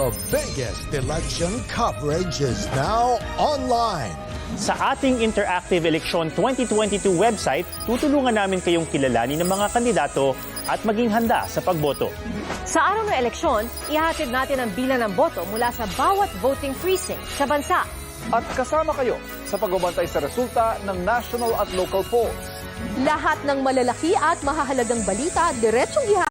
The biggest election coverage is now online. Sa ating interactive eleksyon 2022 website, tutulungan namin kayong kilalanin ng mga kandidato at maging handa sa pagboto. Sa araw ng eleksyon, ihatid natin ang bilang ng boto mula sa bawat voting precinct sa bansa. At kasama kayo sa pagbabantay sa resulta ng national at local polls. Lahat ng malalaki at mahahalagang balita, diretsong ihatid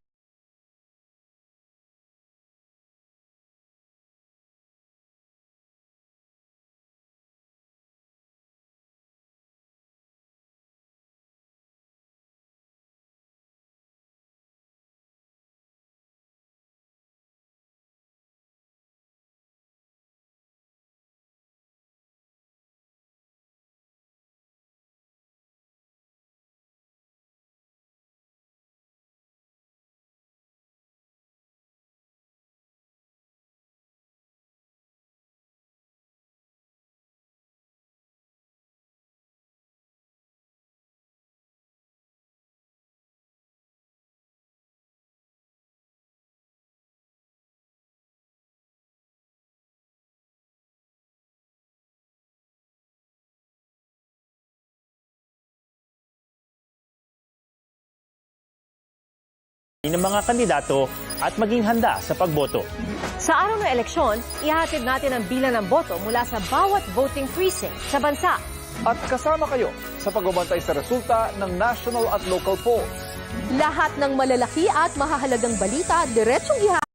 ng mga kandidato at maging handa sa pagboto. Sa araw ng eleksyon, ihatid natin ang bilang ng boto mula sa bawat voting precinct sa bansa. At kasama kayo sa pagbabantay sa resulta ng national at local polls. Lahat ng malalaki at mahahalagang balita, diretsong ihatid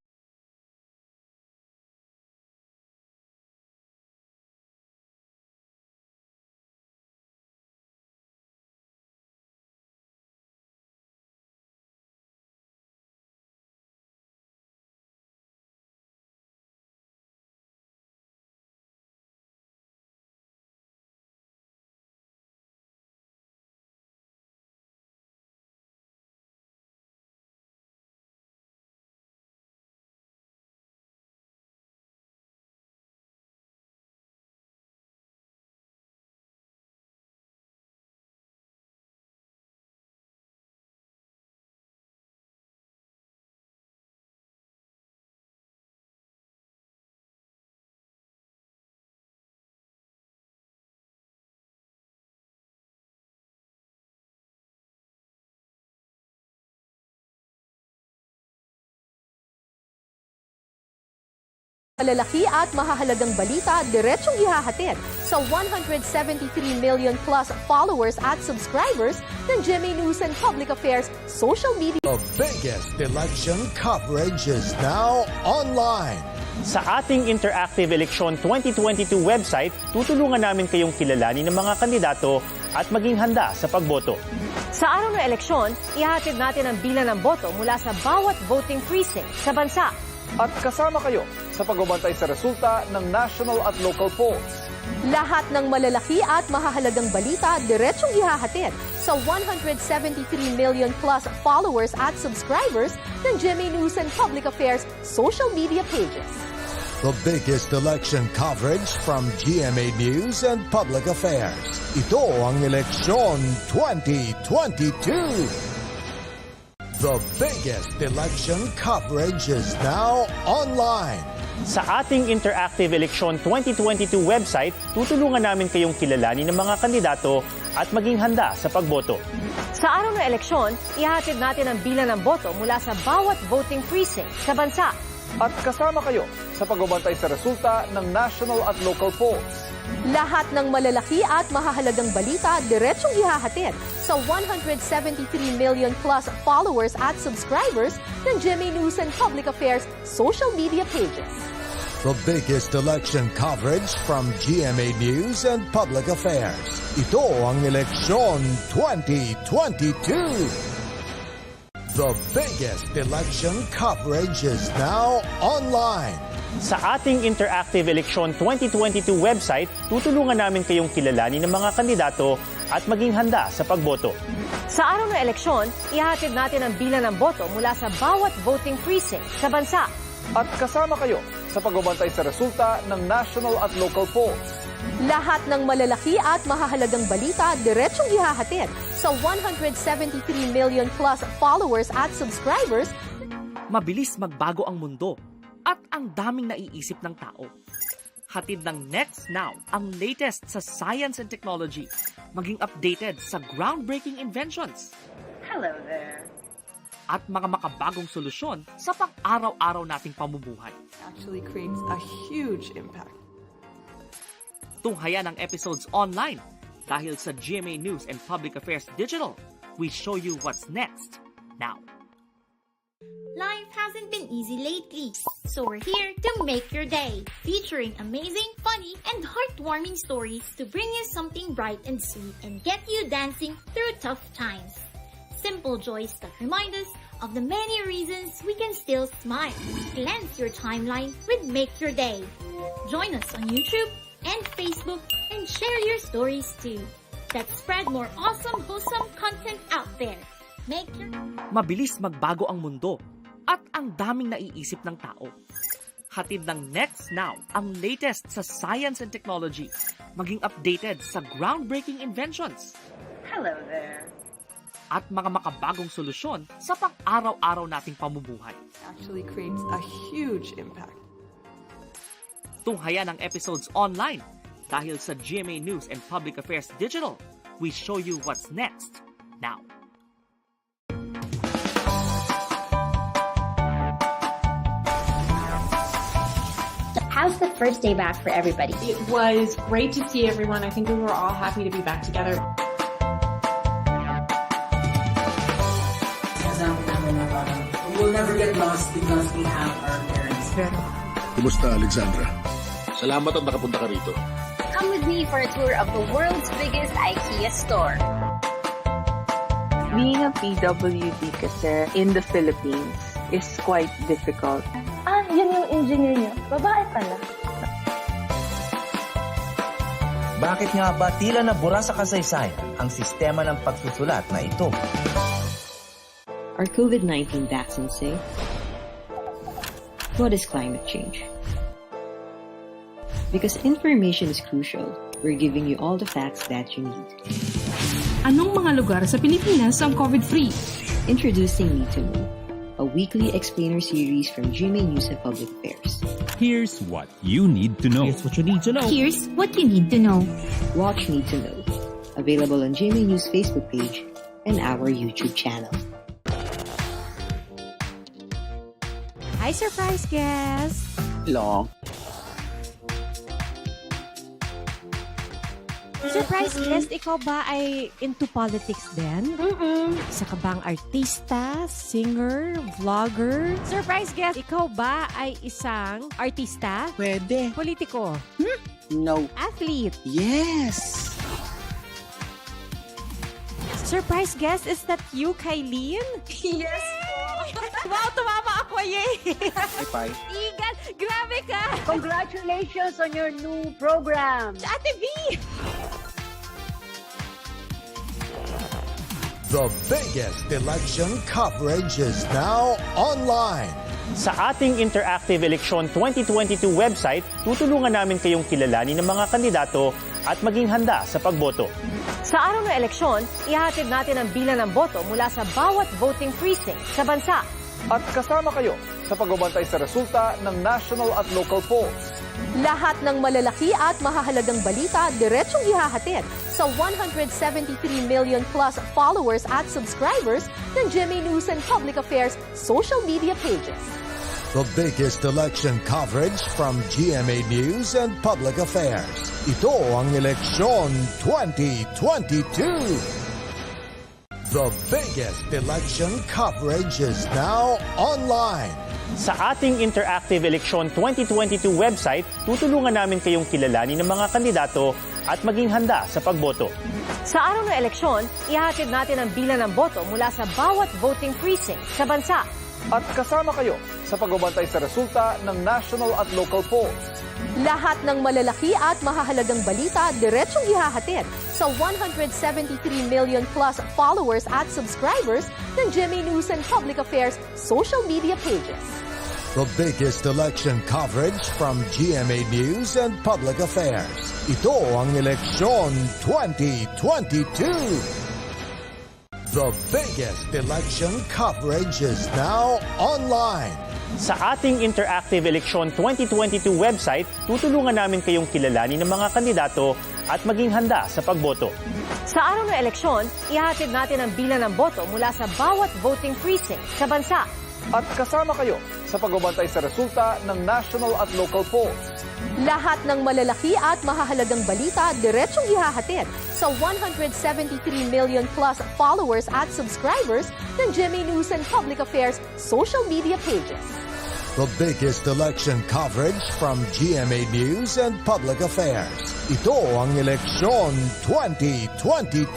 malalaki at mahahalagang balita, diretsong ihahatid sa 173 million plus followers at subscribers ng GMA News and Public Affairs social media. The biggest election coverage is now online. Sa ating interactive eleksyon 2022 website, tutulungan namin kayong kilalanin ng mga kandidato at maging handa sa pagboto. Sa araw ng eleksyon, ihatid natin ang bilang ng boto mula sa bawat voting precinct sa bansa. At kasama kayo sa pagbabantay sa resulta ng national at local polls. Lahat ng malalaki at mahahalagang balita, diretsong ihahatid sa 173 million plus followers at subscribers ng GMA News and Public Affairs social media pages. The biggest election coverage from GMA News and Public Affairs. Ito ang Eleksyon 2022. The biggest election coverage is now online. Sa ating interactive eleksyon 2022 website, tutulungan namin kayong kilalanin ng mga kandidato at maging handa sa pagboto. Sa araw ng eleksyon, ihatid natin ang bilang ng boto mula sa bawat voting precinct sa bansa. At kasama kayo sa pagbabantay sa resulta ng national at local polls. Lahat ng malalaki at mahahalagang balita, diretsong ihahatid sa 173 million plus followers at subscribers ng GMA News and Public Affairs social media pages. The biggest election coverage from GMA News and Public Affairs. Ito ang Eleksyon 2022. The biggest election coverage is now online. Sa ating interactive eleksyon 2022 website, tutulungan namin kayong kilalanin ng mga kandidato at maging handa sa pagboto. Sa araw ng eleksyon, ihatid natin ang bilang ng boto mula sa bawat voting precinct sa bansa. At kasama kayo sa pagbabantay sa resulta ng national at local polls. Lahat ng malalaki at mahahalagang balita, diretsong ihahatid sa 173 million plus followers at subscribers. Mabilis magbago ang mundo. at ang daming naiisip ng tao. Hatid ng Next Now ang latest sa science and technology, maging updated sa groundbreaking inventions. Hello there. At mga makabagong solusyon sa pang-araw-araw nating pamumuhay. Actually creates a huge impact. Tunghayan ang episodes online dahil sa GMA News and Public Affairs Digital. We show you what's next now. Life hasn't been easy lately, so we're here to make your day, featuring amazing, funny, and heartwarming stories to bring you something bright and sweet and get you dancing through tough times. Simple joys that remind us of the many reasons we can still smile. Cleanse your timeline with Make Your Day. Join us on YouTube and Facebook and share your stories too. Let's spread more awesome, wholesome content out there. Make your... Mabilis magbago ang mundo at ang daming naiisip ng tao. Hatid ng Next Now ang latest sa science and technology, maging updated sa groundbreaking inventions. Hello there. At mga makabagong solusyon sa pang-araw-araw nating pamumuhay. Actually creates a huge impact. Tunghayan ang episodes online dahil sa GMA News and Public Affairs Digital. We show you what's next now. How's the first day back for everybody? It was great to see everyone. I think we were all happy to be back together. We will never get lost because we have our parents. Kumusta, Alexandra? Salamat at nakapunta ka rito. Come with me for a tour of the world's biggest IKEA store. Being a PWD kasi in the Philippines is quite difficult. Yun yung engineer niyo. Babae pala. Bakit nga ba tila nabura sa kasaysayan ang sistema ng pagsusulat na ito? Are COVID-19 vaccines safe? What is climate change? Because information is crucial, we're giving you all the facts that you need. Anong mga lugar sa Pilipinas ang COVID-free? Introducing Need to Know, a weekly explainer series from GMA News and Public Affairs. Here's what you need to know. Here's what you need to know. Here's what you need to know. Watch Need to Know, available on GMA News Facebook page and our YouTube channel. Hi, surprise guest! Hello. Surprise guest, ikaw ba ay into politics din? Isa ka bang artista, singer, vlogger? Surprise guest, ikaw ba ay isang artista? Pwede. Politiko? No. Athlete? Yes! Surprise guest, is that you, Kylene? Yes po. Wow, tumama ako, yay! Bye. Igan, grabe ka! Congratulations on your new program. Ate V! The biggest election coverage is now online. Sa ating Interactive Election 2022 website, tutulungan namin kayong kilalanin ng mga kandidato at maging handa sa pagboto. Sa araw ng eleksyon, ihahatid natin ang bilang ng boto mula sa bawat voting precinct sa bansa. At kasama kayo sa pagbabantay sa resulta ng national at local polls. Lahat ng malalaki at mahahalagang balita diretsyong ihahatid sa 173 million plus followers at subscribers ng GMA News and Public Affairs social media pages. The biggest election coverage from GMA News and Public Affairs. Ito ang Eleksyon 2022. The biggest election coverage is now online. Sa ating Interactive Election 2022 website, tutulungan namin kayong kilalanin ng mga kandidato at maging handa sa pagboto. Sa araw ng eleksyon, ihahatid natin ang bilang ng boto mula sa bawat voting precinct sa bansa. At kasama kayo sa pagbabantay sa resulta ng national at local polls. Lahat ng malalaki at mahahalagang balita diretsyong ihahatid sa 173 million plus followers at subscribers ng GMA News and Public Affairs social media pages. The biggest election coverage from GMA News and Public Affairs. Ito ang Eleksyon 2022. The biggest election coverage is now online. Sa ating Interactive Eleksyon 2022 website, tutulungan namin kayong kilalanin ng mga kandidato at maging handa sa pagboto. Sa araw ng eleksyon, ihatid natin ang bilang ng boto mula sa bawat voting precinct sa bansa. At kasama kayo sa pagbabantay sa resulta ng national at local polls. Lahat ng malalaki at mahahalagang balita diretsyong ihahatid sa 173 million plus followers at subscribers ng GMA News and Public Affairs social media pages. The biggest election coverage from GMA News and Public Affairs. Ito ang Eleksyon 2022.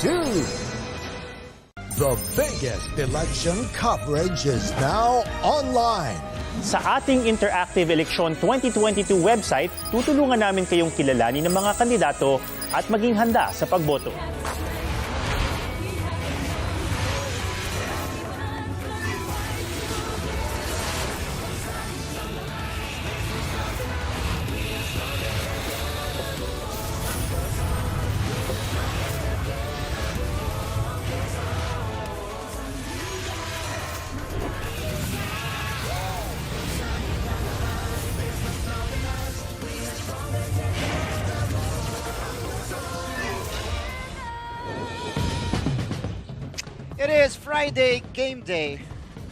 The biggest election coverage is now online. Sa ating Interactive Eleksyon 2022 website, tutulungan namin kayong kilalanin ng mga kandidato at maging handa sa pagboto. It is Friday game day,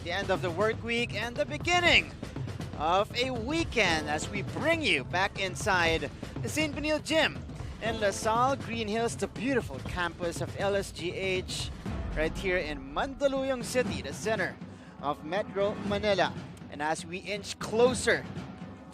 the end of the work week and the beginning of a weekend as we bring you back inside the St. Benil Gym in La Salle, Green Hills, the beautiful campus of LSGH right here in Mandaluyong City, the center of Metro Manila. And as we inch closer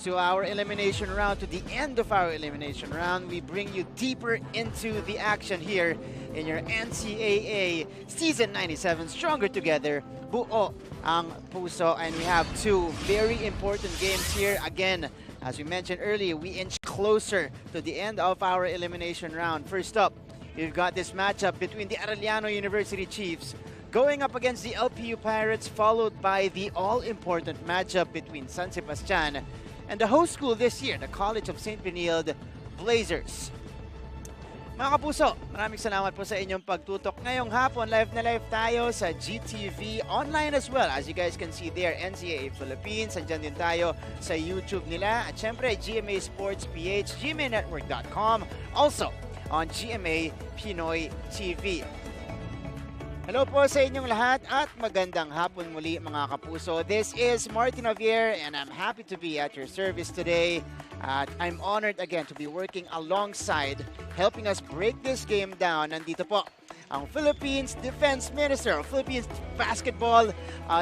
to our elimination round, to the end of our elimination round, we bring you deeper into the action here in your NCAA Season 97 Stronger Together, Buo ang Puso. And we have two very important games here. Again, as we mentioned earlier, we inch closer to the end of our elimination round. First up, we've got this matchup between the Arellano University Chiefs going up against the LPU Pirates, followed by the all-important matchup between San Sebastian and the host school this year, the College of St. Benilde Blazers. Mga kapuso, maraming salamat po sa inyong pagtutok. Ngayong hapon, live na live tayo sa GTV online as well. As you guys can see there, NCAA Philippines. Andyan din tayo sa YouTube nila. At syempre, GMA Sports PH, gmanetwork.com. Also, on GMA Pinoy TV. Hello po sa inyong lahat at magandang hapon muli mga kapuso. This is Martin Javier and I'm happy to be at your service today. I'm honored again to be working alongside, helping us break this game down. Nandito po ang Philippines Defense Minister, Philippines Basketball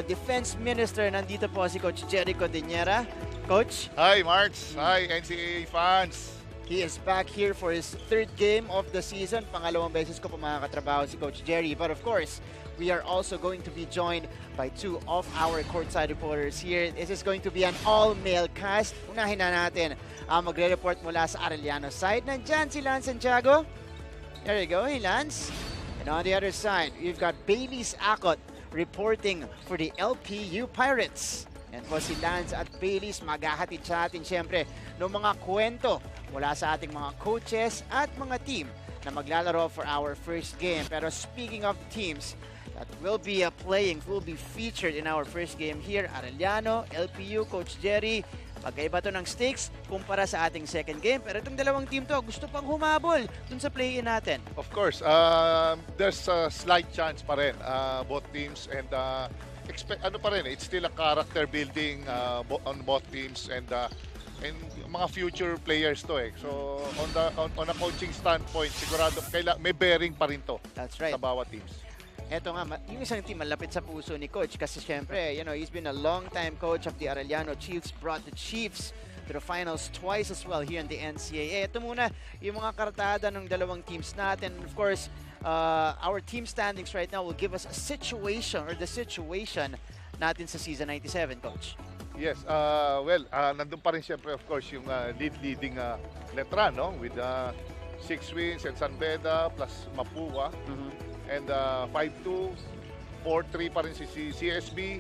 Defense Minister. Nandito po si Coach Jericho Diniera. Coach? Hi Marks, hi NCAA fans. He is back here for his third game of the season. Pangalawang beses ko po makakatrabaho si Coach Jerry. But of course, we are also going to be joined by two of our courtside reporters here. This is going to be an all-male cast. Unahin na natin ang magre-report mula sa Arellano side. Nandyan si Lance Santiago. There you go, hey Lance. And on the other side, we've got Bailey's Akot reporting for the LPU Pirates. Yan po si Lance at Bailey's maghahatid sa atin siyempre ng mga kwento mula sa ating mga coaches at mga team na maglalaro for our first game. Pero speaking of teams that will be featured in our first game here, Arellano, LPU, Coach Jerry, magkaiba to ng stakes kumpara sa ating second game. Pero itong dalawang team to, gusto pang humabol dun sa play-in natin. Of course, there's a slight chance pa rin, both teams, and it's still a character building on both teams and mga future players to eh. So on a coaching standpoint, sigurado may bearing pa rin to. That's right. Sa bawat teams. Eto nga, yung isang team malapit sa puso ni Coach kasi syempre, he's been a long-time coach of the Arellano Chiefs, brought the Chiefs to the finals twice as well here in the NCAA. Ito muna yung mga kartada ng dalawang teams natin. Of course, our team standings right now will give us a situation or the situation natin sa season 97, Coach. Yes, nandun pa rin siyempre of course yung leading Letra, no? With 6 wins and San Beda plus Mapua. And 5-2, 4-3 pa rin si CSB.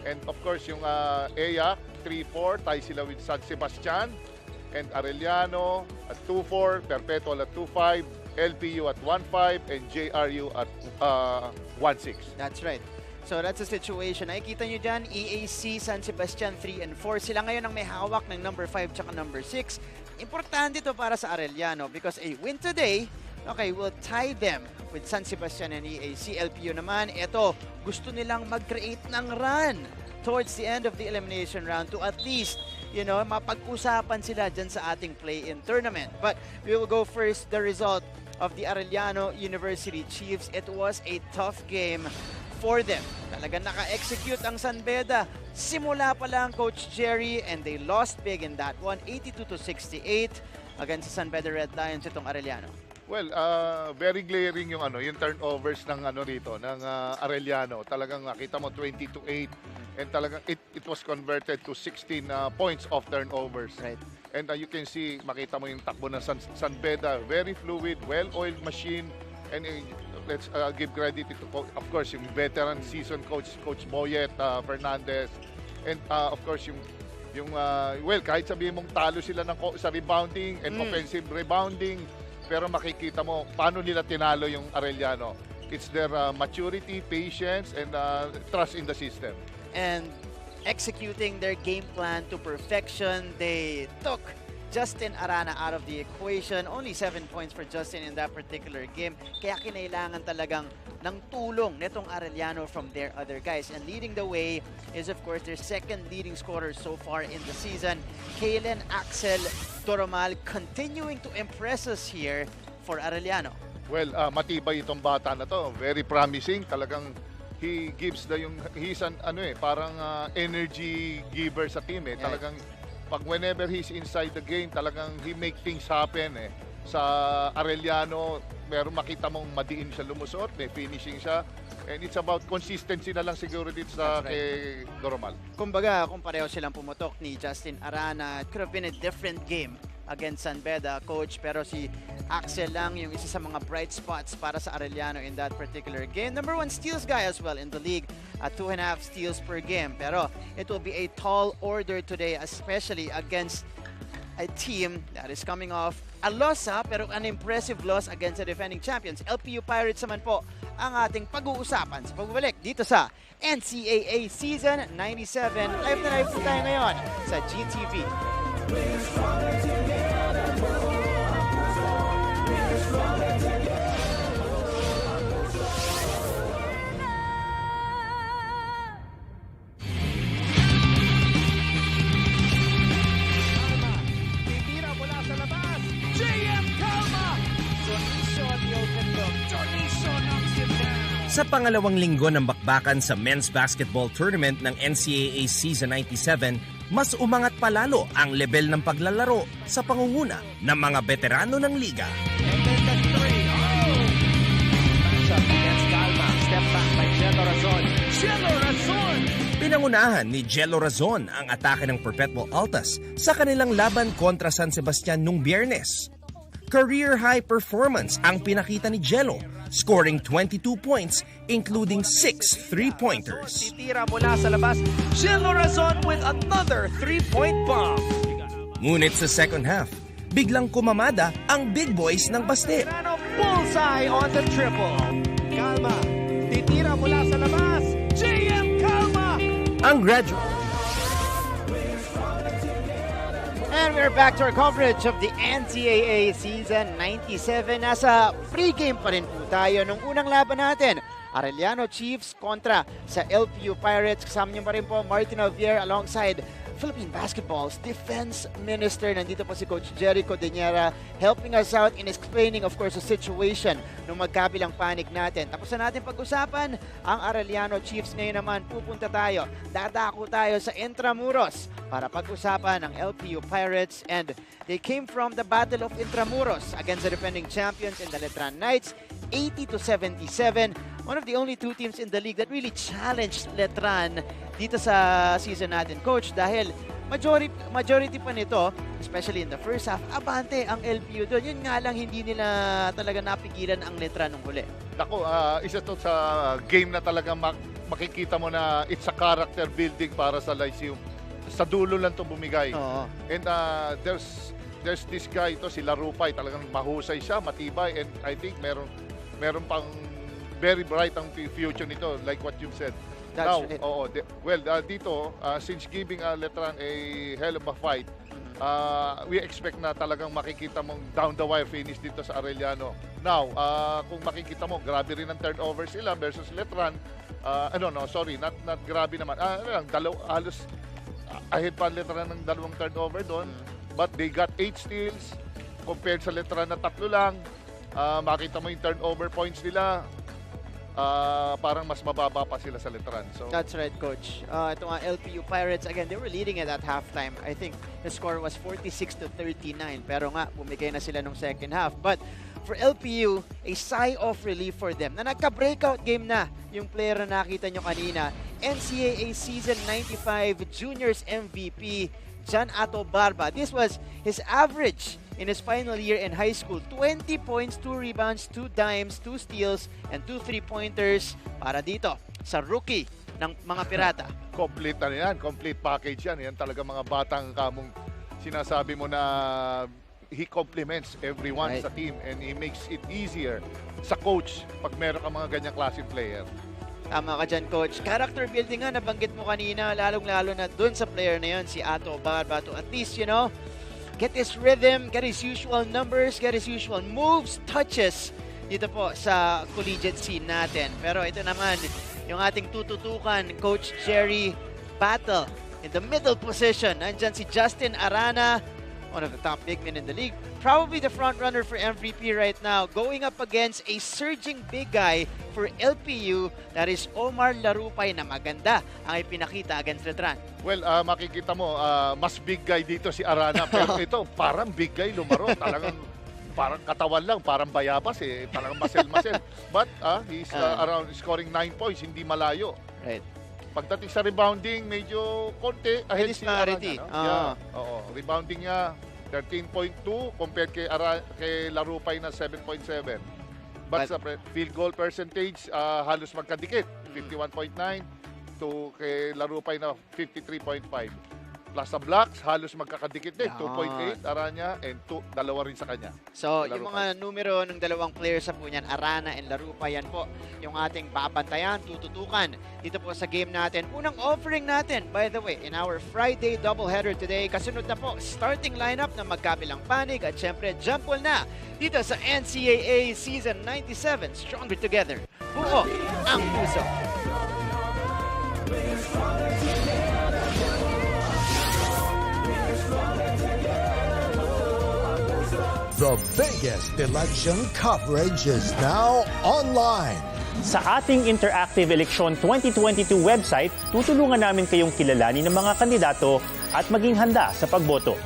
And of course yung EAC, 3-4, tayo sila with San Sebastian. And Arellano at 2-4, Perpetual at 2-5, LPU at 1-5, and JRU at 1-6. That's right. So that's the situation. Nakikita nyo dyan, EAC, San Sebastian 3 and 4. Sila ngayon ang may hawak ng number 5 tsaka number 6. Importante to para sa Arellano because a win today, okay, will tie them with San Sebastian and EAC. LPU naman, ito, gusto nilang mag-create ng run towards the end of the elimination round to at least, you know, mapag-usapan sila dyan sa ating play-in tournament. But we will go first, the result of the Arellano University Chiefs. It was a tough game for them. Talagang naka-execute ang San Beda. Simula pa lang Coach Jerry and they lost big in that one, 82-68 against the San Beda Red Lions itong Arellano. Well, very glaring yung yung turnovers ng rito ng Arellano. Talagang nakita mo 20-8 and talagang it was converted to 16 points of turnovers. Right. And you can see, makita mo yung takbo ng San Beda, very fluid, well-oiled machine. And let's give credit to, of course, yung veteran season coach, Coach Boyet Fernandez. And of course, well, kahit sabihin mong talo sila sa rebounding and offensive rebounding, pero makikita mo paano nila tinalo yung Arellano. It's their maturity, patience, and trust in the system. And executing their game plan to perfection, they took Justin Arana out of the equation. Only 7 points for Justin in that particular game. Kaya kinailangan talagang ng tulong netong Arellano from their other guys. And leading the way is of course their second leading scorer so far in the season, Kalen Axel Toromal, continuing to impress us here for Arellano. Well, matibay itong bata na to. Very promising. Talagang he gives he's an parang energy giver sa team eh. Talagang pag whenever he's inside the game, talagang he make things happen eh. Sa Arellano, meron makita mong madiin siya lumusot, may finishing siya. And it's about consistency na lang siguro dito sa kay Doromal. Kumbaga, kung pareho silang pumutok ni Justin Arana, it could have been a different game against San Beda, coach. Pero si Axel lang yung isa sa mga bright spots para sa Arellano in that particular game. Number 1 steals guy as well in the league at 2.5 steals per game. Pero it will be a tall order today, especially against a team that is coming off a loss pero an impressive loss against the defending champions. LPU Pirates naman po ang ating pag-uusapan sa pagbabalik dito sa NCAA Season 97. Live na live po tayo ngayon sa GTV. Sa pangalawang linggo ng bakbakan sa men's basketball tournament ng NCAA Season 97, mas umangat palalo ang level ng paglalaro sa pangunguna ng mga veterano ng liga. Pinangunahan ni Jello Razon ang atake ng Perpetual Altas sa kanilang laban kontra San Sebastian nung Biyernes. Career high performance ang pinakita ni Jello, scoring 22 points including 6 3-pointers. Titira mula sa labas, Jello Razon with another 3-point bomb. Ngunit sa second half, biglang kumamada ang big boys ng Baste. Bullseye on the triple. Calma, titira mula sa labas, JM Calma. Ang graduate. And we're back to our coverage of the NCAA Season 97. Nasa pre-game pa rin po tayo nung unang laban natin. Arellano Chiefs kontra sa LPU Pirates. Kasama niyo pa rin po Martin Alvier alongside Philippine Basketball's Defense Minister. Nandito po si Coach Jerry Codeniera helping us out in explaining of course the situation nung magkabilang panig natin. Tapos na natin pag-usapan ang Arellano Chiefs. Ngayon naman pupunta tayo, dadako tayo sa Intramuros para pag-usapan ang LPU Pirates, and they came from the Battle of Intramuros against the defending champions in the Letran Knights, 80-77. One of the only two teams in the league that really challenged Letran dito sa season natin, Coach, dahil majority pa nito, especially in the first half, abante ang LPU doon. Yun nga lang, hindi nila talaga napigilan ang Letran nung huli. Naku, isa to sa game na talaga makikita mo na it's a character building para sa Lyceum. Sa dulo lang to bumigay. And there's this guy ito, si Larupay, talagang mahusay siya, matibay, and I think meron pang very bright ang future nito, like what you've said. Now, dito, since giving Letran a hell of a fight, we expect na talagang makikita mong down the wire finish dito sa Arellano. Now, kung makikita mo, grabe rin ang turnover sila versus Letran. Not grabe naman. Halos ahead pa ang Letran ng 2 turnover doon. But they got 8 steals compared sa Letran na 3 lang. Makita mo yung turnover points nila. Parang mas mababa pa sila sa Letran. So that's right, Coach. Ito nga LPU Pirates, again, they were leading it at halftime. I think the score was 46-39. Pero nga, bumigay na sila nung second half. But for LPU, a sigh of relief for them na nagka-breakout game na yung player na nakita nyo kanina. NCAA Season 95 Juniors MVP, Jan Ato Barba. This was his average in his final year in high school. 20 points, 2 rebounds, 2 dimes, 2 steals, and 2 3-pointers para dito sa rookie ng mga Pirata. Complete na yan. Complete package yan. Yan talaga mga batang kamong sinasabi mo na he complements everyone sa team and he makes it easier sa coach pag meron ka mga ganyang klaseng player. Tama ka dyan, Coach. Character building nga, nabanggit mo kanina, lalong-lalo na dun sa player na yun, si Ato Barba, to at least, get his rhythm, get his usual numbers, get his usual moves, touches dito po sa collegiate scene natin. Pero ito naman, yung ating tututukan, Coach Jerry Battle in the middle position. Nandyan si Justin Arana, one of the top big men in the league. Probably the front runner for MVP right now, going up against a surging big guy for LPU, that is Omar Larupay, na maganda ang ipinakita against Letran. Well, makikita mo, mas big guy dito si Arana, pero ito, parang big guy lumaro. Talagang parang katawan lang, parang bayabas parang muscle. But he's around scoring 9 points, hindi malayo. Right. Pagdating sa rebounding, medyo konti ahead si Arana. Rebounding niya 13.2 compared kay Larupay na 7.7. But sa field goal percentage, halos magkadikit. 51.9 to kay Larupay na 53.5. Plus sa blocks, halos magkakadikit din. 2.8 Arana and 2 rin sa kanya. So, yung mga numero ng dalawang players sa po niyan, Arana and Larupay, yan po yung ating babantayan, tututukan dito po sa game natin. Unang offering natin, by the way, in our Friday doubleheader today, kasunod na po starting lineup na magkabilang panig at syempre jump ball na dito sa NCAA Season 97, Stronger Together. Buo ang puso. The biggest election coverage is now online. Sa ating Interactive Election 2022 website, tutulungan namin kayong kilalanin ng mga kandidato at maging handa sa pagboto.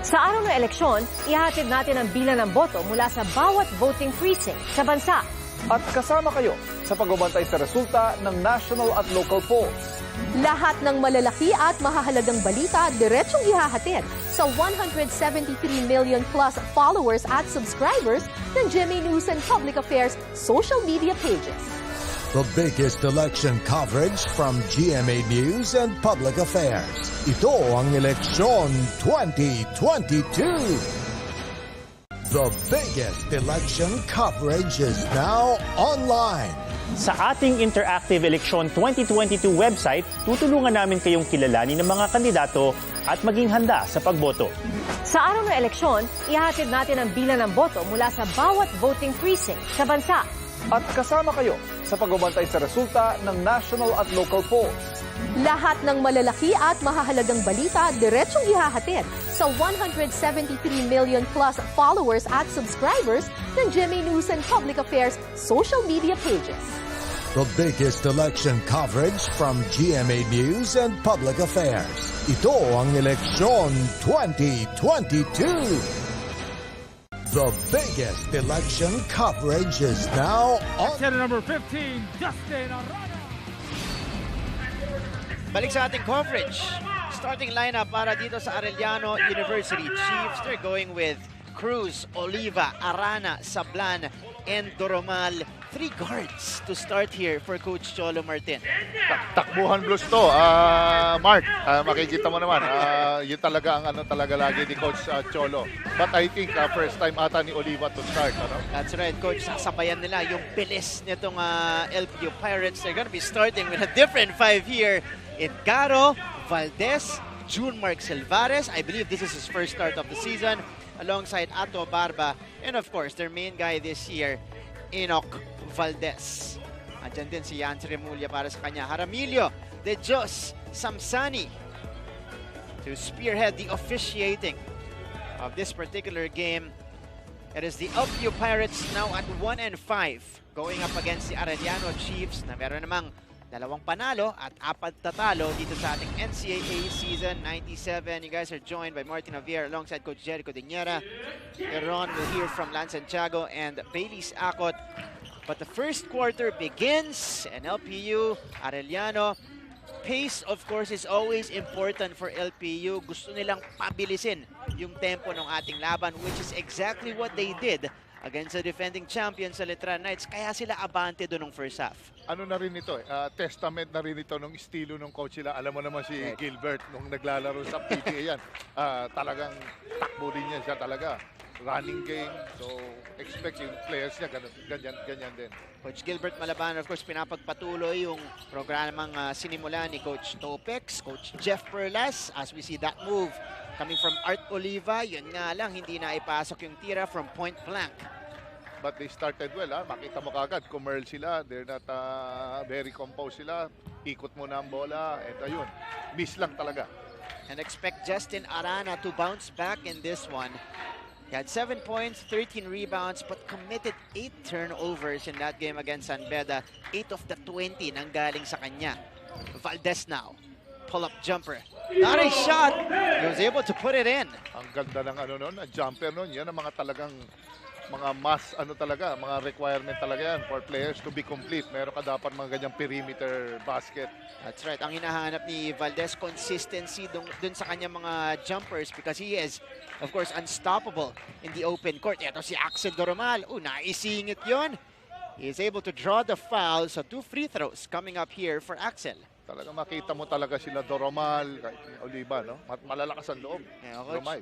Sa araw ng eleksyon, ihatid natin ang bilang ng boto mula sa bawat voting precinct sa bansa. At kasama kayo sa pagbabantay sa resulta ng national at local polls. Lahat ng malalaki at mahahalagang balita diretsyong ihahatid sa 173 million plus followers at subscribers ng GMA News and Public Affairs social media pages. The biggest election coverage from GMA News and Public Affairs. Ito ang Eleksyon 2022. The biggest election coverage is now online. Sa ating Interactive Election 2022 website, tutulungan namin kayong kilalanin ng mga kandidato at maging handa sa pagboto. Sa araw ng eleksyon, ihatid natin ang bilang ng boto mula sa bawat voting precinct sa bansa. At kasama kayo sa pagbabantay sa resulta ng national at local polls. Lahat ng malalaki at mahahalagang balita diretsyong ihahatid sa 173 million plus followers at subscribers ng GMA News and Public Affairs social media pages. The biggest election coverage from GMA News and Public Affairs. Ito ang Eleksyon 2022. The biggest election coverage is now on. Number 15, Justin Arana. Balik sa ating coverage. Starting lineup para dito sa Arellano University Chiefs. They're going with Cruz, Oliva, Arana, Sablan, and Doromal. 3 guards to start here for Coach Cholo Martin. Takbuhan Blues to, Mark. Makikita mo naman, yun talaga ang talaga lagi ni Coach Cholo. But I think first time ata ni Oliva to start. That's right, Coach. Sasabayan nila yung bilis nitong LPU Pirates. They're gonna be starting with a different 5 here. Edgaro, Valdez, June Mark Silvares. I believe this is his first start of the season. Alongside Ato Barba. And of course, their main guy this year, Enoch Valdez. Andyan din si Yancy Remulla para sa kanya. Jaramillo De Dios Samsani to spearhead the officiating of this particular game. It is the LPU Pirates now at 1-5 going up against the Arellano Chiefs na meron namang 2 panalo at 4 tatalo dito sa ating NCAA season 97. You guys are joined by Martin Javier alongside Coach Jericho Diñera. Ron will hear from Lance Santiago and Bailey's Acot. But the first quarter begins and LPU, Arellano. Pace, of course, is always important for LPU. Gusto nilang pabilisin yung tempo ng ating laban, which is exactly what they did against the defending champions sa Letran Knights. Kaya sila abante doon ng first half. Ano na rin ito testament na rin ito ng estilo ng coach nila. Alam mo naman si Gilbert nung naglalaro sa PTA yan. Talagang takbo din niya siya talaga. Running game. So, expect yung players niya ganyan din. Coach Gilbert Malaban, of course, pinapagpatuloy yung programang sinimula ni Coach Topex, Coach Jeff Perlas, as we see that move coming from Art Oliva. Yun nga lang, hindi na ipasok yung tira from point blank. But they started well, makita mo kagad, kumerl sila, they're not very composed sila, ikot mo na ang bola, and ayun, miss lang talaga. And expect Justin Arana to bounce back in this one. He had 7 points, 13 rebounds, but committed 8 turnovers in that game against San Beda. 8 of the 20 nanggaling sa kanya. Valdez now, pull-up jumper. Not a shot, he was able to put it in. Ang ganda ng jumper nun, yan ang mga talagang mga talaga, mga requirement talaga yan for players to be complete. Meron ka dapat mga ganyang perimeter basket. That's right. Ang hinahanap ni Valdez, consistency dun sa kanyang mga jumpers because he is, of course, unstoppable in the open court. Ito si Axel Doromal. Naisingit yun. He is able to draw the foul. So 2 free throws coming up here for Axel. Talaga makita mo talaga sila Doromal, Oliva, no? Malalakas ang loob. Yeah,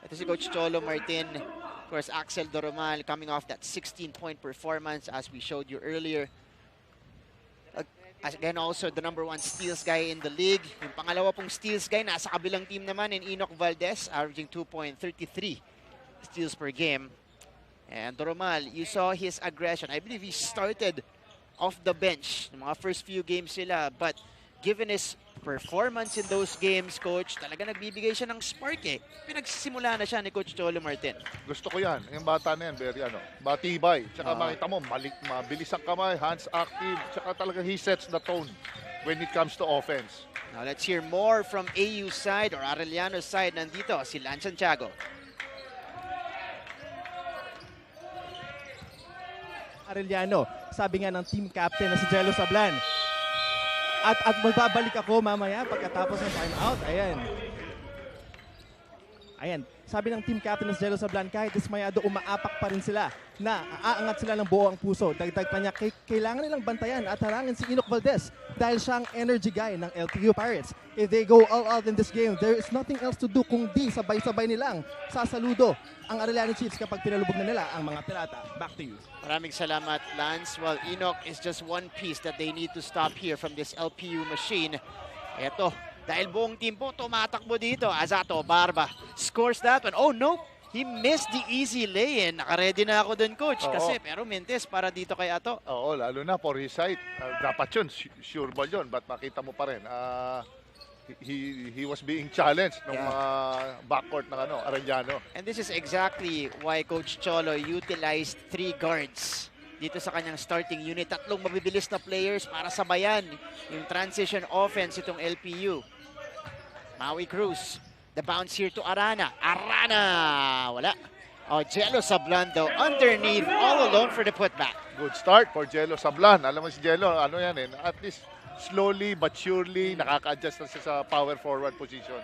ito si Coach Cholo Martin. Of course, Axel Doromal coming off that 16-point performance as we showed you earlier. Again, also the #1 steals guy in the league. Yung pangalawa pong steals guy, nasa kabilang team naman in Enoch Valdez, averaging 2.33 steals per game. And Doromal, you saw his aggression. I believe he started off the bench ng mga first few games sila, but given his performance in those games, Coach, talaga nagbibigay siya ng spark Pinagsisimula na siya ni Coach Cholo Martin. Gusto ko yan. Yung bata na yan, very matibay. Tsaka makita mo, mabilis ang kamay, hands active. Tsaka talaga he sets the tone when it comes to offense. Now let's hear more from AU side or Arellano side. Nandito si Lance Santiago. Arellano, sabi nga ng team captain na si Jello Sablan. At magbabalik ako mamaya pagkatapos ng timeout. Ayan. Sabi ng team captain ng Jello Sablan, kahit dismayado, umaapak pa rin sila na aangat sila ng buo ang puso. Dagdag pa niya, kailangan nilang bantayan at harangin si Enoch Valdez dahil siya ang energy guy ng LPU Pirates. If they go all out in this game, there is nothing else to do kundi sabay-sabay nilang sasaludo ang Arellano Chiefs kapag pinalubog na nila ang mga pirata. Back to you. Maraming salamat, Lance. Well, Enoch is just one piece that they need to stop here from this LPU machine. Eto, dahil buong team po tumatakbo dito. Azato Barba scores that one. Oh no, he missed the easy lay-in. Naka-ready na ako dun, Coach. Kasi pero Mentes para dito kay Ato. Oo, lalo na for his side. Dapat yun, sure ball yun. But makita mo pa rin. He was being challenged ng mga backcourt ng Arellano. And this is exactly why Coach Cholo utilized 3 guards dito sa kanyang starting unit. 3 mabibilis na players para sabayan yung transition offense itong LPU. Maui Cruz, the bounce here to Arana. Arana! Wala. Jello Sablan though, underneath, all alone for the putback. Good start for Jello Sablan. Alam mo si Jello, at least slowly but surely nakaka-adjust na siya sa power forward position.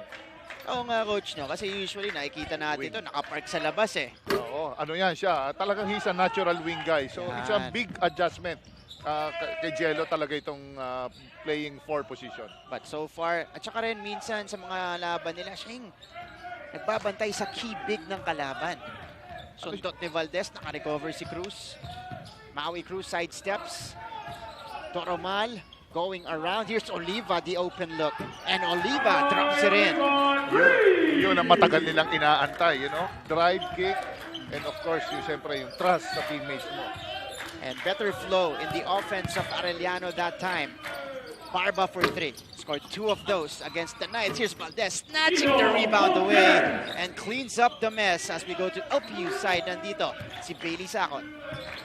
Oo nga, Coach, no? Kasi usually nakikita natin ito, nakapark sa labas eh. Oo, ano yan siya. Talagang he's a natural wing guy. So it's a big adjustment. Kay Jello talaga itong playing 4 position. But so far, at saka rin minsan sa mga laban nila, siya yung nagbabantay sa key big ng kalaban. Sundot ni Valdez, naka-recover si Cruz. Maui Cruz sidesteps. Toromal going around. Here's Oliva, the open look. And Oliva drops it in. Yun ang matagal nilang inaantay, you know? Drive, kick, and of course, siyempre yung trust sa teammates mo. And better flow in the offense of Arellano that time. Barba for 3. Scored 2 of those against the Knights. Here's Valdez snatching the rebound away and cleans up the mess as we go to LPU side. Nandito si Bailey Sacon.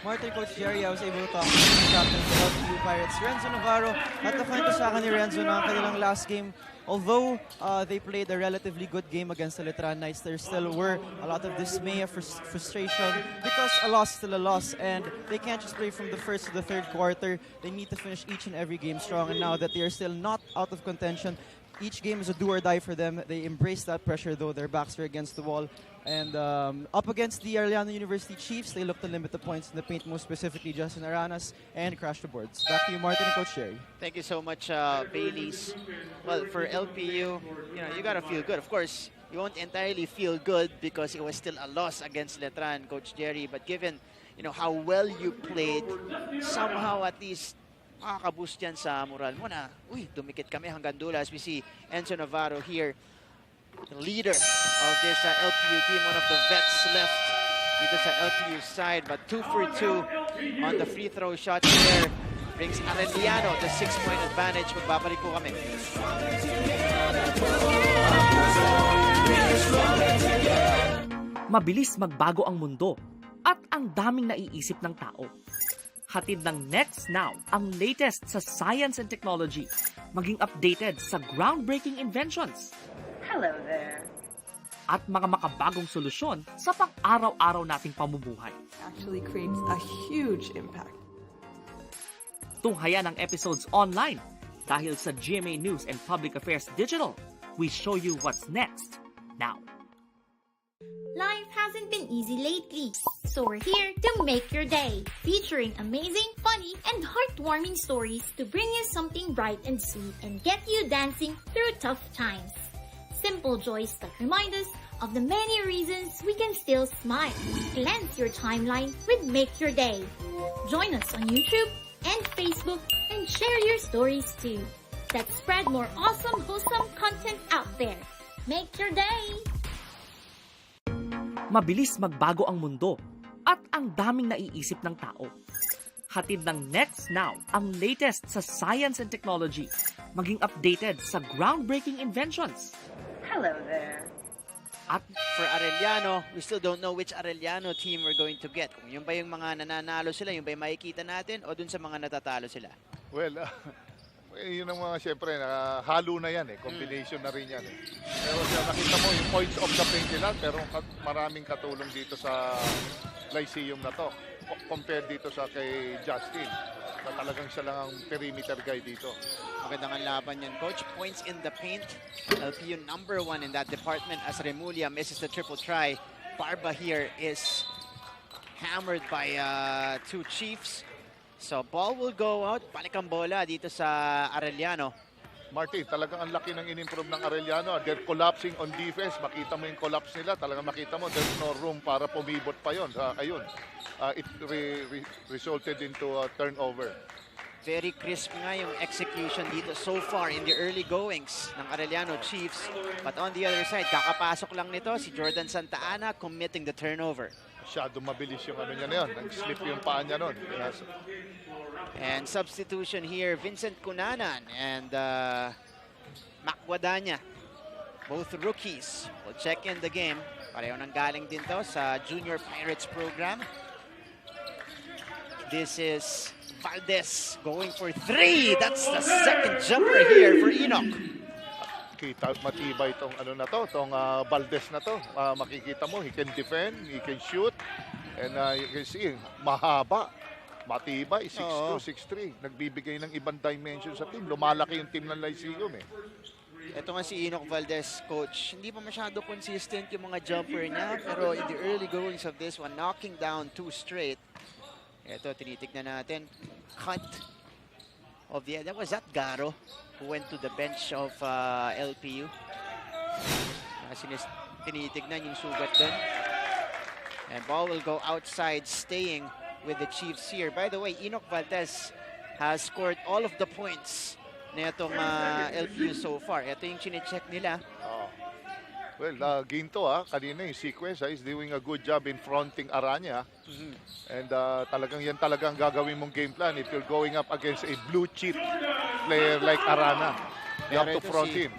Martin, Coach Jerry, I was able to talk to the captain of the LPU Pirates, Renzo Navarro. At nakwento sa akin ni Renzo na kanilang last game, although they played a relatively good game against the Letran Knights, there still were a lot of dismay, frustration, because a loss is still a loss, and they can't just play from the first to the third quarter. They need to finish each and every game strong, and now that they are still not out of contention, each game is a do or die for them. They embrace that pressure, though their backs are against the wall. And up against the Arellano University Chiefs, they look to limit the points in the paint, most specifically Justin Aranas, and crash the boards. Back to you, Martin and Coach Sherry. Thank you so much, Baileys. Well, for LPU, you gotta feel good. Of course, you won't entirely feel good because it was still a loss against Letran, Coach Jerry. But given how well you played, somehow at least makaka-boost yan sa moral mo na, dumikit kami hanggang dulo. As we see Enzo Navarro here, the leader of this LPU team, one of the vets left dito sa LPU side, but 2 for 2 on the free throw shots there brings Arellano the 6-point advantage. Magbabalik po kami. Mabilis magbago ang mundo at ang daming naiisip ng tao. Hatid ng Next Now ang latest sa science and technology, maging updated sa groundbreaking inventions. Hello there. At mga makabagong solusyon sa pang-araw-araw nating pamumuhay. Actually creates a huge impact. Tunghayan ang episodes online dahil sa GMA News and Public Affairs Digital. We show you what's next now. Life hasn't been easy lately, so we're here to make your day, featuring amazing, funny, and heartwarming stories to bring you something bright and sweet and get you dancing through tough times. Simple joys that remind us of the many reasons we can still smile. Cleanse your timeline with Make Your Day. Join us on YouTube and Facebook and share your stories too. Let's spread more awesome, wholesome content out there. Make your day! Mabilis magbago ang mundo at ang daming naiisip ng tao. Hatid ng Next Now ang latest sa science and technology, maging updated sa groundbreaking inventions. Hello there. At for Arellano, we still don't know which Arellano team we're going to get. Kung yun ba yung mga nananalo sila, yun ba yung makikita natin, o dun sa mga natatalo sila? Well, yun ang mga siyempre, halo na yan combination na rin yan Pero nakita mo yung points of the paint nila, pero maraming katulong dito sa Lyceum na to compared dito sa kay Justin na talagang siya lang ang perimeter guy dito. Magandang ang laban yan, Coach. Points in the paint, LPU number 1 in that department as Remulla misses the triple try. Barba here is hammered by 2 Chiefs. So, ball will go out. Balik ang bola dito sa Arellano. Martin, talagang ang laki ng in-improve ng Arellano. They're collapsing on defense. Makita mo yung collapse nila. Talagang makita mo, there's no room para pumibot pa yun. Ayun, it resulted into a turnover. Very crisp nga yung execution dito so far in the early goings ng Arellano Chiefs. But on the other side, kakapasok lang nito si Jordan Santa Ana committing the turnover. Masyadong mabilis yung ano niya na yun. Nag-slip yung paa niya nun. And substitution here, Vincent Cunanan and Mac Guadagna. Both rookies will check in the game. Pareho nang galing din to sa Junior Pirates program. This is Valdez going for 3. That's the second jumper here for Enoch. Kita matibay itong itong Valdez na to. Makikita mo, he can defend, he can shoot, and you can see, mahaba, matibay, 6'2", 6'3". Nagbibigay ng ibang dimension sa team. Lumalaki yung team ng Lyceum Ito nga si Enoch Valdez, coach. Hindi pa masyado consistent yung mga jumper niya, pero in the early goings of this one, knocking down 2 straight. Ito, tinitignan natin. Cut of the... Was that Garo who went to the bench of LPU? Tinitignan yung sugat dun. And ball will go outside, staying with the Chiefs here. By the way, Enoch Valdez has scored all of the points na itong LPU so far. Ito yung chinecheck nila. Well, Ginto, kanina yung sequence, is doing a good job in fronting Arana. And yan talagang gagawin mong game plan if you're going up against a blue chip player like Arana. You have to front him.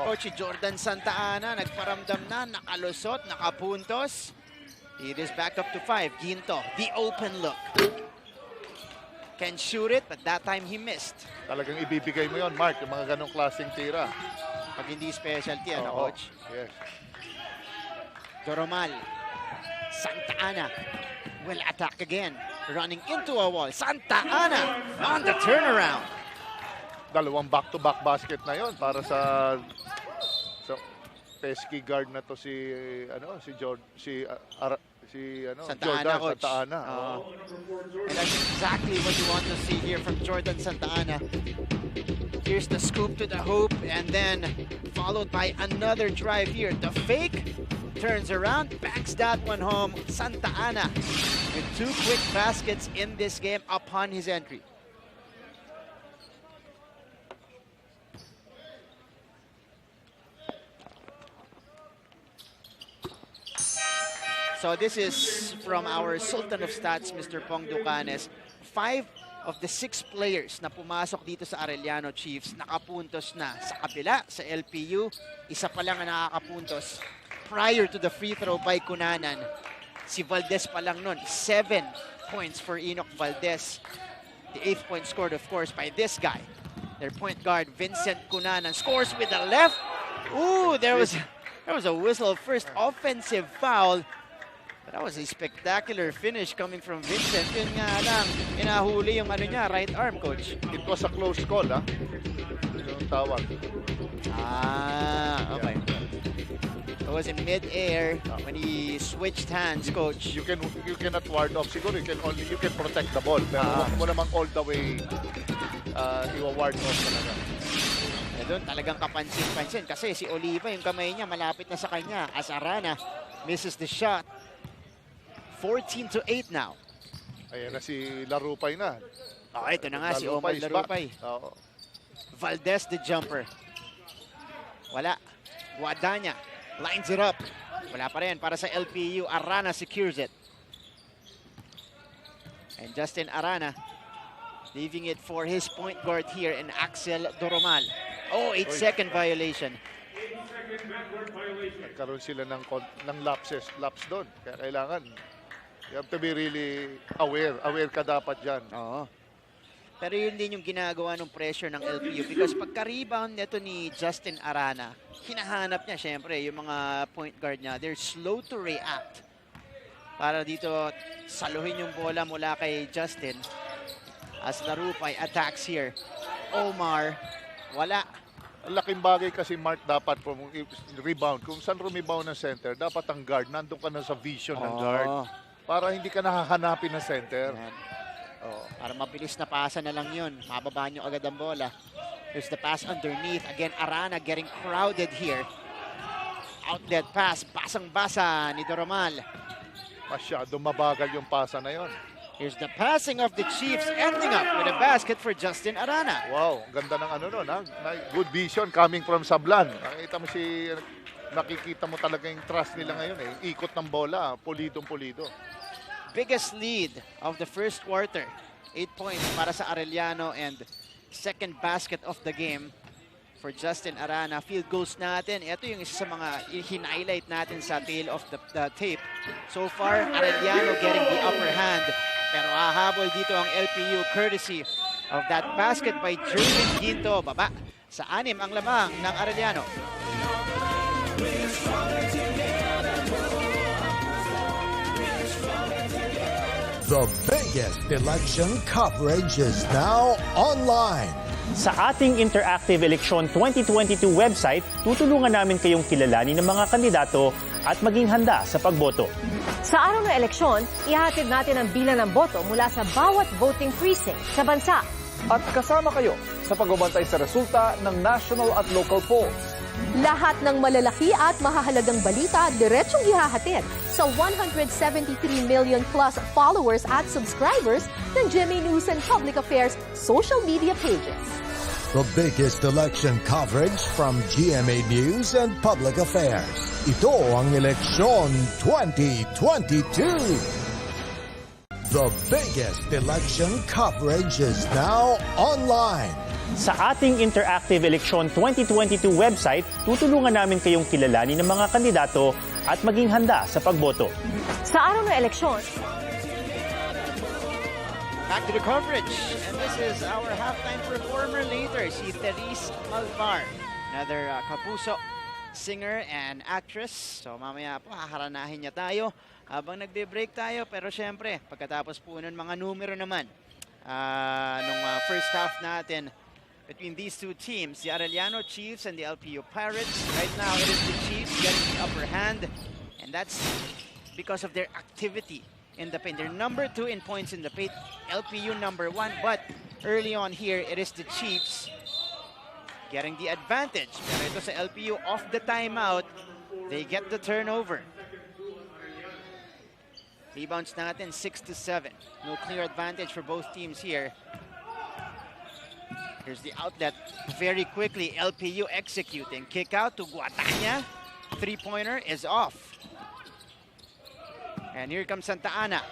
Coach Jordan Santa Ana, nagparamdam na, nakalusot, nakapuntos. It is back up to 5. Ginto, the open look. Can shoot it, but that time he missed. Talagang ibibigay mo yon, Mark, yung mga ganong klaseng tira. Pag hindi specialty, coach? Yes. Doromal. Santa Ana will attack again. Running into a wall. Santa Ana on the turnaround. Dalawang back-to-back basket na yon para sa pesky guard na to si Jordan Santa Ana. And that's exactly what you want to see here from Jordan Santa Ana. Here's the scoop to the hoop, and then followed by another drive here. The fake turns around, backs that one home. Santa Ana with 2 quick baskets in this game upon his entry. So this is from our Sultan of Stats, Mr. Pong Ducanes. 5 of the 6 players na pumasok dito sa Arellano Chiefs nakapuntos na. Sa kabila, sa LPU, isa pa lang ang nakakapuntos prior to the free throw by Cunanan. Si Valdez pa lang nun. 7 points for Enoch Valdez. The 8th point scored, of course, by this guy. Their point guard, Vincent Cunanan, scores with the left. Ooh, there was a whistle. First offensive foul. But that was a spectacular finish coming from Vincent. Yun nga lang, inahuli yung right arm, coach. It was a close call, Yung tawag. Okay. It was in mid-air when he switched hands, coach. You cannot ward off. Siguro you can protect the ball. Pero huwag mo namang all the way i-ward off talaga. Doon talagang kapansin-pansin kasi si Oliva, yung kamay niya malapit na sa kanya. As Arana misses the shot. 14-8 now. Ayan na si Larupay na. Ito na nga si Omar Larupay. Valdez the jumper. Wala. Guadagna lines it up. Wala pa rin para sa LPU. Arana secures it. And Justin Arana leaving it for his point guard here in Axel Doromal. 8-second violation. Nagkaroon sila ng laps doon. Kaya kailangan, you have to be really aware. Aware ka dapat dyan. Pero yun din yung ginagawa ng pressure ng LPU because pagka-rebound nito ni Justin Arana, hinahanap niya syempre yung mga point guard niya. They're slow to react. Para dito saluhin yung bola mula kay Justin. As Larupay attacks here. Omar, wala. Ang laking bagay kasi, Mark, dapat from rebound. Kung saan rebound ng center, dapat ang guard, nandun ka na sa vision ng guard. Para hindi ka nahahanapin ng center. Para mabilis na pasa na lang yun. Mababa nyo agad ang bola. Here's the pass underneath. Again, Arana getting crowded here. Outlet pass. Basang-basa ni Doromal. Masyado mabagal yung pasa na yon. Here's the passing of the Chiefs, ending up with a basket for Justin Arana. Wow, ganda ng good vision coming from Sablan. Nakikita mo talaga yung trust nila ngayon Ikot ng bola, pulidong-pulido. Biggest lead of the first quarter. 8 points para sa Arellano and second basket of the game for Justin Arana. Field goals natin. Ito yung isa sa mga hin-highlight natin sa tail of the tape. So far, Arellano getting the upper hand. Pero hahabol dito ang LPU courtesy of that basket by Jervin Ginto. Baba sa 6 ang lamang ng Arellano. The biggest election coverage is now online. Sa ating Interactive Eleksyon 2022 website, tutulungan namin kayong kilalanin ng mga kandidato at maging handa sa pagboto. Sa araw ng eleksyon, ihahatid natin ang bilang ng boto mula sa bawat voting precinct sa bansa. At kasama kayo sa pagbabantay sa resulta ng national at local polls. Lahat ng malalaki at mahahalagang balita diretsyong ihahatid sa 173 million plus followers at subscribers ng GMA News and Public Affairs social media pages. The biggest election coverage from GMA News and Public Affairs. Ito ang Eleksyon 2022. The biggest election coverage is now online. Sa ating Interactive Eleksyon 2022 website, tutulungan namin kayong kilalanin ng mga kandidato at maging handa sa pagboto. Sa araw ng eleksyon, back to the coverage. And this is our halftime performer later, si Therese Malvar. Another kapuso singer and actress. So mamaya po, haharanahin niya tayo habang nagbe-break tayo. Pero syempre, pagkatapos po nun, mga numero naman nung first half natin between these two teams, the Arellano Chiefs and the LPU Pirates. Right now, it is the Chiefs getting the upper hand. And that's because of their activity in the paint. They're number 2 in points in the paint, LPU number 1. But early on here, it is the Chiefs getting the advantage. Pero ito sa LPU, off the timeout, they get the turnover. Rebounds natin 6-7. No clear advantage for both teams here. Here's the outlet. Very quickly, LPU executing. Kick out to Guatanya. Three-pointer is off. And here comes Santa Ana.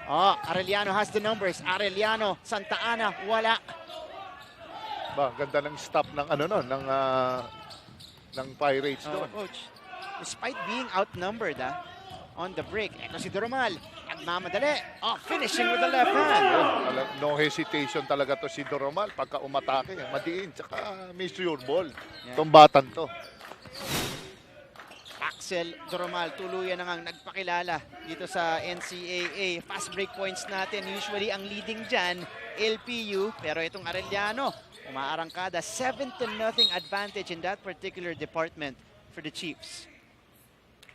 Oh, Arellano has the numbers. Arellano, Santa Ana, wala. Ba, ganda ng stop ng ng Pirates doon. Coach, despite being outnumbered on the break, eto si Doromal, nagmamadali. Oh, finishing with the left hand. No hesitation talaga to si Doromal pagka umatake. Madiin, tsaka miss your ball. Itong batan to. Axel Doromal, tuluyan na ngang nagpakilala dito sa NCAA. Fast break points natin. Usually, ang leading dyan, LPU. Pero itong Arellano, umaarangkada. 7-0 advantage in that particular department for the Chiefs.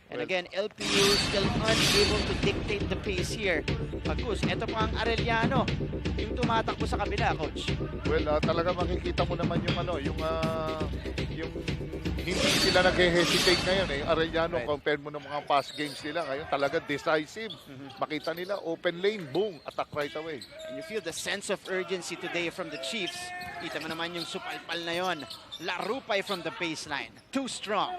And again, LPU still unable to dictate the pace here. Pagkus, ito pa ang Arellano. Yung tumatakbo sa kabila, Coach. Well, talaga makikita mo naman yung yung hindi sila nag-hesitate ngayon eh. Arellano, compare mo ng mga past games nila ngayon, talaga decisive. Makita nila, open lane, boom, attack right away. And you feel the sense of urgency today from the Chiefs. Kita mo naman yung supalpal na yon. Larupay from the baseline. Too strong.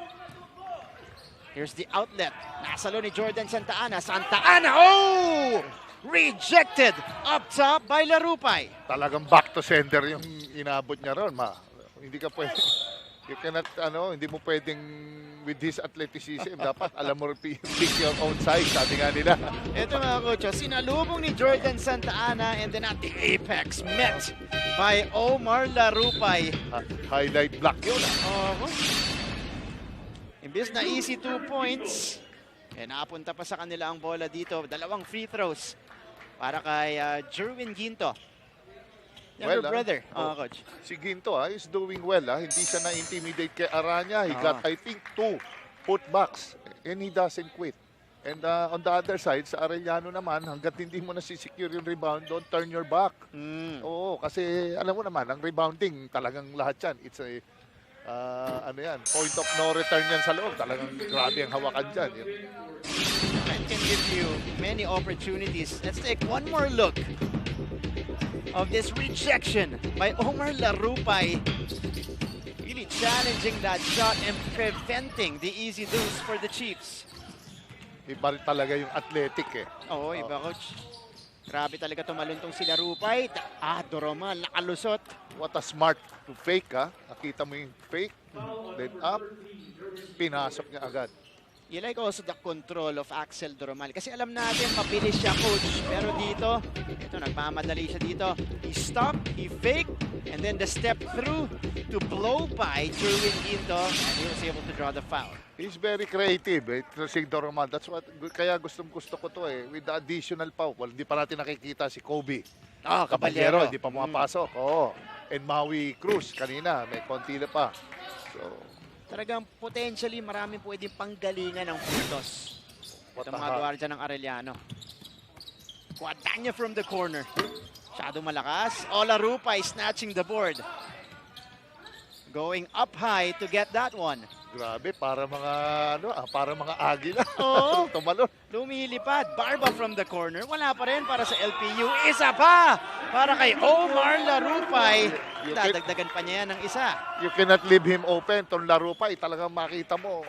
Here's the outlet. Nasalo ni Jordan Santa Ana. Santa Ana, oh! Rejected up top by Larupay. Talagang back to center yung inabot niya ron, Hindi ka pwede. You cannot, hindi mo pwedeng with his athleticism. Dapat alam mo pick your own side, sabi nga nila. Ito mga coach, sinalubong ni Jordan Santa Ana and then at the apex met by Omar Larupay. Highlight block yun. Imbis na easy 2 points, napunta pa sa kanila ang bola dito. Dalawang free throws para kay Jerwin Ginto. Younger brother, Coach. Si Ginto is doing well. Hindi siya na-intimidate kay Aranya. He got, I think, 2 putbacks and he doesn't quit. And on the other side, sa Arellano naman, hanggat hindi mo nasisecure yung rebound, don't turn your back. Oo, kasi alam mo naman, ang rebounding, talagang lahat yan. It's a point of no return yan sa loob. Talagang grabe ang hawakan dyan. It can give you many opportunities. Let's take one more look of this rejection by Omar Larupay. Really challenging that shot and preventing the easy deuce for the Chiefs. Iba rin talaga yung athletic Oo, iba, Coach. Grabe talaga tumaluntong si Larupay. Doromal, nakalusot. What a smart to fake, Nakita mo yung fake, then up, pinasok niya agad. You like also the control of Axel Doromal. Kasi alam natin, mabilis siya, Coach. Pero dito, nagmamadali siya dito. He stopped, he faked, and then the step through to blow by Jerwin Ginto, and he was able to draw the foul. He's very creative, si Doromal. That's what, kaya gusto ko to with the additional foul. Well, hindi pa natin nakikita si Kobe. Caballero. Hindi pa pumapasok. And Maui Cruz kanina, may konti na pa. So, talagang potentially maraming pwedeng panggalingan ng puntos. Ito mga gwardiya ng Arellano. Guadagna from the corner. Masyado malakas. Olarupa is snatching the board. Going up high to get that one. Grabe, para mga agila. Oo. Tumalon. Lumilipad. Barba from the corner. Wala pa rin para sa LPU. Isa pa para kay Omar Larupay. Dadagdagan pa niya yan ng isa. You cannot leave him open. Itong Larupay, talagang makita mo.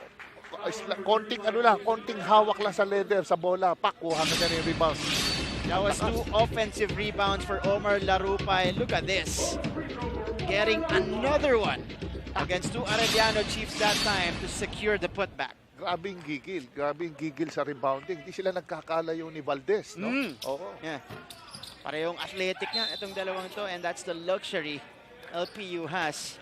Konting hawak lang sa leather, sa bola. Pak, kuha na niya yung rebound. That was 2 offensive rebounds for Omar Larupay. Look at this. Getting another one against 2 Arellano Chiefs that time to secure the putback. Grabing gigil sa rebounding. Hindi sila nagkakalayo ni Valdez, no? Oo. Yeah. Parehong athletic nga itong dalawang to, and that's the luxury LPU has.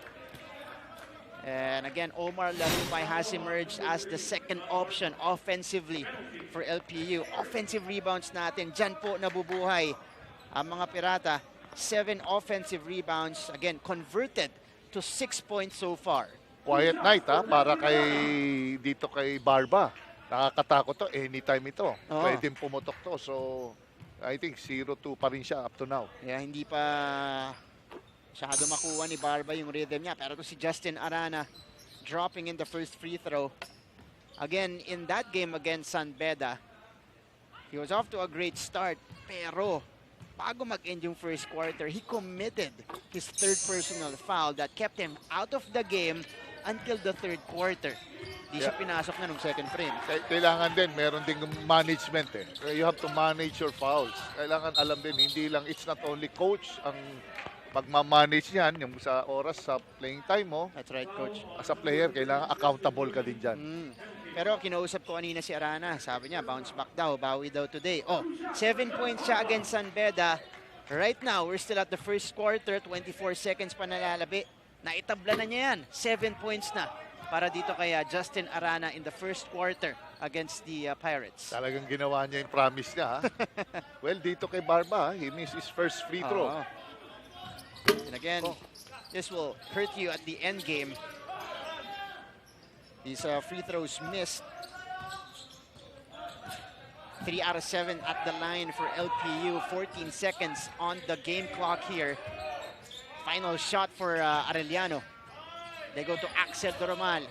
And again, Omar Larupay has emerged as the second option offensively for LPU. Offensive rebounds natin, dyan po nabubuhay ang mga Pirata. 7 offensive rebounds, again, converted to 6 points so far. Quiet night, para dito kay Barba. Nakakatakot to, anytime ito. Pwedeng pumutok to. So, I think 0-2 pa rin siya up to now. Yeah, hindi pa masyado makuha ni Barba yung rhythm niya. Pero to si Justin Arana dropping in the first free throw. Again, in that game against San Beda, he was off to a great start. Pero bago mag-end yung first quarter, he committed his 3rd personal foul that kept him out of the game until the 3rd quarter. Di siya pinasok na nung second frame. Kailangan din, meron ding management You have to manage your fouls. Kailangan alam din, hindi lang, it's not only coach ang pagmamanage yan, yung sa oras sa playing time mo. That's right, coach. As a player, kailangan accountable ka din dyan. Pero kinausap ko kanina si Arana, sabi niya, bounce back daw, bawi daw today. 7 points siya against San Beda. Right now, we're still at the first quarter, 24 seconds pa nalalabi. Naitabla na niya yan, 7 points na para dito kay Justin Arana in the first quarter against the Pirates. Talagang ginawa niya yung promise niya. Well, dito kay Barba, he missed his first free throw. And again, this will hurt you at the end game. These free throws missed. 3 out of 7 at the line for LPU. 14 seconds on the game clock here. Final shot for Arellano. They go to Axel Doromal.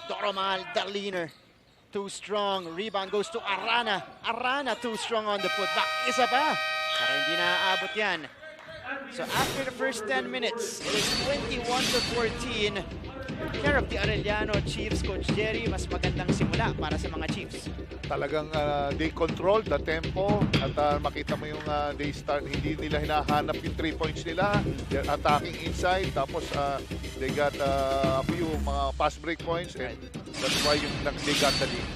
Doromal, the leaner. Too strong. Rebound goes to Arana. Arana too strong on the putback. Isa pa. Pero hindi naaabot yan. So after the first 10 minutes, it is 21-14. Care of the Arellano Chiefs, Coach Jerry, mas magandang simula para sa mga Chiefs. Talagang they control the tempo at makita mo yung they start, hindi nila hinahanap yung 3 points nila. They're attacking inside, tapos they got a few mga fast break points and that's why they got the lead.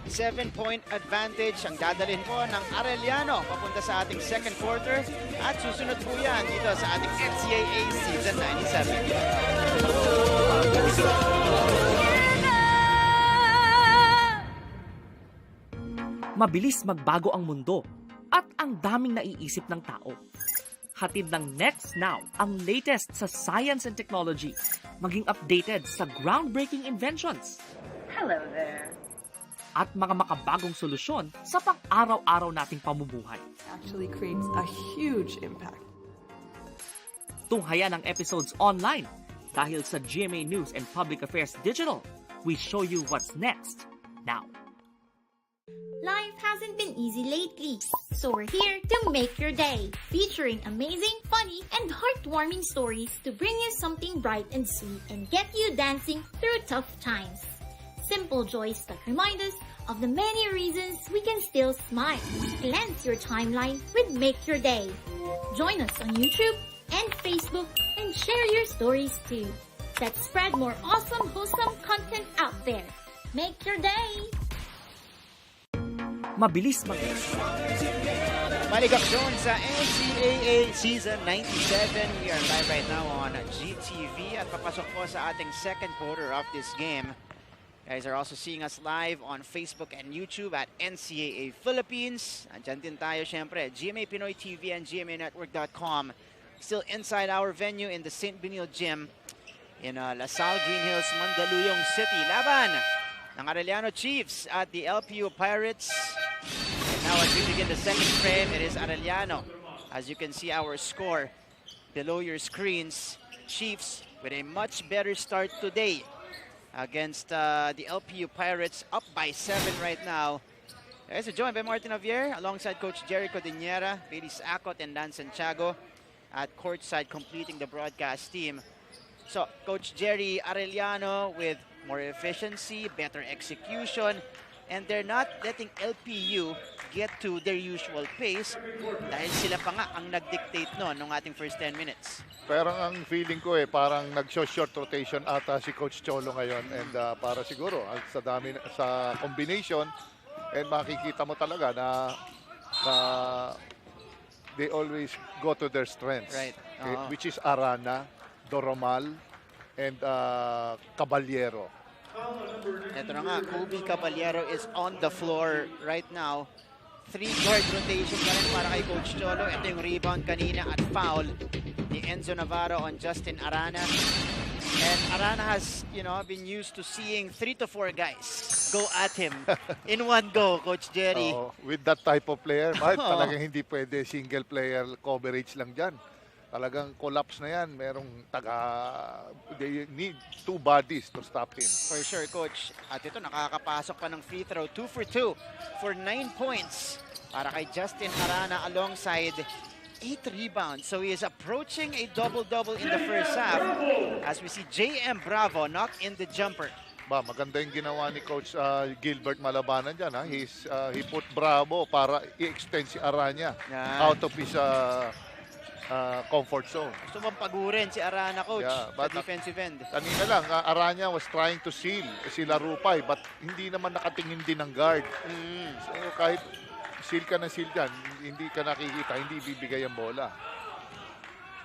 7-point advantage ang dadalhin po ng Arellano papunta sa ating second quarter at susunod po yan dito sa ating NCAA Season 97. Mabilis magbago ang mundo at ang daming naiisip ng tao. Hatid ng Next Now ang latest sa science and technology, maging updated sa groundbreaking inventions. Hello there. At mga makabagong solusyon sa pang-araw-araw nating pamumuhay. Actually creates a huge impact. Tunghayan ang episodes online dahil sa GMA News and Public Affairs Digital. We show you what's next now. Life hasn't been easy lately, so we're here to make your day, featuring amazing, funny, and heartwarming stories to bring you something bright and sweet and get you dancing through tough times. Simple joys that remind us of the many reasons we can still smile. Cleanse your timeline with Make Your Day. Join us on YouTube and Facebook and share your stories too. Let's spread more awesome, wholesome content out there. Make your day! Mabilis Balik aksyon sa NCAA Season 97. We are live right now on GTV at papasok po sa ating second quarter of this game. You guys are also seeing us live on Facebook and YouTube at NCAA Philippines. Andyan din tayo syempre, GMA Pinoy TV and GMANetwork.com still inside our venue in the St. Benil Gym in La Salle, Green Hills, Mandaluyong City. Laban ng Arellano Chiefs at the LPU Pirates. And now as we begin the second frame, it is Arellano. As you can see our score below your screens, Chiefs with a much better start today against the LPU Pirates, up by 7 right now. Guys, we're joined by Martin Javier alongside Coach Jerry Codinera, Bailey Acot, and Dan Santiago at courtside completing the broadcast team. So, Coach Jerry, Arellano with more efficiency, better execution, and they're not letting LPU get to their usual pace dahil sila pa nga ang nag-dictate nung ating first 10 minutes. Pero ang feeling ko parang nag-short rotation ata si Coach Cholo ngayon, and para siguro sa dami sa combination, and makikita mo talaga na they always go to their strengths, right? Which is Arana, Doromal, and Caballero. Ito na nga, Kobe Caballero is on the floor right now. 3-guard rotation ka rin para kay Coach Cholo. Ito yung rebound kanina at foul ni Enzo Navarro on Justin Arana. And Arana has, been used to seeing 3 to 4 guys go at him in one go, Coach Jerry. With that type of player, talagang hindi pwede single player coverage lang dyan. Talagang collapse na yan. They need 2 bodies to stop him. For sure, Coach. At ito, nakakapasok pa ng free throw. 2 for 2 for 9 points para kay Justin Arana alongside 8 rebounds. So he is approaching a double-double in the first half as we see J.M. Bravo knock in the jumper. Maganda yung ginawa ni Coach Gilbert Malabanan dyan. He put Bravo para i-extend si Arana out of his comfort zone. Gusto bang pagurin si Arana, Coach, sa defensive end? Kanina lang, Arana was trying to seal si Larupay, but hindi naman nakatingin din ng guard. So kahit seal ka na seal dyan, hindi ka nakikita, hindi bibigay ang bola.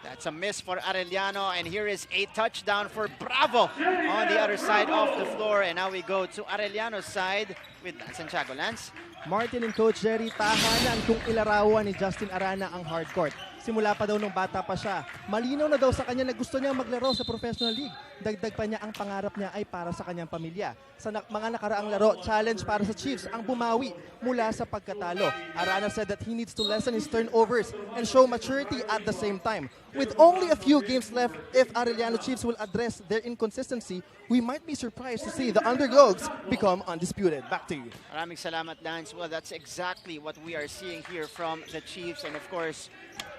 That's a miss for Arellano, and here is a touchdown for Bravo on the other side of the floor. And now we go to Arellano's side with Lance Santiago. Lance? Martin and Coach Jerry, tahanan kung ilarawan ni Justin Arana ang hardcourt. Simula pa daw nung bata pa siya. Malinaw na daw sa kanya na gusto niya maglaro sa professional league. Dagdag pa niya ang pangarap niya ay para sa kanyang pamilya. Sa mga nakaraang laro, challenge para sa Chiefs ang bumawi mula sa pagkatalo. Arana said that he needs to lessen his turnovers and show maturity at the same time. With only a few games left, if Arellano Chiefs will address their inconsistency, we might be surprised to see the underdogs become undisputed. Back to you. Maraming salamat, Lance. Well, that's exactly what we are seeing here from the Chiefs. And of course,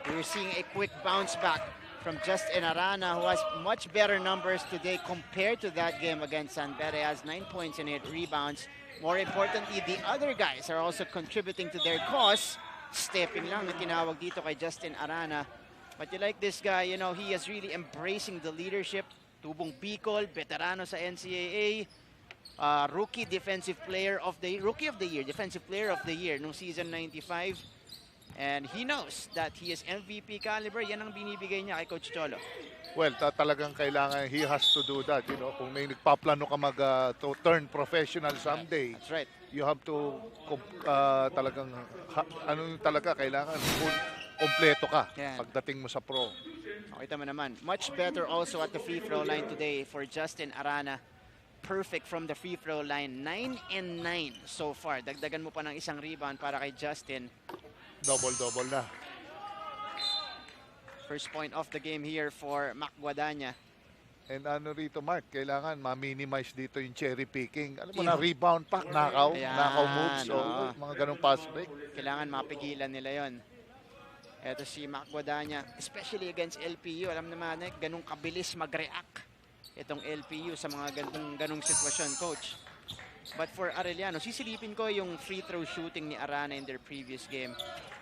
we're seeing a quick bounce back from Justin Arana, who has much better numbers today compared to that game against San Beda. He has 9 points and 8 rebounds. More importantly, the other guys are also contributing to their cause. Stepping lang na tinawag dito kay Justin Arana. But you like this guy, he is really embracing the leadership. Tubong Bicol, veterano sa NCAA. Rookie of the year, defensive player of the year nung season 95. And he knows that he is MVP caliber. Yan ang binibigay niya kay Coach Cholo. Well, talagang kailangan, he has to do that. Kung may nagpaplano ka to turn professional someday, that's right. You have to kailangan kompleto ka pagdating mo sa pro. Kita mo naman. Much better also at the free throw line today for Justin Arana. Perfect from the free throw line. 9 and 9 so far. Dagdagan mo pa ng isang rebound para kay Justin. Double-double na. First point of the game here for Mac Guadagna. And rito, Mark, kailangan ma-minimize dito yung cherry picking. Alam mo na, rebound pa, knockout moves, mga ganong pass break. Kailangan mapigilan nila yon. Ito si Mac Guadagna, especially against LPU. Alam naman ganong kabilis mag-react itong LPU sa mga ganong sitwasyon, Coach. But for Arellano, sisilipin ko yung free throw shooting ni Arana in their previous game.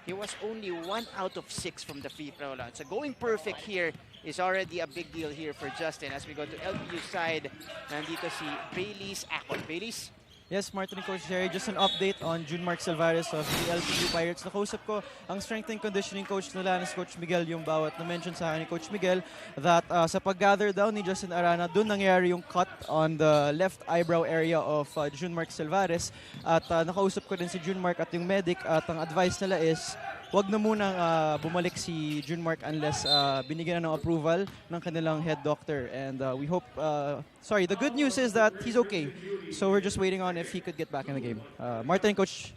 He was only 1 out of 6 from the free throw line. So going perfect here is already a big deal here for Justin. As we go to LPU side, nandito si Bailey's Acon. Bailey's? Yes, Martin and Coach Jerry, just an update on Junmark Silvares of the LPU Pirates. Nakausap ko ang strength and conditioning coach nila na si Coach Miguel yung bawat na-mention sa akin ni Coach Miguel that sa pag-gather down ni Justin Arana, doon nangyari yung cut on the left eyebrow area of Junmark Silvares. At nakausap ko din si Junmark at yung medic at ang advice nila is wag na munang bumalik si Junmark unless binigyan na ng approval ng kanilang head doctor. And we hope, the good news is that he's okay. So we're just waiting on if he could get back in the game. Martin, Coach.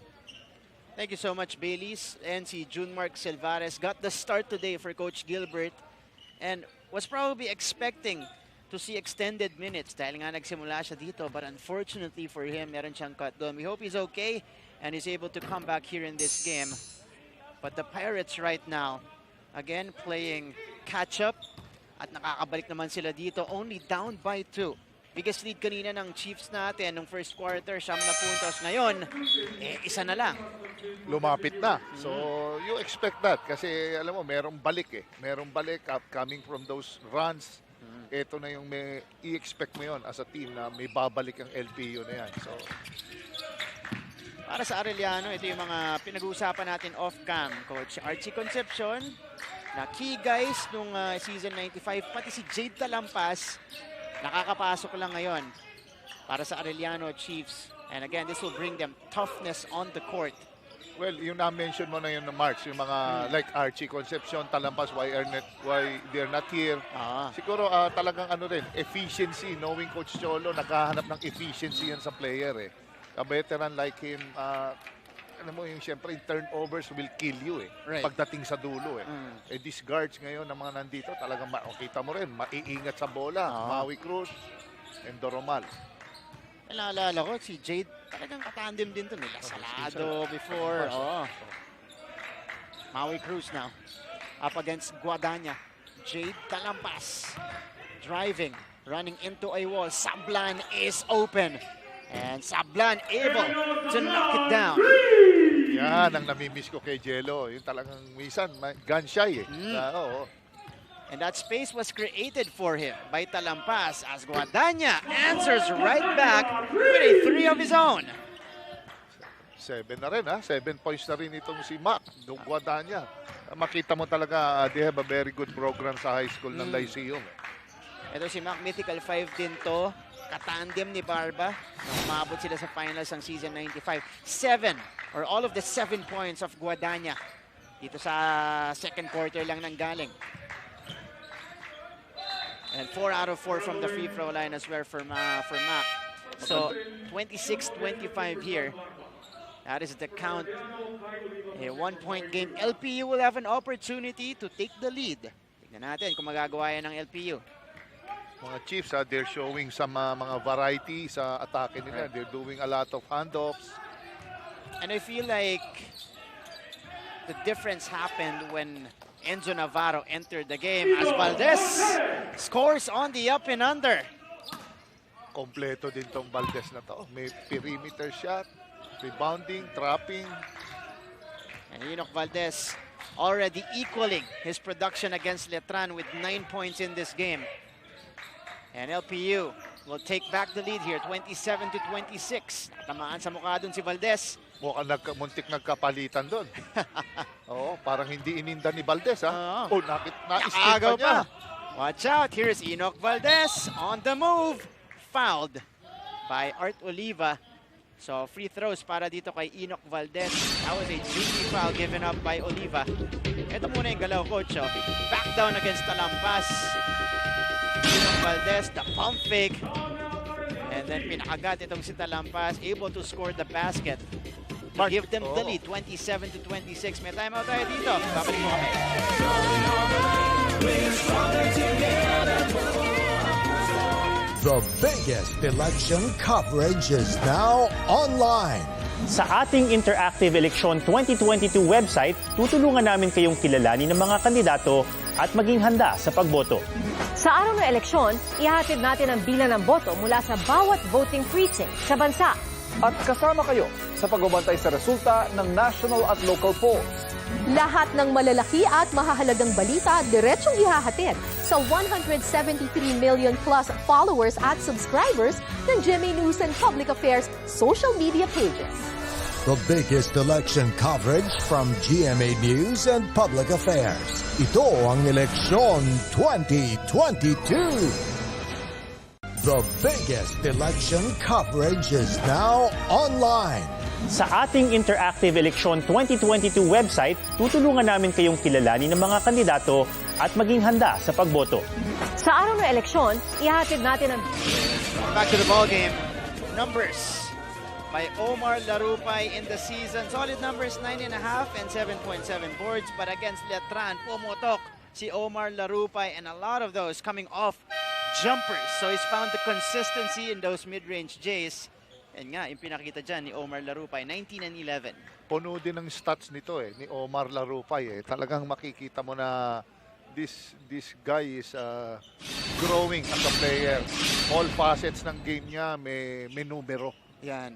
Thank you so much, Baileys. And si Junmark Silvares got the start today for Coach Gilbert and was probably expecting to see extended minutes dahil nga nagsimula siya dito. But unfortunately for him, meron siyang cut doon. We hope he's okay and he's able to come back here in this game. But the Pirates right now, again, playing catch-up at nakakabalik naman sila dito. Only down by 2. Biggest lead kanina ng Chiefs natin nung first quarter, 9 na puntos. Ngayon, isa na lang. Lumapit na. So, you expect that. Kasi, alam mo, merong balik eh. Merong balik coming from those runs. Ito na yung may i-expect mo yun as a team na may babalik ang LPU na yan. So, para sa Arellano, ito yung mga pinag-uusapan natin off-cam. Coach Archie Concepcion, na key guys nung season 95, pati si Jade Talampas, nakakapasok lang ngayon para sa Arellano Chiefs. And again, this will bring them toughness on the court. well, yung na-mention mo na yun na March, yung mga like Archie Concepcion, Talampas, why they're not here. Siguro talagang ano rin, efficiency, knowing Coach Cholo, naghahanap ng efficiency yan sa player eh. A veteran like him, ano mo yung siyempre turnovers will kill you eh. Right. Pagdating sa dulo eh. Eh these guards ngayon na mga nandito, talagang kita mo rin, maiingat sa bola. Maui Cruz and Doromal. Naalala ko, si Jade, talagang katandem din to nila. Salado before. Maui Cruz now. Up against Guadagna. Jade Talampas. Driving. Running into a wall. Sablan is open. And Sablan able to knock it down. Yan ang namimiss ko kay Jello. Yung talagang minsan, gun shy eh. And that space was created for him by Talampas as Guadagna answers right back with a 3 of his own. 7 na rin ha. 7 points na rin itong si Mac, Guadagna. Makita mo talaga they have a very good program sa high school ng Lyceum. Ito si Mac, mythical 5 din to. Katandem ni Barba. Umabot sila sa finals ng season 95. 7 or all of the 7 points of Guadagna. Dito sa second quarter lang nang galing. And 4 out of 4 from the free throw line as well for Mac. So 26-25 here. That is the count. A 1-point game. LPU will have an opportunity to take the lead. Tignan natin kung magagawa yan ng LPU. Mga Chiefs, they're showing some mga variety sa atake nila. They're doing a lot of handoffs. And I feel like the difference happened when Enzo Navarro entered the game as Valdez scores on the up and under. Kompleto din tong Valdez na to. May perimeter shot, rebounding, trapping. And Enoch Valdez already equaling his production against Letran with 9 points in this game. And LPU will take back the lead here, 27-26. Tamaan sa mukha dun si Valdez. Mukhang muntik nagkapalitan doon. Parang hindi ininda ni Valdez ha. Na-escape pa niya. Watch out, here's Enoch Valdez on the move. Fouled by Art Oliva. So free throws para dito kay Enoch Valdez. That was a cheeky foul given up by Oliva. Ito muna yung galaw, coach. Back down against Talampas. Enoch Valdez, the pump fake. And then pinakagat itong si Talampas, able to score the basket. To give them the lead, 27-26. May timeout tayo dito. Babalik mo kami. The biggest election coverage is now online. Sa ating Interactive Election 2022 website, tutulungan namin kayong kilalanin ng mga kandidato at maging handa sa pagboto. Sa araw ng eleksyon, ihatid natin ang bilang ng boto mula sa bawat voting precinct sa bansa. At kasama kayo sa pagbabantay sa resulta ng national at local polls. Lahat ng malalaki at mahahalagang balita diretsong ihahatid sa 173 million plus followers at subscribers ng GMA News and Public Affairs social media pages. The biggest election coverage from GMA News and Public Affairs. Ito ang Eleksyon 2022. The biggest election coverage is now online. Sa ating Interactive Eleksyon 2022 website, tutulungan namin kayong kilalanin ng mga kandidato at maging handa sa pagboto. Sa araw ng eleksyon, ihatid natin ang... Back to the ball game. Numbers by Omar Larupay in the season. Solid numbers, 9.5 and 7.7 boards. But against Letran, pumutok si Omar Larupay, and a lot of those coming off jumpers. So he's found the consistency in those mid-range Jays. And nga, yung pinakita dyan ni Omar Larupay, 19 and 11. Puno din ng stats nito ni Omar Larupay. Talagang makikita mo na this guy is growing as a player. All facets ng game niya may numero. Yan.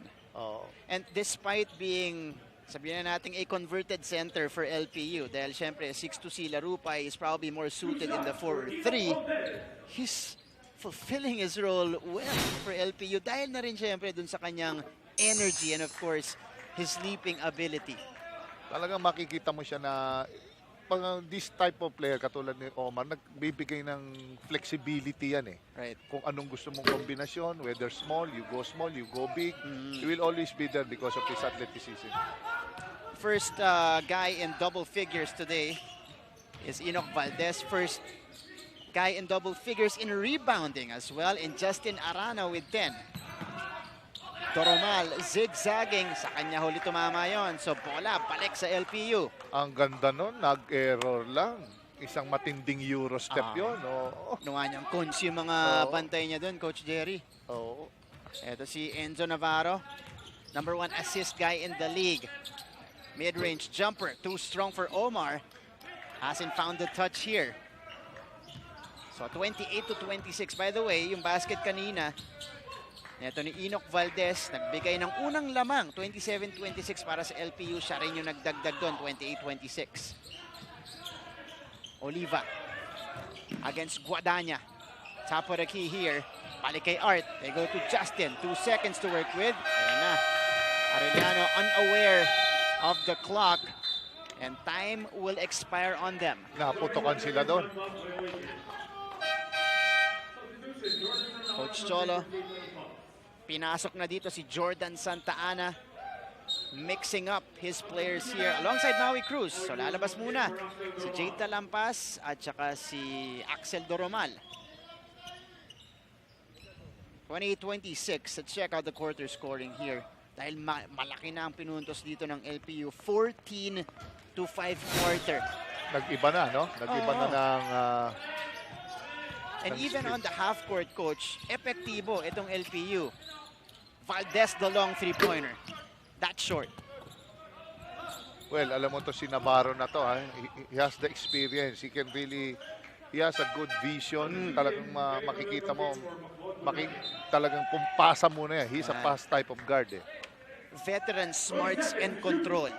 And despite being, sabihin na natin, a converted center for LPU, dahil syempre 6'2" si Larupay is probably more suited in the 4-3, he's fulfilling his role well for LPU dahil na rin syempre dun sa kanyang energy and of course his leaping ability. Talagang makikita mo siya na this type of player katulad ni Omar, nagbibigay ng flexibility yan Right. Kung anong gusto mong kombinasyon, whether small, you go big. He will always be there because of his athleticism. First guy in double figures today is Enoch Valdez. First guy in double figures in rebounding as well, and Justin Arellano with 10. Doromal zigzagging, sa kanya huli tumama yon. So bola balik sa LPU. Ang ganda nun, nag-error lang. Isang matinding Euro step yun. Nuha niyang cons yung mga bantay niya dun, Coach Jerry. Ito si Enzo Navarro, number 1 assist guy in the league. Mid-range jumper, too strong for Omar. Hasn't found the touch here. So 28-26. By the way, yung basket kanina, ito ni Enoch Valdez, nagbigay ng unang lamang, 27-26 para sa LPU. Siya rin yung nagdagdag doon, 28-26. Oliva against Guadagna. Top of the key here. Balik kay Art. They go to Justin. 2 seconds to work with. Ayan na. Arellano unaware of the clock. And time will expire on them. Naputokan sila doon. Coach Cholo, pinasok na dito si Jordan Santa Ana, mixing up his players here alongside Maui Cruz. So lalabas muna si Jade Talampas at saka si Axel Doromal. 28-26. Let's check out the quarter scoring here. Dahil malaki na ang pinuntos dito ng LPU. 14-5 quarter. Nag-iba na, no? Nag-iba na ng... And even on the half-court, Coach, epektibo itong LPU. Valdez, the long three-pointer. That's short. Well, alam mo to si Navarro na to. He has the experience. He can really... He has a good vision. Talagang makikita mo. Talagang pumpasa muna yan. He's a pass type of guard. Veteran smarts and control.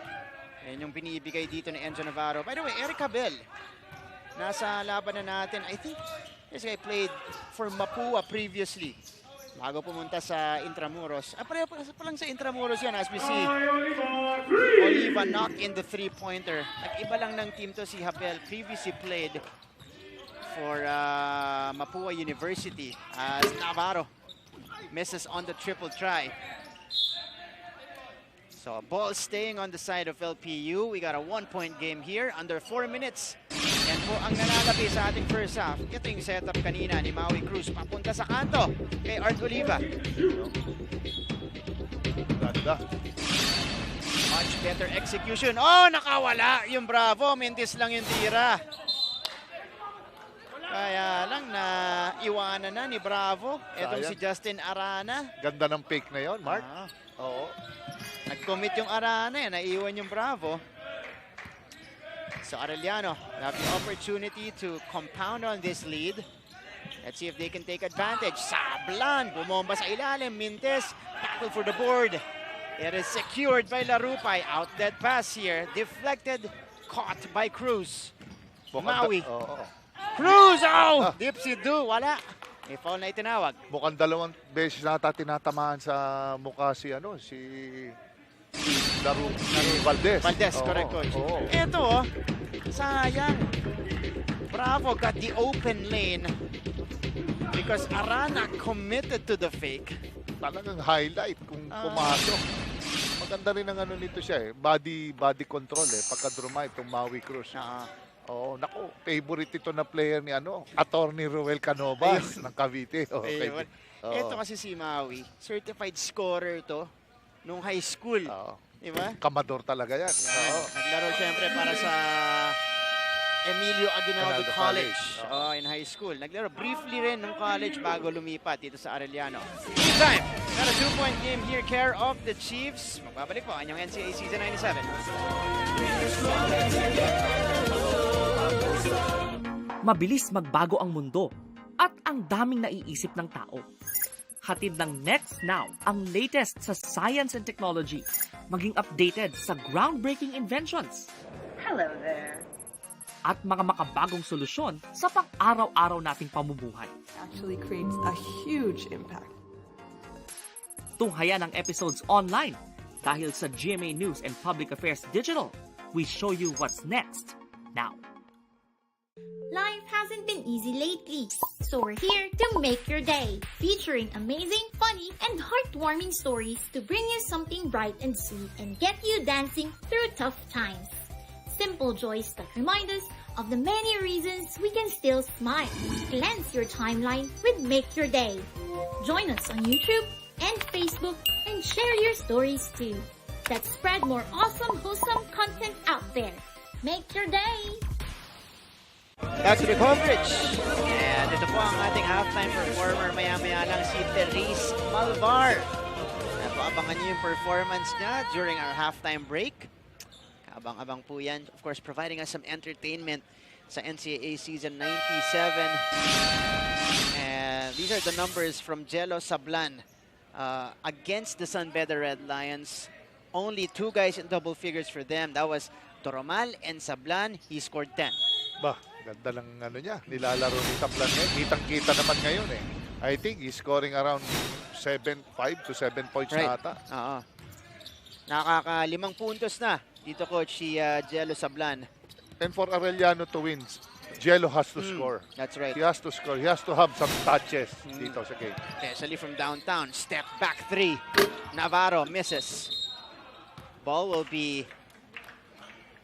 Yan yung binibigay dito ni Enzo Navarro. By the way, Eric Abel, nasa laban na natin. I think this guy played for Mapua previously. Bago pumunta sa Intramuros. Pareho pa lang sa Intramuros yan as we see. Oliva knock in the three-pointer. Nag-iba lang ng team to si Abel. Previously played for Mapua University as Navarro misses on the triple try. So ball staying on the side of LPU. We got a 1-point game here under 4 minutes. Yan po ang nanalabi sa ating first half. Ito yung setup kanina ni Maui Cruz. Papunta sa kanto kay Art Oliva. Much better execution. Oh, nakawala yung Bravo. Mintis lang yung tira. Kaya lang na iwanan na ni Bravo. Itong si Justin Arana. Ganda ng pick na yon, Mark. Oo. Nag-commit yung Arana, naiwan yung Bravo. So Arellano have the opportunity to compound on this lead. Let's see if they can take advantage. Sablan, bumomba sa ilalim. Mintes, battle for the board. It is secured by Larupay. Outlet pass here. Deflected, caught by Cruz. Maui. Cruz! Oh! Dipsy-do, wala. May foul na itinawag. Mukhang 2 beses nata tinatamaan sa mukha si Valdez. Valdez, correct, Coach. Ito, sayang. Bravo got the open lane because Arana committed to the fake. Talagang highlight kung pumasok. Maganda rin ang ano nito siya body control pagka drumay itong Maui Cruz. Oo, naku, favorite ito na player ni Attorney Ruel Canovas ng Cavite. Ito kasi si Maui, certified scorer to nung high school. Diba? Kamador talaga yan. Naglaro siyempre para sa Emilio Aguinaldo College in high school. Naglaro briefly rin nung college bago lumipat dito sa Arellano. Meantime, got a 2-point game here care of the Chiefs. Magbabalik po ang inyong NCAA Season 97. Mabilis magbago ang mundo at ang daming naiisip ng tao. Hatid ng Next Now ang latest sa science and technology, maging updated sa groundbreaking inventions. Hello there. At mga makabagong solusyon sa pang-araw-araw nating pamumuhay. Actually creates a huge impact. Tunghayan ang episodes online dahil sa GMA News and Public Affairs Digital. We show you what's next now. Life hasn't been easy lately, so we're here to make your day, featuring amazing, funny, and heartwarming stories to bring you something bright and sweet and get you dancing through tough times. Simple joys that remind us of the many reasons we can still smile. Cleanse your timeline with Make Your Day. Join us on YouTube and Facebook and share your stories too. Let's spread more awesome, wholesome content out there. Make your day! Back to the coverage. And ito po ang ating halftime performer. Maya-maya lang si Therese Malvar. Abangan niyo yung performance niya during our halftime break. Abang-abang po yan. Of course, providing us some entertainment sa NCAA Season 97. And these are the numbers from Jello Sablan against the San Beda Red Lions. Only 2 guys in double figures for them. That was Toromal and Sablan. He scored 10. Ganda lang niya. Nilalaro ni Sablan ngayon. Kitang-kita naman ngayon I think he's scoring around 5 to 7 points na ata. Nakaka-5 puntos na. Dito coach si Jello Sablan. And for Arellano to win, Jello has to score. That's right. He has to score. He has to have some touches dito sa game. Especially from downtown. Step back 3. Navarro misses. Ball will be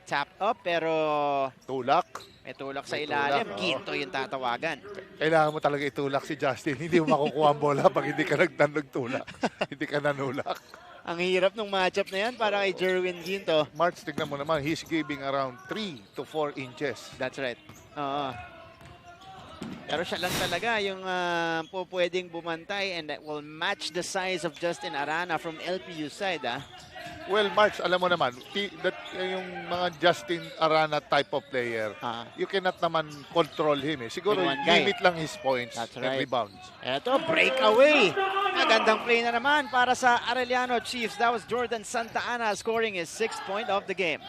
tapped up pero tulak. May tulak sa ilalim. Ginto yung tatawagan. Kailangan mo talaga itulak si Justin. Hindi mo makukuha ang bola pag hindi ka nagtulak. Hindi ka nanulak. Ang hirap ng matchup na yan para kay Jerwin Ginto. March, tignan mo naman, he's giving around 3 to 4 inches. That's right. Pero siya lang talaga yung pwedeng bumantay and that will match the size of Justin Arana from LPU side. Well, March, alam mo naman, yung mga Justin Arana type of player, you cannot naman control him. Siguro, limit lang his points and rebounds. Eto, breakaway. Magandang play na naman para sa Arellano Chiefs. That was Jordan Santa Ana scoring his 6th point of the game.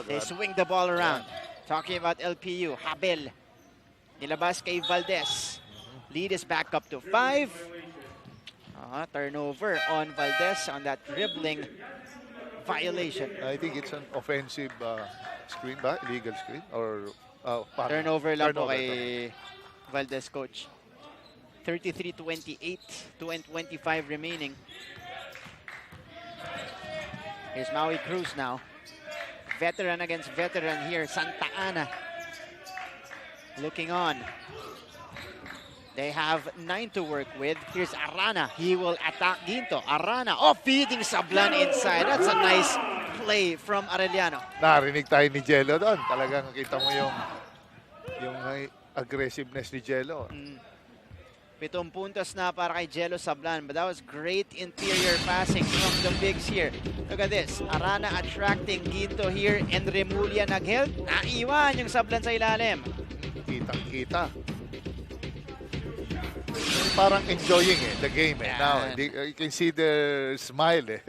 They swing the ball around. Talking about LPU, Habel. Nilabas kay Valdez. Lead is back up to 5. Turnover on Valdez on that dribbling violation. I think it's an offensive screen ba? Illegal screen? Or turnover lang po kay Valdez, coach. 33-28, 2:25 remaining. Here's Maui Cruz now. Veteran against veteran here, Santa Ana. Looking on. They have 9 to work with. Here's Arana. He will attack Ginto. Arana, feeding Sablan inside. That's a nice play from Arellano. Narinig tayo ni Jello doon. Talagang kita mo yung aggressiveness ni Jello. 7 puntos na para kay Jello Sablan. But that was great interior passing from the bigs here. Look at this. Arana attracting Ginto here. And Remulia nag-help. Naiwan yung Sablan sa ilalim. Kitang-kita. Parang enjoying the game now. You can see their smile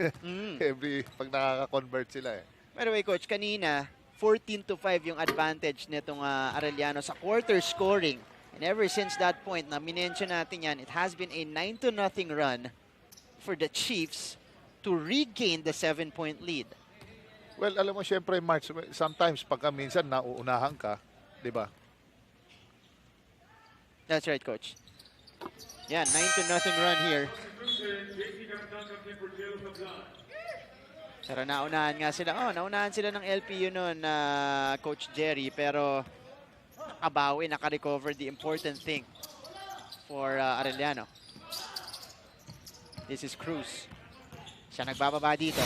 pag nakaka-convert sila By the way, coach, kanina 14-5 yung advantage nitong Arellano sa quarter scoring. And ever since that point na minention natin yan, it has been a 9-0 run for the Chiefs to regain the 7-point lead. Well, alam mo syempre, March, sometimes pagka minsan nauunahan ka, di ba? That's right, coach. Yeah, 9-0 run here. Pero naunahan nga sila. Naunahan sila ng LPU noon, Coach Jerry. Pero nakabawi, naka-recover, the important thing for Arellano. This is Cruz. Siya nagbababa dito.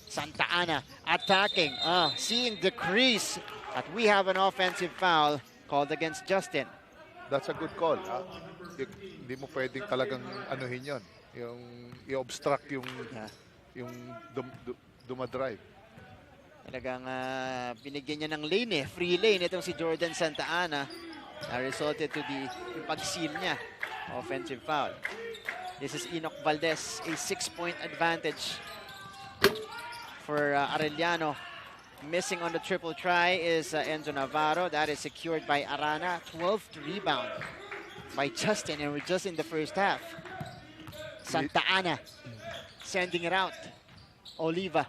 Santa Ana attacking. Seeing the crease. At we have an offensive foul called against Justin. That's a good call. Hindi mo pwedeng talagang anuhin yon. Yung i-obstruct yung dumadrive. Talagang binigyan niya ng lane free lane itong si Jordan Santa Ana. Resulted to the pag-seal niya. Offensive foul. This is Enoch Valdez, a 6-point advantage for Arellano. Missing on the triple try is Enzo Navarro. That is secured by Arana. 12th rebound by Justin, and we're just in the first half. Santa Ana sending it out. Oliva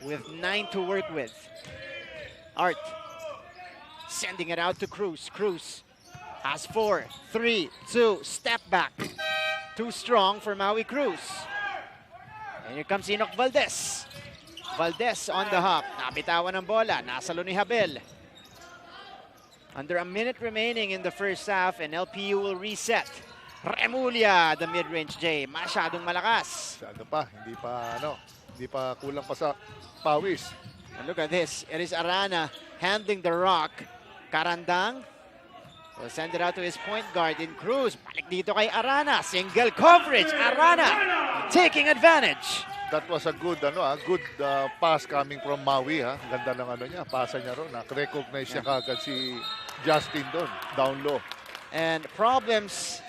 with 9 to work with. Art sending it out to Cruz. Cruz has 4, 3, 2, step back. Too strong for Maui Cruz. And here comes Enoch Valdez. Valdez on the hop. Nabitawan ng bola. Nasa ni Habel. Under a minute remaining in the first half, and LPU will reset. Remulla, the mid-range J. Masyadong malakas. Masyado pa. Hindi pa kulang pa sa pawis. And look at this. It is Arana handling the rock. Karandang will send it out to his point guard in Cruz. Balik dito kay Arana. Single coverage. Arana taking advantage. That was a good pass coming from Maui. Ganda ng niya, pasa niya ron. Recognize niya kagad si Justin doon, down low. And problems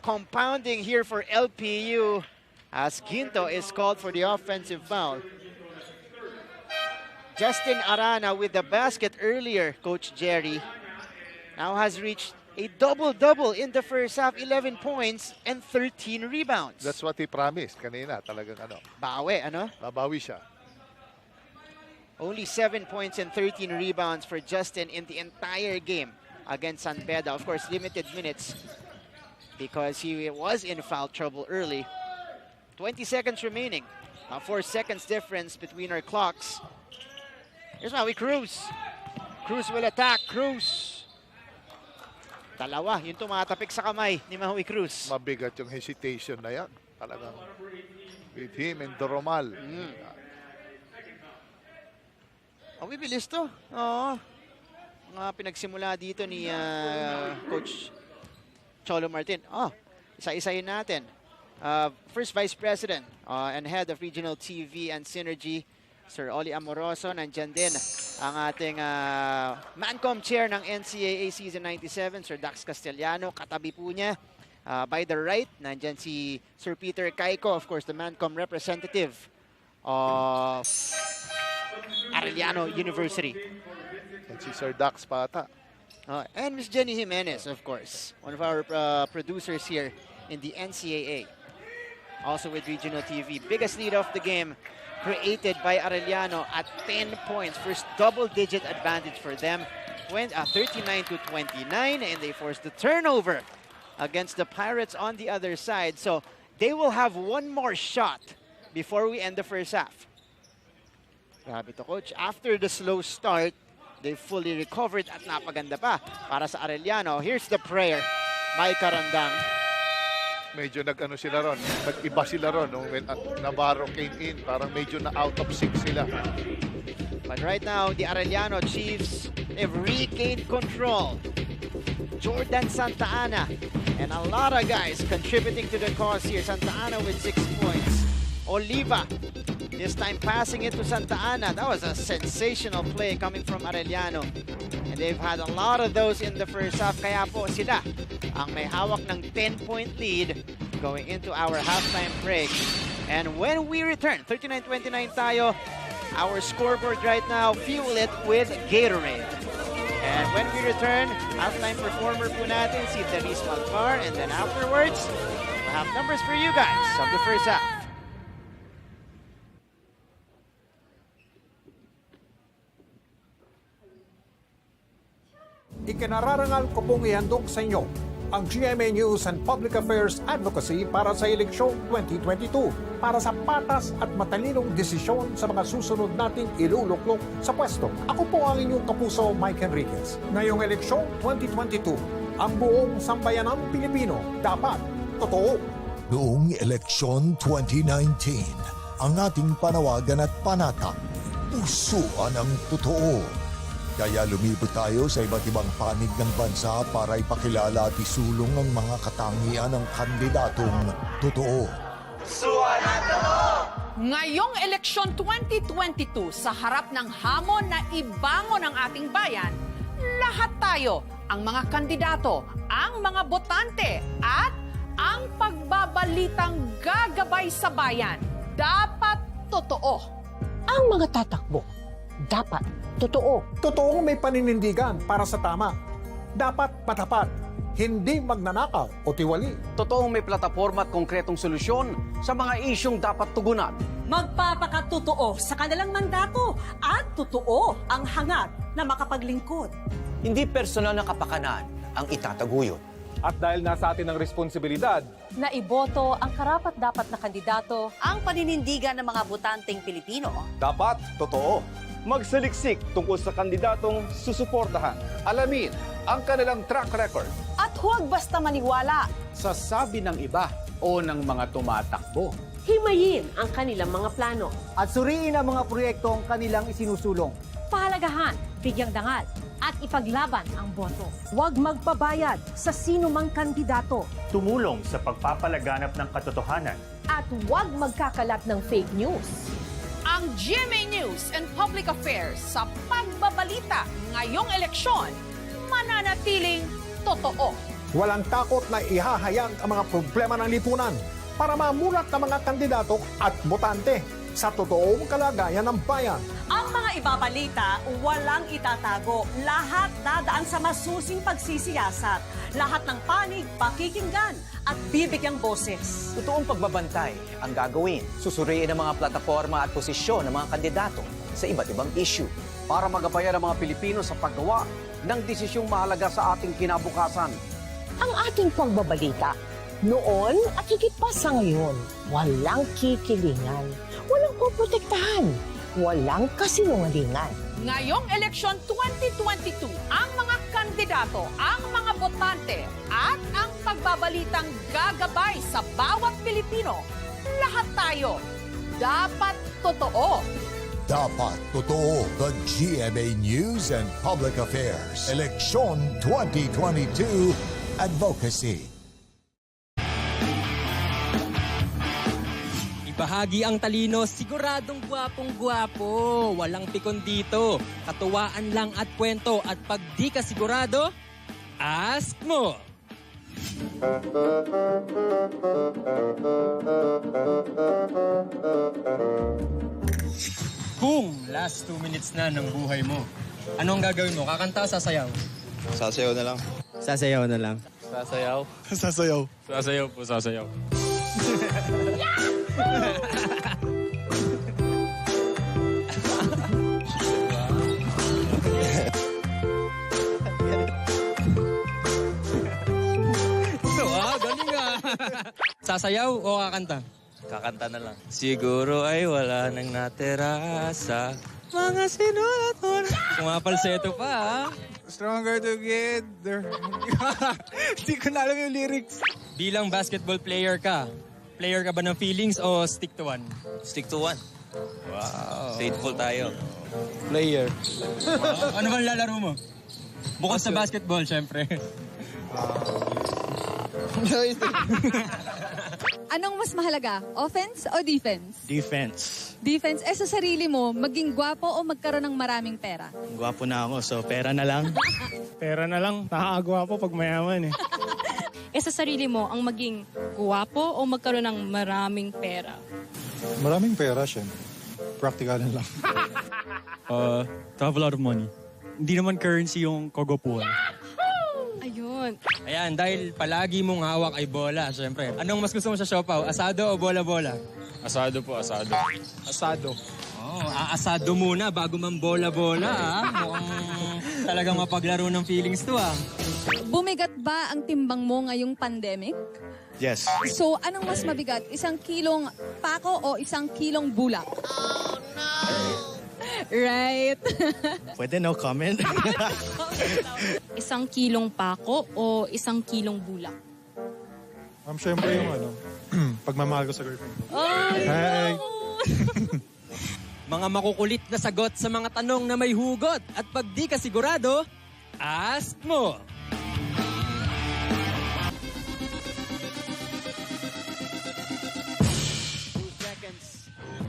compounding here for LPU as Ginto is called for the offensive foul. Justin Arana with the basket earlier, Coach Jerry, now has reached a double-double in the first half, 11 points and 13 rebounds. That's what he promised kanina. Talagang Bawi, babawi siya. Only 7 points and 13 rebounds for Justin in the entire game against San Beda. Of course, limited minutes because he was in foul trouble early. 20 seconds remaining. 4 seconds difference between our clocks. Here's Maui Cruz. Cruz will attack. Cruz. Dalawa, yung tumatapik sa kamay ni Maui Cruz. Mabigat yung hesitation na yan. Talagang with him and Doromal. Bibilis to. Mga pinagsimula dito ni Coach Cholo Martin. Isa-isayin natin. First Vice President and Head of Regional TV and Synergy, Sir Oli Amoroso. Nandyan din ang ating Mancom Chair ng NCAA Season 97, Sir Dax Castellano. Katabi po niya. By the right, nandyan si Sir Peter Caico, of course, the Mancom representative of Arellano University. And si Sir Dax Pata. And Miss Jenny Jimenez, of course, one of our producers here in the NCAA. Also with Regional TV. Biggest lead of the game created by Arellano at 10 points. First double-digit advantage for them. 39-29, and they forced the turnover against the Pirates on the other side. So they will have one more shot before we end the first half. Grabe to, Coach. After the slow start, they fully recovered at napaganda pa para sa Arellano. Here's the prayer by Karandang. Medyo sila ron. Nag-iba sila ron when Navarro came in. Parang medyo na out of sync sila. But right now, the Arellano Chiefs, they've regained control. Jordan Santa Ana and a lot of guys contributing to the cause here. Santa Ana with 6 points. Oliva, this time passing it to Santa Ana. That was a sensational play coming from Arellano. And they've had a lot of those in the first half. Kaya po sila ang may hawak ng 10-point lead going into our halftime break. And when we return, 39-29 tayo. Our scoreboard right now, fuel it with Gatorade. And when we return, halftime performer po natin si Therese Malvar. And then afterwards, we'll have numbers for you guys of the first half. Ikinararangal ko pong ihandog sa inyo ang GMA News and Public Affairs Advocacy para sa eleksyon 2022 para sa patas at matalinong desisyon sa mga susunod nating iluluklok sa pwesto. Ako po ang inyong kapuso, Mike Enriquez. Ngayong eleksyon 2022, ang buong sambayanang Pilipino dapat totoo. Noong eleksyon 2019, ang ating panawagan at panata, pusuan ang totoo. Kaya lumibot tayo sa iba't ibang panig ng bansa para ipakilala at isulong ang mga katangian ng kandidatong totoo. Pusuan ang totoo! Ngayong eleksyon 2022, sa harap ng hamon na ibangon ang ating bayan, lahat tayo, ang mga kandidato, ang mga botante, at ang pagbabalitang gagabay sa bayan, dapat totoo. Ang mga tatakbo, dapat totoo. Totoong may paninindigan para sa tama. Dapat matapat, hindi magnanakaw o tiwali. Totoong may plataforma at konkretong solusyon sa mga isyong dapat tugunan. Magpapakatotoo sa kanilang mandato at totoo ang hangad na makapaglingkod. Hindi personal na kapakanan ang itataguyod. At dahil nasa atin ang responsibilidad Na iboto ang karapat-dapat na kandidato, ang paninindigan ng mga botanteng Pilipino. dapat totoo. Magsaliksik tungkol sa kandidatong susuportahan. Alamin ang kanilang track record. at huwag basta maniwala. Sa sabi ng iba o ng mga tumatakbo. Himayin ang kanilang mga plano. At suriin ang mga proyektong kanilang isinusulong. Pahalagahan, bigyang dangal, at ipaglaban ang boto. Huwag magpabayad sa sino mang kandidato. Tumulong sa pagpapalaganap ng katotohanan. At huwag magkakalat ng fake news. Ang GMA News and Public Affairs sa pagbabalita ngayong eleksyon, mananatiling totoo. Walang takot na ihahayag ang mga problema ng lipunan para mamulat ng mga kandidato at botante sa totoong kalagayan ng bayan. Ang mga ibabalita, walang itatago. Lahat dadaan sa masusing pagsisiyasat. Lahat ng panig, pakikinggan at bibigyang boses. Totoong pagbabantay ang gagawin. Susuriin ang mga plataforma at posisyon ng mga kandidato sa iba't ibang issue. Para magabayan ang mga Pilipino sa paggawa ng desisyong mahalaga sa ating kinabukasan. Ang ating pagbabalita, noon at higit pa sa ngayon, walang kikilingan, walang poprotektahan, walang kasinungalingan. Ngayong eleksyon 2022, ang mga kandidato, ang mga botante, at ang pagbabalitang gagabay sa bawat Pilipino, lahat tayo, dapat totoo. Dapat totoo. The GMA News and Public Affairs Election 2022 Advocacy. Ibahagi ang talino, siguradong gwapong-gwapo. Walang pikon dito. Katuwaan lang at kwento. At pag di ka sigurado, ask mo! Kung last 2 minutes na ng buhay mo, anong gagawin mo? Kakanta o sasayaw? Sasayaw na lang. Sasayaw na lang. Sasayaw? Sasayaw. Sasayaw po, sasayaw. Galing ah. Sasayaw o kakanta? Kakanta na lang. Siguro ay wala nang natira sa Mga sinulat mo na. Kumapalseto pa ah. Stronger together. Hindi ko na alam yung lyrics. Bilang basketball player ka ba ng feelings o stick to one? Stick to one. Wow. Faithful tayo. Player. Wow. Ano bang lalaro mo? Bukod sa basketball, syempre. Anong mas mahalaga? Offense o defense? Defense. Defense. Sa sarili mo, maging gwapo o magkaroon ng maraming pera? Gwapo na ako, so pera na lang. Pera na lang. Nakakagwapo pag mayaman eh. Sa sarili mo, ang maging gwapo o magkaroon ng maraming pera? Maraming pera, syempre. Practical lang. To have a lot of money. Hindi naman currency yung kogopuan. Ayun. Ayan, dahil palagi mong hawak ay bola, syempre. Anong mas gusto mo sa siopaw? Asado o bola-bola? Asado po, asado. Asado. Oh, aasado muna bago man bola-bola, ah. Mukhang talagang mapaglaro ng feelings to, ah. Bumigat ba ang timbang mo ngayong pandemic? Yes. So, anong mas mabigat? 1 kilong pako o 1 kilong bulak? Oh, no! Right. Pwede no comment? 1 kilong pako o 1 kilong bulak? Siyempre yung pagmamahal ko sa girlfriend. Ay, Mga makukulit na sagot sa mga tanong na may hugot. At pag di ka sigurado, ask mo.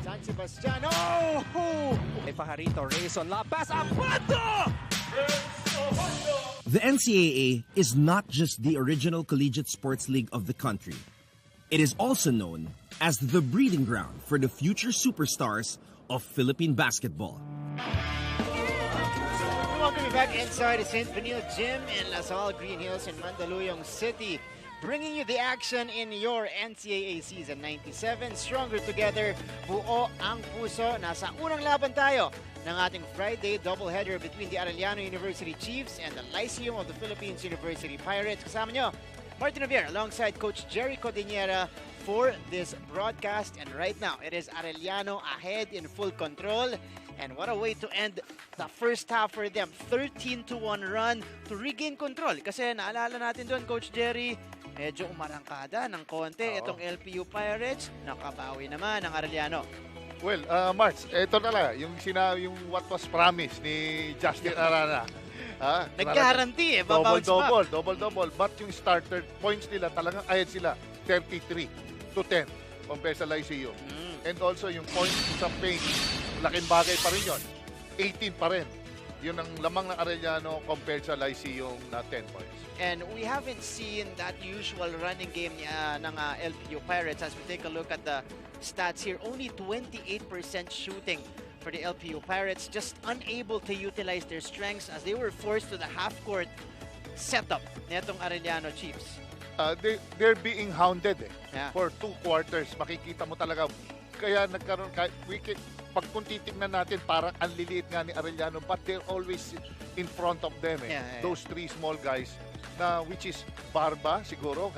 San Sebastian. Oh! Pajarito, Rayson, La Paz, Apato! The NCAA is not just the original collegiate sports league of the country. It is also known as the breeding ground for the future superstars of Philippine basketball. Welcome back inside the St. Benil Gym in La Salle Green Hills in Mandaluyong City. Bringing you the action in your NCAA Season 97. Stronger together, buo ang puso. Nasa unang laban tayo ng ating Friday doubleheader between the Arellano University Chiefs and the Lyceum of the Philippines University Pirates. Kasama nyo, Martin Javier alongside Coach Jerry Codinera for this broadcast. And right now, it is Arellano ahead in full control. And what a way to end the first half for them. 13-1 run to regain control. Kasi naalala natin doon, Coach Jerry, medyo umarangkada ng konti itong LPU Pirates. Nakabawi naman ang Arellano. Well, March, ito na lang. Yung what was promised ni Justin Arana. Nag-guarantee babounce back. Double. But yung starter points nila, talagang ahead sila. 33-10 compared sa Lyceum. And also yung points sa paint, laking bagay pa rin yun. 18 pa rin. Yun ang lamang ng Arellano compared sa Lyceum na 10 points. And we haven't seen that usual running game ng LPU Pirates. As we take a look at the stats here, only 28% shooting for the LPU Pirates, just unable to utilize their strengths as they were forced to the half-court setup netong Arellano Chiefs. They're being hounded for 2 quarters. Makikita mo talaga. Kaya nagkaroon, pag kung titignan natin, parang ang liliit nga ni Arellano, but they're always in front of them. Those 3 small guys, which is Barba, siguro.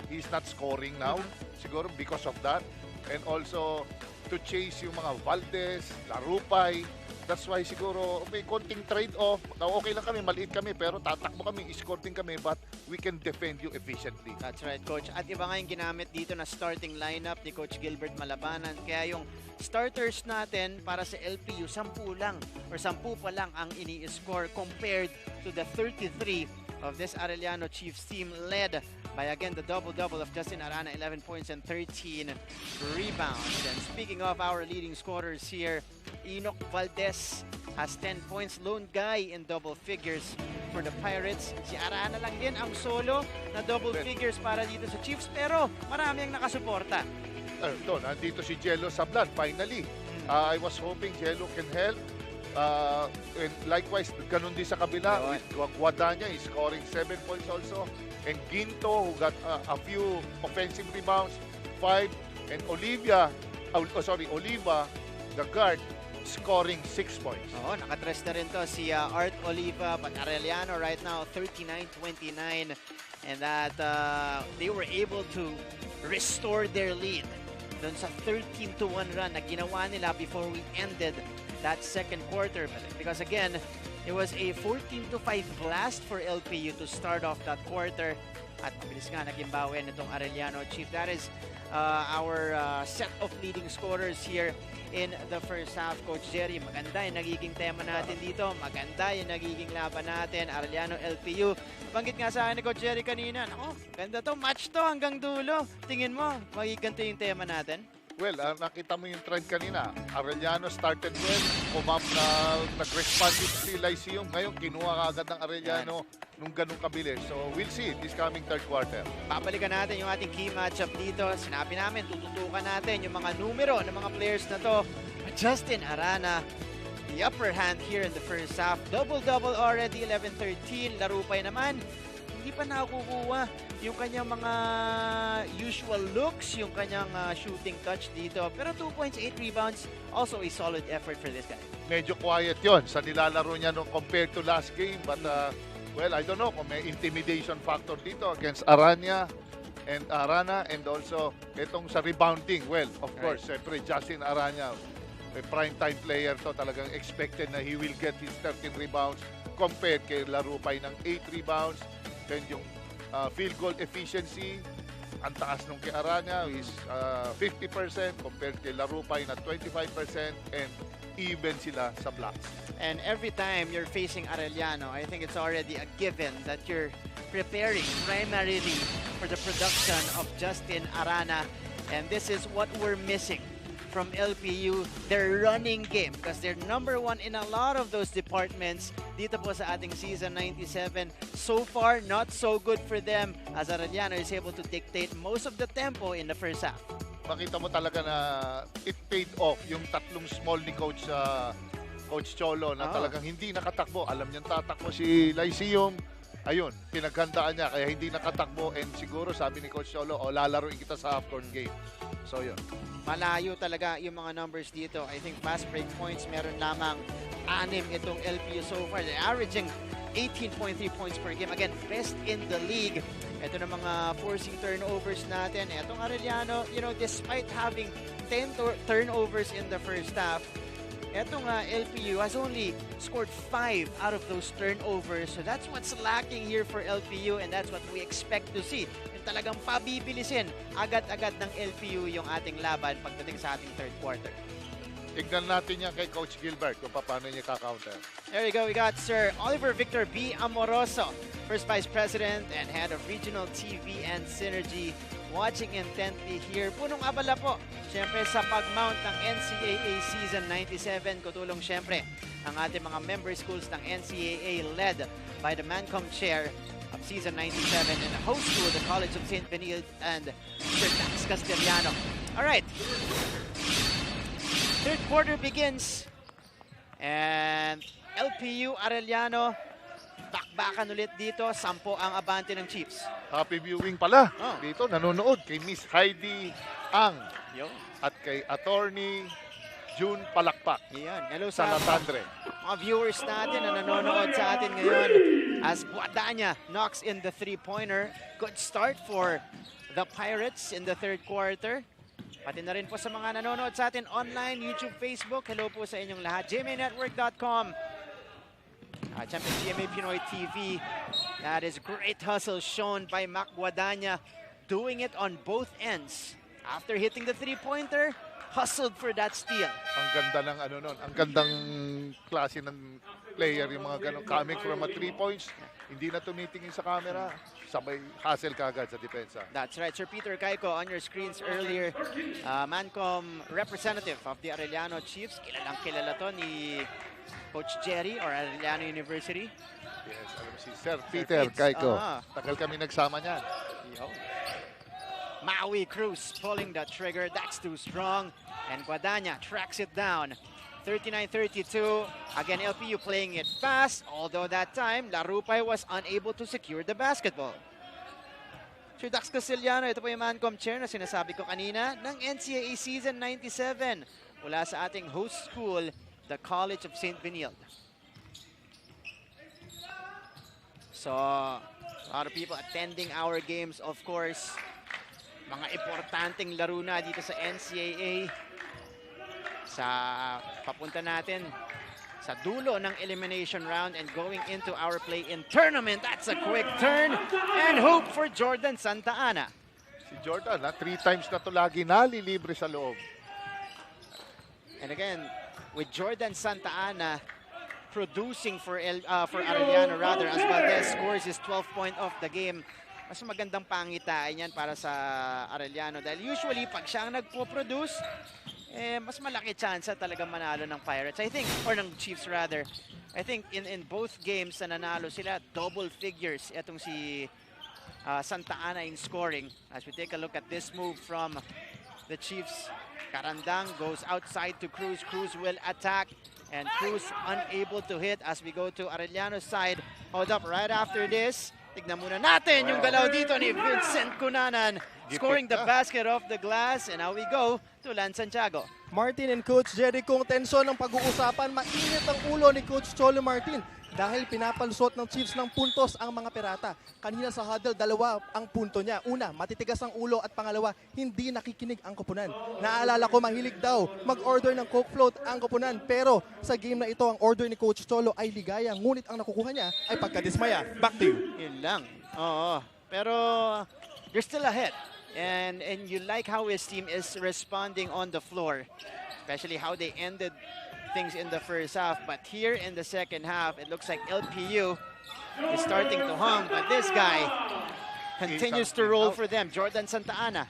He's not scoring now, siguro because of that. And also, to chase yung mga Valdez, Larupay. That's why siguro may konting trade-off. Okay lang kami, maliit kami, pero tatakbo kami, score din kami, but we can defend you efficiently. That's right, Coach. At iba nga yung ginamit dito na starting lineup ni Coach Gilbert Malabanan. Kaya yung starters natin para sa LPU, 10 lang or 10 pa lang ang ini-score compared to the 33 of this Arellano Chiefs team led by again the double-double of Justin Arana, 11 points and 13 rebounds. And speaking of our leading scorers here, Enoch Valdez has 10 points, lone guy in double figures for the Pirates. Si Arana lang din ang solo na double figures para dito sa Chiefs, pero marami ang nakasuporta. Nandito si Jello Sablan, finally. I was hoping Jello can help. And likewise, ganun din sa kabila. Guadanya is scoring 7 points also. And Ginto, who got a few offensive rebounds, 5. And Oliva, the guard, scoring 6 points. Nakatrest na rin to si Art Oliva, but Arellano right now 39-29, and that they were able to restore their lead dun sa 13-1 run na ginawa nila before we ended that second quarter. Because again, it was a 14-5 blast for LPU to start off that quarter. At mabilis nga naging bawi nitong Arellano Chief. That is our set of leading scorers here in the first half. Coach Jerry, maganda yung nagiging tema natin dito. Maganda yung nagiging laban natin. Arellano, LPU. Banggit nga sa akin ni Coach Jerry kanina, ganda to, match to hanggang dulo. Tingin mo, magiganto yung tema natin? Well, nakita mo yung trend kanina. Arellano started well, nag-respond si Lyceum. Ngayon, kinuha agad ng Arellano nung ganung kabilis. So, we'll see this coming third quarter. Babalikan natin yung ating key matchup dito. Sinabi namin, tututukan natin yung mga numero ng mga players na to. Justin Arana, the upper hand here in the first half. Double-double already, 11-13. Larupay naman, hindi pa nakukuha yung kanyang mga usual looks, yung kanyang shooting touch dito. Pero 2 points, 8 rebounds, also a solid effort for this guy. Medyo quiet yon sa nilalaro niya compared to last game. But well, I don't know kung may intimidation factor dito against Arana and also itong sa rebounding. Well, of course, siyempre Justin Arana, may prime time player to, talagang expected na he will get his 13 rebounds compared kay Larupay ng 8 rebounds. Then yung field goal efficiency, ang taas nung kay Arana is 50% compared kay Larupay na 25% and even sila sa blocks. And every time you're facing Arellano, I think it's already a given that you're preparing primarily for the production of Justin Arana. And this is what we're missing from LPU, their running game, because they're #1 in a lot of those departments dito po sa ating season 97. So far, not so good for them as Arellano is able to dictate most of the tempo in the first half. Makita mo talaga na it paid off yung tatlong small ni Coach Cholo na talagang hindi nakatakbo. Alam niyang tatakbo si Lyceum. Ayun, pinaghandaan niya kaya hindi nakatakbo, and siguro sabi ni Coach Cholo, lalaruin kita sa half-court game. So yun. Malayo talaga yung mga numbers dito. I think fast break points, meron lamang 6 itong LPU so far. They're averaging 18.3 points per game. Again, best in the league. Ito na mga forcing turnovers natin. Itong Arellano, despite having 10 turnovers in the first half, etong LPU has only scored 5 out of those turnovers. So that's what's lacking here for LPU, and that's what we expect to see. Yung talagang pabibilisin agad-agad ng LPU yung ating laban pagdating sa ating third quarter. Tignan natin yan kay Coach Gilbert kung paano niya ka-counter. There you go. We got Sir Oliver Victor B. Amoroso, First Vice President and Head of Regional TV and Synergy, watching intently here. Punong abala po, syempre sa pag-mount ng NCAA Season 97. Kutulong syempre ang ating mga member schools ng NCAA led by the Mancom Chair of Season 97 and the host school, the College of St. Benilde and Sir Dax Castellano. All right. Third quarter begins. And LPU Arellano, bakbakan ulit dito. 10 ang abante ng Chiefs. Happy viewing pala. Dito, nanonood kay Miss Heidi Ang. At kay Attorney June Palakpak. Yan. Hello sa Latandre. Mga viewers natin na nanonood sa atin ngayon as Guadanya knocks in the 3-pointer. Good start for the Pirates in the third quarter. Pati na rin po sa mga nanonood sa atin online, YouTube, Facebook. Hello po sa inyong lahat. GMAnetwork.com. Champion GMA Pinoy TV. That is great hustle shown by Mac Guadanya, doing it on both ends. After hitting the 3-pointer, hustled for that steal. Ang ganda ng ang gandang klase ng player, yung mga ganun, coming from a 3 points, hindi na tumitingin sa camera, sabay hustle kagad sa depensa. That's right. Sir Peter Caico on your screens earlier, Mancom representative of the Arellano Chiefs. Kilalang kilala to ni Coach Jerry or Arellano University. Yes, alam si Sir Peter Caico. Tagal kami nagsama niyan. Maui Cruz pulling the trigger. That's too strong. And Guadanya tracks it down. 39-32. Again, LPU playing it fast. Although that time, Larupay was unable to secure the basketball. Sir Dax Castellano, ito po yung Mancom Chair na sinasabi ko kanina ng NCAA Season 97 mula sa ating host school, the College of St. Benilde. So, a lot of people attending our games, of course. Mga importanteng laro na dito sa NCAA. Sa papunta natin sa dulo ng elimination round and going into our play-in tournament. That's a quick turn and hoop for Jordan Santa Ana. Si Jordan, 3 times na to lagi nalilibre sa loob. And again, with Jordan Santa Ana producing for Arellano rather, as Valdez scores his 12th point of the game, mas magandang pangitain yan para sa Arellano. Dahil usually, pag siya ang nagpo-produce, mas malaki chance talaga manalo ng Pirates. I think, or ng Chiefs rather. I think in both games na nanalo sila, double figures itong si Santa Ana in scoring. As we take a look at this move from the Chiefs, Carandang goes outside to Cruz. Cruz will attack. And Cruz unable to hit as we go to Arellano's side. Hold up right after this. Tignan muna natin yung galaw dito ni Vincent Cunanan. Scoring the basket off the glass. And now we go to Lance Santiago. Martin and Coach Jerry, kung tensyon ng pag-uusapan, mainit ang ulo ni Coach Cholo Martin dahil pinapalusot ng Chiefs ng puntos ang mga Pirata. Kanina sa huddle, dalawa ang punto niya. Una, matitigas ang ulo at pangalawa, hindi nakikinig ang koponan. Naalala ko, mahilig daw mag-order ng Coke Float ang koponan. Pero sa game na ito, ang order ni Coach Cholo ay ligaya. Ngunit ang nakukuha niya ay pagkadismaya. Back to you. Yun lang. Oo. Pero you're still ahead. And you like how his team is responding on the floor. Especially how they ended things in the first half. But here in the second half, it looks like LPU is starting to hum. But this guy continues to roll for them. Jordan Santa Ana.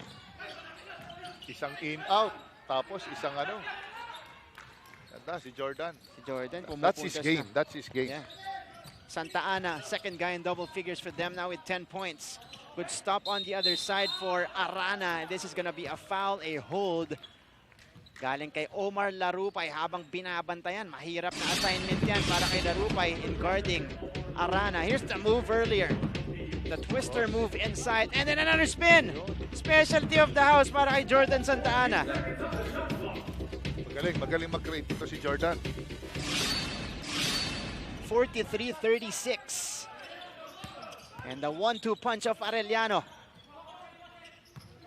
Isang in-out. Tapos isang ano. Ganda, si Jordan. Si Jordan. That's his game. Na. That's his game. Yeah. Santa Ana, second guy in double figures for them now with 10 points. Good stop on the other side for Arana. This is gonna be a foul, a hold. Galing kay Omar Larupay habang binabantayan. Mahirap na assignment yan para kay Larupay in guarding Arana. Here's the move earlier. The twister move inside. And then another spin. Specialty of the house para kay Jordan Santa Ana. Magaling mag-create ito si Jordan. 43-36. And the 1-2 punch of Arellano.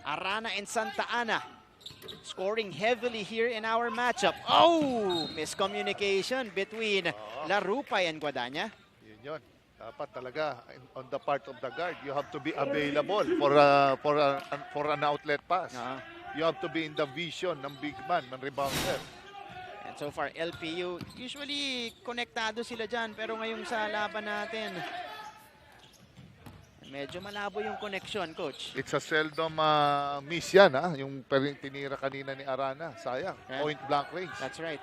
Arana and Santa Ana scoring heavily here in our matchup. Oh! Miscommunication between Larupay and Guadagna. Yun. Dapat talaga on the part of the guard, you have to be available for an outlet pass. You have to be in the vision ng big man, ng rebounder. And so far, LPU, usually konektado sila dyan. Pero ngayong sa laban natin, medyo malabo yung connection, Coach. It's a seldom miss yan, ha? Yung tinira kanina ni Arana. Sayang. Yeah. Point blank range. That's right.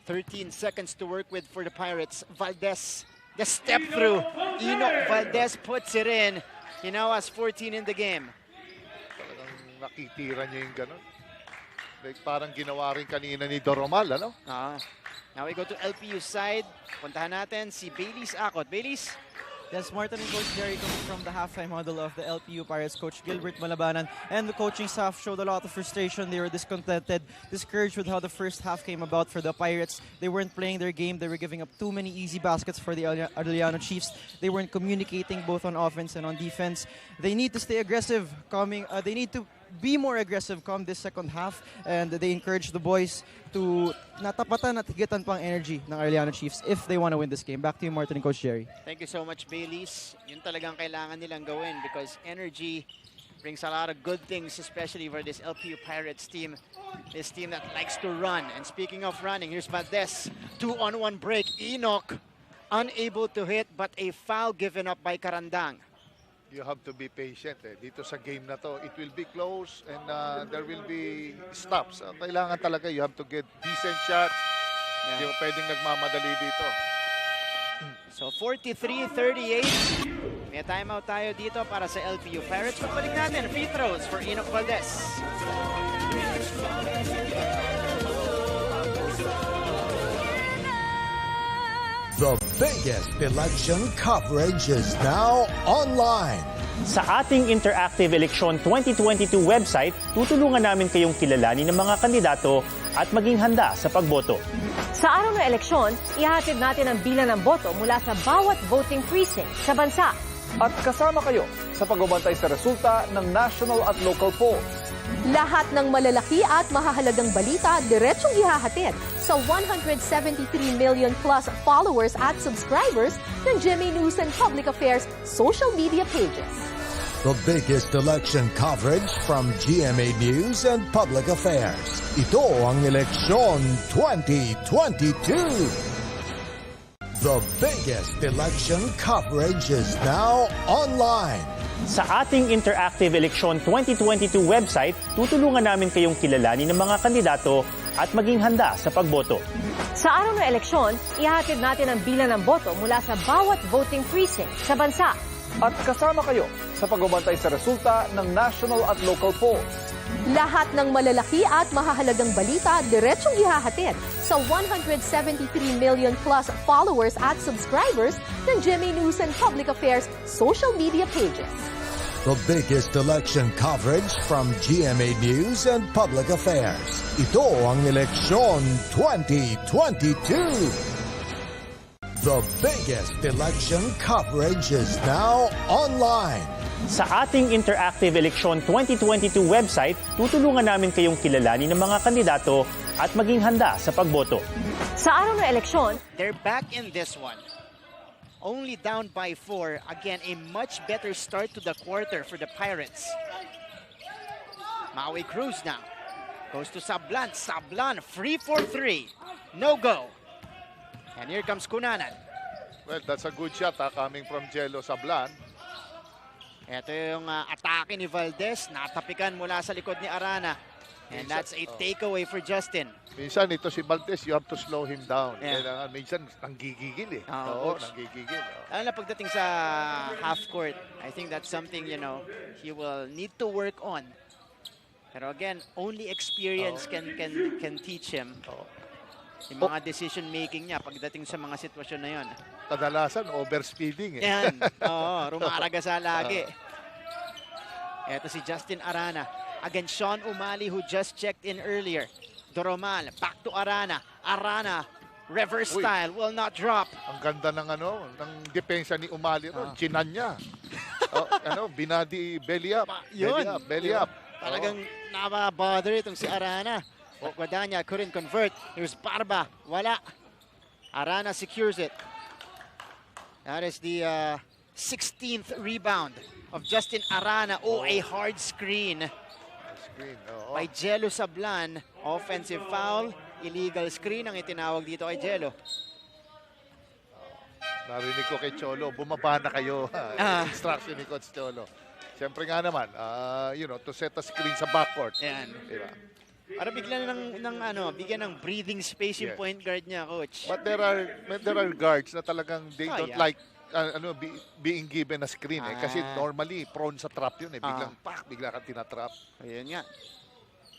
13 seconds to work with for the Pirates. Valdez, the step through. Enoch Valdez puts it in. He now has 14 in the game. Parang nakitira niya yung ganun. Like, parang ginawa rin kanina ni Doromal, ano? Now we go to LPU side. Puntahan natin si Baileys Akot. Baileys? Yes, Martin and Coach Jerry coming from the halftime huddle of the LPU Pirates. Coach Gilbert Malabanan and the coaching staff showed a lot of frustration. They were discontented, discouraged with how the first half came about for the Pirates. They weren't playing their game. They were giving up too many easy baskets for the Arellano Chiefs. They weren't communicating both on offense and on defense. They need to stay aggressive. They need to be more aggressive come this second half, and they encourage the boys to natapatan at higatan pang energy ng Arellano Chiefs if they want to win this game. Back to you, Martin and Coach Jerry. Thank you so much, Baileys. Yun talagang kailangan nilang gawin because energy brings a lot of good things, especially for this LPU Pirates team. This team that likes to run. And speaking of running, here's Valdez. 2-on-1 break. Enoch unable to hit, but a foul given up by Karandang. You have to be patient. Dito sa game na to, it will be close and there will be stops. Kailangan talaga, you have to get decent shots. Hindi mo pwedeng nagmamadali dito. So 43-38. May timeout tayo dito para sa LPU Pirates. Pagbalik natin, free throws for Enoch Valdez. The biggest election coverage is now online. Sa ating interactive eleksyon 2022 website, tutulungan namin kayong kilalanin ng mga kandidato at maging handa sa pagboto. Sa araw ng eleksyon, ihatid natin ang bilang ng boto mula sa bawat voting precinct sa bansa. At kasama kayo sa pagbabantay sa resulta ng national at local polls. Lahat ng malalaki at mahahalagang balita diretsyong ihahatid sa 173 million plus followers at subscribers ng GMA News and Public Affairs social media pages. The biggest election coverage from GMA News and Public Affairs. Ito ang Eleksyon 2022. The biggest election coverage is now online. Sa ating interactive eleksyon 2022 website, tutulungan namin kayong kilalanin ng mga kandidato at maging handa sa pagboto. Sa araw ng eleksyon, ihatid natin ang bilang ng boto mula sa bawat voting precinct sa bansa. At kasama kayo sa pagbabantay sa resulta ng national at local polls. Lahat ng malalaki at mahahalagang balita diretsyong ihahatid sa 173 million plus followers at subscribers ng GMA News and Public Affairs social media pages. The biggest election coverage from GMA News and Public Affairs. Ito ang Eleksyon 2022. The biggest election coverage is now online. Sa ating interactive Eleksyon 2022 website, tutulungan namin kayong kilalanin ng mga kandidato at maging handa sa pagboto. Sa araw ng eleksyon, they're back in this one. Only down by 4. Again, a much better start to the quarter for the Pirates. Maui Cruz now. Goes to Sablan. Sablan, free for 3. No go. And here comes Cunanan. Well, that's a good shot coming from Jello Sablan. Ito yung atake ni Valdez. Natapikan mula sa likod ni Arana. And that's a takeaway for Justin. Minsan ito si Valdez, you have to slow him down. Yeah. Kailangan, minsan nanggigigil eh. Oo, nanggigigil. Lalo na pagdating sa half court, I think that's something, you know, he will need to work on. Pero again, only experience can teach him. Yung mga decision making niya pagdating sa mga sitwasyon na yon. Kadalasan overspeeding eh. Yan. Oo, rumaragasa lagi. Ito si Justin Arana against Sean Umali who just checked in earlier. Doromal, back to Arana. Arana, reverse style, will not drop. Ang ganda ng ng depensa ni Umali ron. Chinan niya. Binadi belly up. Belly up. Talagang nababother itong si Arana. Guadagna couldn't convert. Here's Barba. Wala. Arana secures it. That is the 16th rebound of Justin Arana. Oh, a hard screen. By Jello Sablan. Offensive foul. Illegal screen ang itinawag dito kay Jello. Narinig ko kay Cholo, bumaba na kayo. Instruction ni Coach Cholo. Siyempre nga naman, to set a screen sa backcourt. Yan. Diba? Para bigla bigyan ng breathing space yung point guard niya, coach. But there are guards na talagang they don't like being given a screen eh. Kasi normally prone sa trap yun eh. Bigla kang tinatrap. Ayun nga.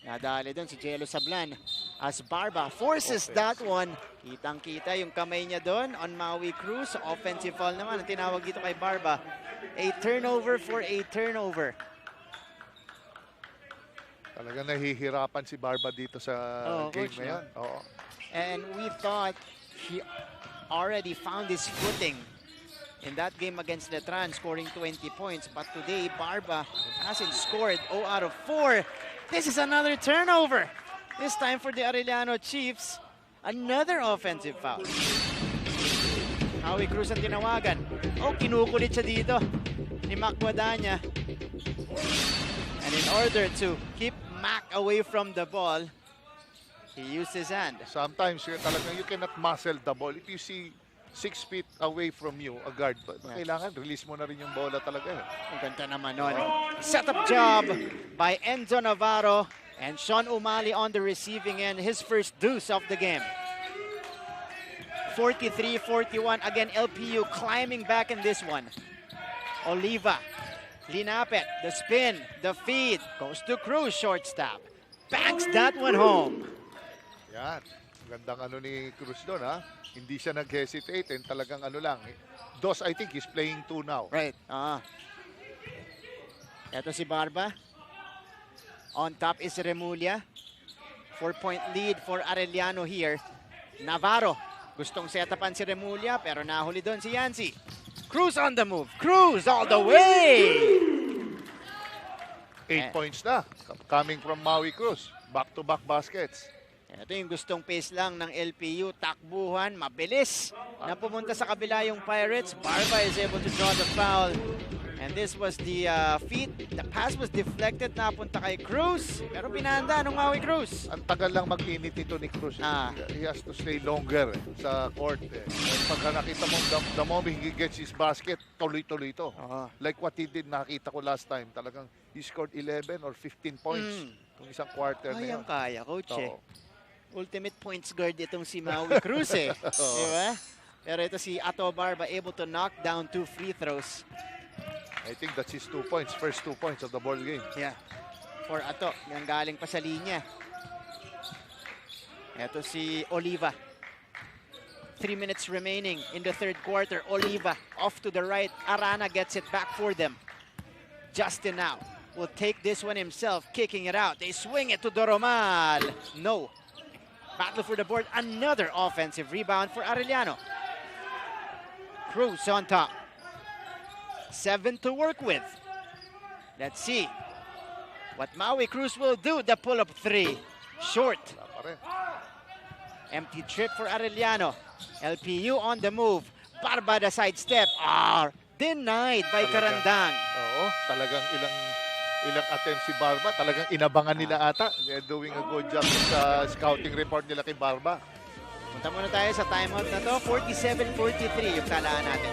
Nadali doon si Jello Sablan. As Barba forces that one. Kitang-kita yung kamay niya doon on Maui Cruz. Offensive foul naman. Ang tinawag dito kay Barba. A turnover for a turnover. Talagang nahihirapan si Barba dito sa game na yan. And we thought he already found his footing in that game against Letran, scoring 20 points. But today, Barba hasn't scored 0 out of 4. This is another turnover. This time for the Arellano Chiefs. Another offensive foul. Maui Cruz ang tinawagan. Kinukulit siya dito ni Mac Guadagna. And in order to keep Mac away from the ball, he used his hand. Sometimes you cannot muscle the ball. If you see 6 feet away from you, a guard, kailangan release mo na rin yung bola talaga. Ang ganda naman nun. Setup job by Enzo Navarro and Sean Umali on the receiving end. His first deuce of the game. 43-41. Again, LPU climbing back in this one. Oliva. Linapet, the spin, the feed, goes to Cruz, short stop. Banks that one home. Yan. Gandang ni Cruz doon ha. Hindi siya nag-hesitate and talagang lang. Dos, I think, he's playing 2 now. Right. Ito si Barba. On top is Remulla. 4-point lead for Arellano here. Navarro. Gustong setapan si Remulla pero nahuli doon si Yancy. Cruz on the move. Cruz all the way. 8 points na. Coming from Maui Cruz. Back-to-back baskets. Ito yung gustong pace lang ng LPU. Takbuhan, mabilis. Na pumunta sa kabila yung Pirates. Barba is able to draw the foul. And this was the feed. The pass was deflected. Napunta kay Cruz. Pero pinahanda ng Maui Cruz. Ang tagal lang mag-init ito ni Cruz. He has to stay longer sa court. Pagka nakita mo, the moment he gets his basket, tuloy-tuloy ito. Like what he did, nakita ko last time. Talagang he scored 11 or 15 points. Kung isang quarter na yun. Kaya, coach Ultimate points guard itong si Maui Cruz Diba? Pero ito si Ato Barba able to knock down 2 free throws. I think that's his 2 points. First 2 points of the ball game. Yeah. For Ato, yung galing pa sa linya. Ito si Oliva. 3 minutes remaining in the third quarter. Oliva off to the right. Arana gets it back for them. Justin now will take this one himself, kicking it out. They swing it to Doromal. No. Battle for the board. Another offensive rebound for Arellano. Cruz on top. 7 to work with. Let's see what Maui Cruz will do. The pull-up 3. Short. Empty trip for Arellano. LPU on the move. Barba the sidestep. Denied by Karandang. Oo, talagang ilang attempts si Barba. Talagang inabangan nila ata. They're doing a good job sa scouting report nila kay Barba. Punta muna tayo sa timeout na to. 47-43 yung talaan natin.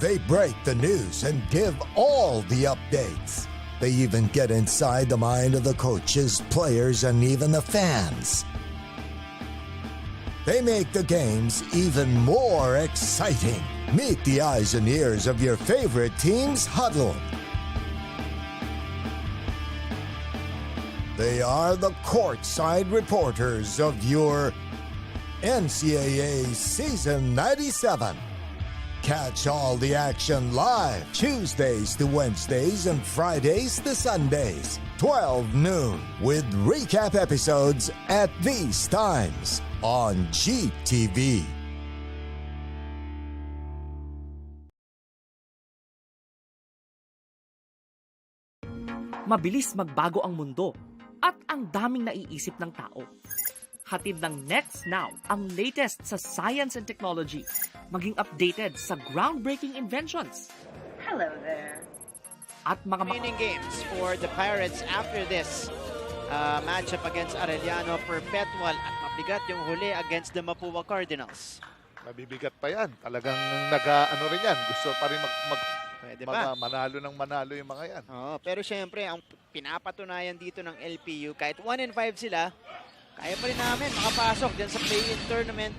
They break the news and give all the updates. They even get inside the mind of the coaches, players, and even the fans. They make the games even more exciting. Meet the eyes and ears of your favorite team's huddle. They are the courtside reporters of your NCAA Season 97. Catch all the action live Tuesdays to Wednesdays and Fridays to Sundays, 12 noon, with recap episodes at these times on GTV. Mabilis magbago ang mundo at ang daming naiisip ng tao. Hatid ng Next Now ang latest sa science and technology, maging updated sa groundbreaking inventions. Hello there. At mga remaining games for the Pirates after this matchup against Arellano, perpetual at mabigat yung huli against the Mapua Cardinals. Mabibigat pa yan. Talagang ano rin yan. Gusto pa rin manalo ng manalo yung mga yan. Pero syempre, ang pinapatunayan dito ng LPU, kahit 1-5 sila, kaya pa rin namin makapasok dyan sa play-in tournament,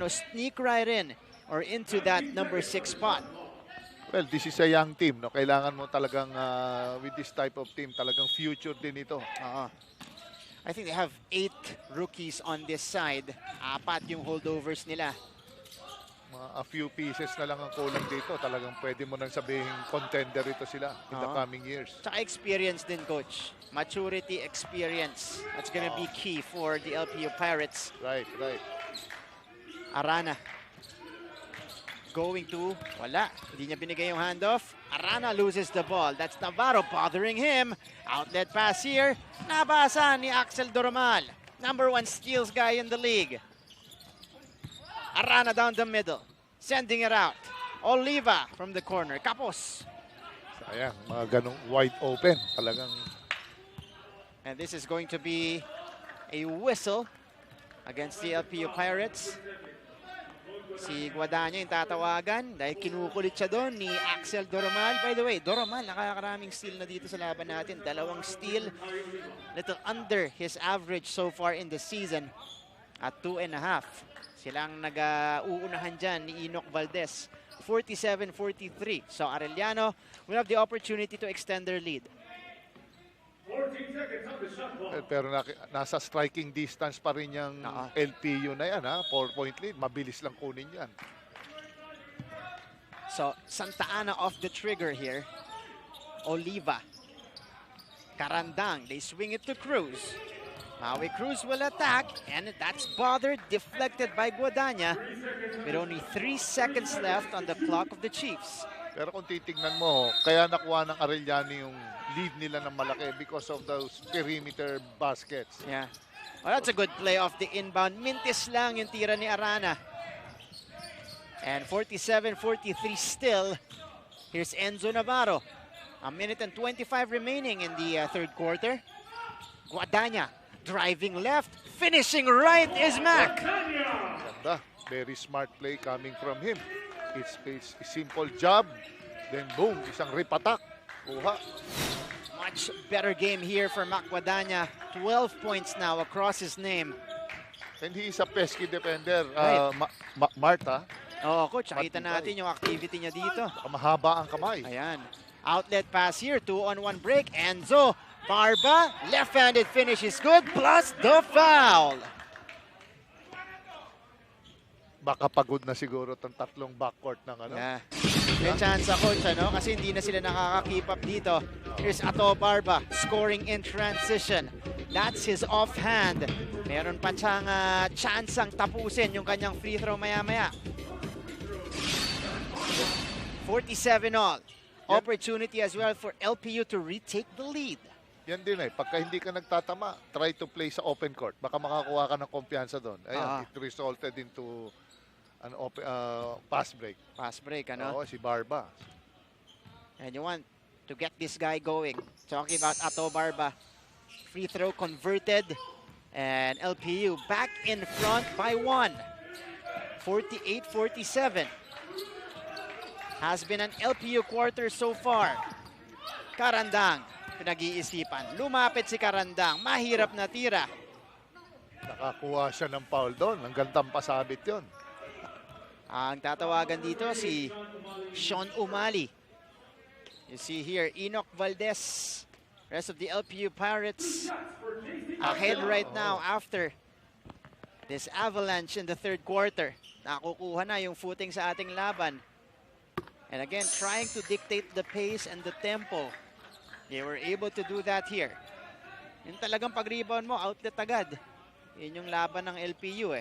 sneak right in or into that number 6 spot. Well, this is a young team. No? Kailangan mo talagang, with this type of team, talagang future din ito. I think they have 8 rookies on this side. 4 yung holdovers nila. A few pieces na lang ang kulang dito. Talagang pwede mo nang sabihin contender ito sila in the coming years. Tsaka experience din, Coach. Maturity, experience. That's gonna be key for the LPU Pirates. Right. Arana. Going to, wala. Hindi niya binigay yung handoff. Arana loses the ball. That's Navarro bothering him. Outlet pass here. Nabasa ni Axel Doromal. Number 1 steals guy in the league. Arana down the middle. Sending it out. Oliva from the corner. Kapos. Sayang, mga ganong wide open. Talagang. And this is going to be a whistle against the LPU Pirates. Si Guadagna yung tatawagan dahil kinukulit siya doon ni Axel Doromal. By the way, Doromal nakakaraming steal na dito sa laban natin. 2 steal. Little under his average so far in the season at 2.5. Silang nag-uunahan dyan ni Enoch Valdez. 47-43. So Arellano will have the opportunity to extend their lead. Pero nasa striking distance pa rin yung LPU na yan. 4-point lead. Mabilis lang kunin yan. So Santa Ana off the trigger here. Oliva. Karandang. They swing it to Cruz. Maui Cruz will attack, and that's bothered, deflected by Guadagna with only 3 seconds left on the clock of the Chiefs. Pero kung titignan mo, kaya nakuha ng Arellano yung lead nila ng malaki because of those perimeter baskets. Yeah. Well, that's a good play off the inbound. Mintis lang yung tira ni Arana. And 47-43 still. Here's Enzo Navarro. 1 minute and 25 remaining in the third quarter. Guadagna. Driving left, finishing right is Mac. Ganda. Very smart play coming from him. It's a simple job. Then boom, isang rip attack. Kuha. Much better game here for Mac Guadagna. 12 points now across his name. And he is a pesky defender. Right. Marta. Coach, nakita natin yung activity niya dito. Mahaba ang kamay. Ayan. Outlet pass here, 2-on-1 break. Enzo. Barba, left-handed finish is good, plus the foul. Baka pagod na siguro itong tatlong backcourt ng ano. Yeah. May chance coach, ano? Kasi hindi na sila nakaka-keep up dito. Here's Ato Barba scoring in transition. That's his offhand. Meron pa siyang chance ang tapusin yung kanyang free throw maya-maya. 47 all. Opportunity as well for LPU to retake the lead. Yan din pagka hindi ka nagtatama, try to play sa open court. Baka makakuha ka ng kumpiyansa doon. Ayan, it resulted into an pass break. Pass break, ano? Oo, si Barba. And you want to get this guy going. Talking about Ato Barba. Free throw converted. And LPU back in front by 1. 48-47. Has been an LPU quarter so far. Karandang, pinag-iisipan. Lumapit si Karandang. Mahirap na tira. Nakakuha siya ng foul doon. Ang gandang pasabit yun. Ang tatawagan dito si Sean Umali. You see here, Enoch Valdez. Rest of the LPU Pirates ahead right now after this avalanche in the third quarter. Nakukuha na yung footing sa ating laban. And again, trying to dictate the pace and the tempo. They were able to do that here. Yung talagang pag-rebound mo, outlet agad. Yun yung laban ng LPU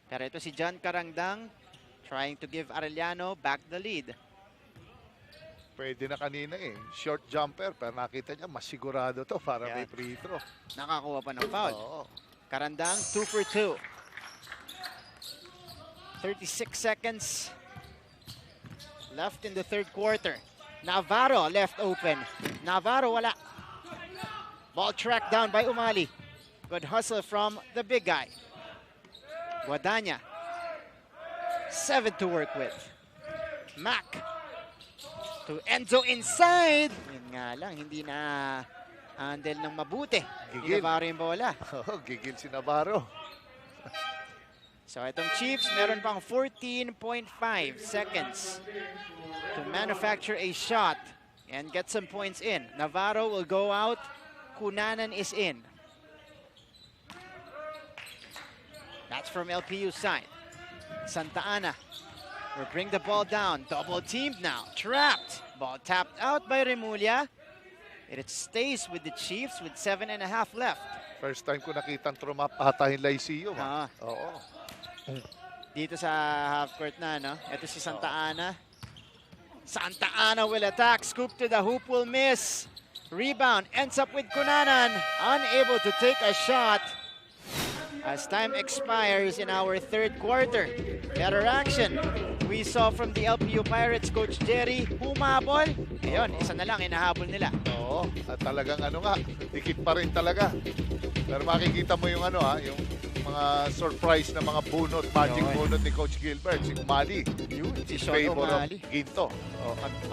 Pero ito si John Karangdang trying to give Arellano back the lead. Pwede na kanina short jumper, pero nakita niya mas sigurado to para may free throw. Nakakuha pa ng foul. Oo. Karandang 2 for 2. 36 seconds left in the third quarter. Navarro left open. Navarro wala. Ball tracked down by Umali. Good hustle from the big guy. Guadagna. 7 to work with. Mac. To Enzo inside. Yun nga lang, hindi na handle ng mabuti. Gigil. Navarro yung bola. Gigil si Navarro. So itong Chiefs, meron pang 14.5 seconds to manufacture a shot and get some points in. Navarro will go out. Cunanan is in. That's from LPU's side. Santa Ana will bring the ball down. Double teamed now. Trapped. Ball tapped out by Remulla. It stays with the Chiefs with 7.5 left. First time ko nakitang trumap ata yung Lyceum. Oo. Dito sa half court na, no? Ito si Santa Ana. Santa Ana will attack. Scoop to the hoop will miss. Rebound ends up with Cunanan. Unable to take a shot. As time expires in our third quarter. Better action we saw from the LPU Pirates coach Jerry. Humabol. Ayun, isa na lang inahabol nila. Oo, at talagang dikit pa rin talaga. Pero makikita mo yung yung mga surprise na mga bunot, magic bunot ni Coach Gilbert, si Umali. Yun, si Sean favor Umali. of Ginto.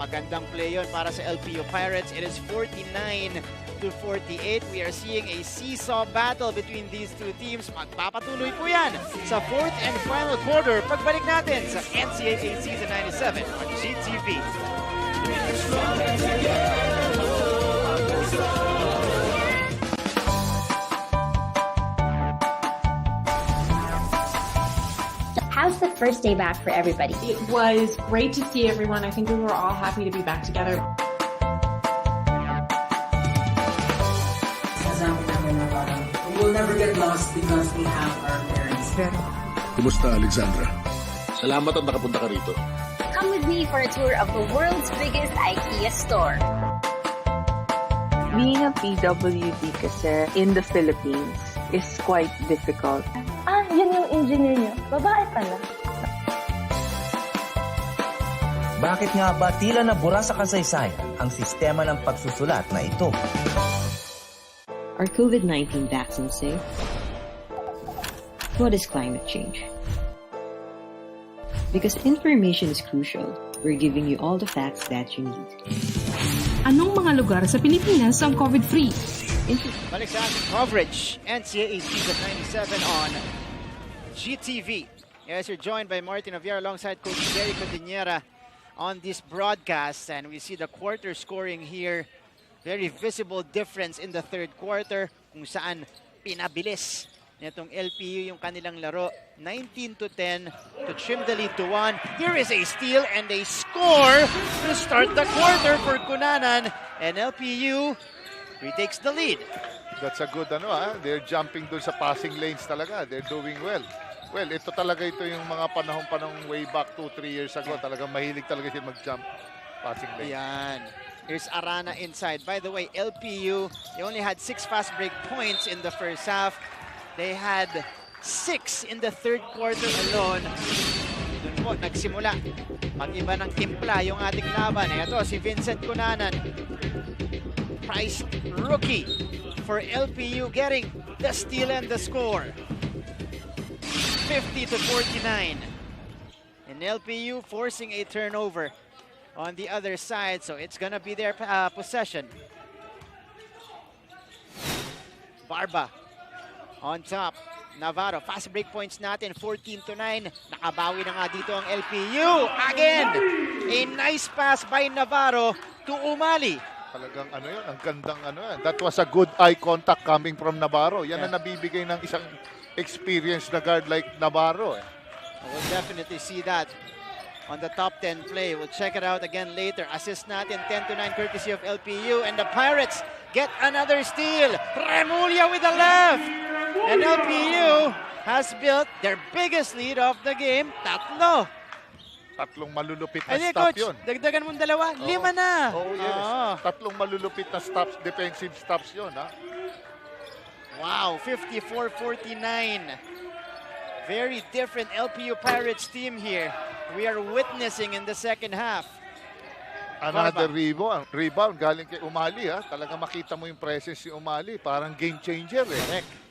Magandang play yun para sa LPU Pirates. It is 49-48. We are seeing a seesaw battle between these two teams. Magpapatuloy po yan sa fourth and final quarter. Pagbalik natin sa NCAA Season 97 on GTV. How's the first day back for everybody? It was great to see everyone. I think we were all happy to be back together. We will never get lost because we have our parents. Kumusta, Alexandra? Salamat at nakapunta ka rito. Come with me for a tour of the world's biggest IKEA store. Being a PWD kasi in the Philippines is quite difficult. Yun yung engineer niyo. Babae pala. Bakit nga ba tila nabura sa kasaysayan ang sistema ng pagsusulat na ito? Are COVID-19 vaccines safe? What is climate change? Because information is crucial, we're giving you all the facts that you need. Anong mga lugar sa Pilipinas ang COVID-free? Balik sa ating coverage. NCAA Season 97 on GTV. Yes, you're joined by Martin Aviar alongside Coach Jerry Cordillera on this broadcast. And we see the quarter scoring here. Very visible difference in the third quarter kung saan pinabilis nitong LPU yung kanilang laro. 19-10 to trim the lead to 1. Here is a steal and a score to start the quarter for Cunanan. And LPU retakes the lead. That's a good they're jumping dun sa passing lanes talaga. They're doing well. Well, ito yung mga panahon way back 2-3 years ago. Talagang mahilig talaga siya mag-jump passing lanes. Yan. Here's Arana inside. By the way, LPU, they only had 6 fast break points in the first half. They had 6 in the third quarter alone. Doon po, nagsimula. Mag-iba ng timpla yung ating laban. Ito, si Vincent Cunanan. Price rookie for LPU getting the steal and the score. 50-49. And LPU forcing a turnover on the other side, so it's gonna be their possession. Barba on top. Navarro, fast break points natin, 14-9. Nakabawi na nga dito ang LPU. Again, a nice pass by Navarro to Umali. Talagang ang gandang That was a good eye contact coming from Navarro. Yan ang nabibigay ng isang experienced na guard like Navarro. We'll definitely see that on the top 10 play. We'll check it out again later. Assist natin, 10-9 courtesy of LPU. And the Pirates get another steal. Remulla with the left. And LPU has built their biggest lead of the game. Tatlong malulupit na Ay, stop Coach, yun. dagdagan mong 2. 5 na. Oh, yes. Tatlong malulupit na stops, defensive stops yun. Wow, 54-49. Very different LPU Pirates team here. We are witnessing in the second half. Another rebound galing kay Umali. Talaga makita mo yung presence si Umali. Parang game changer. Correct.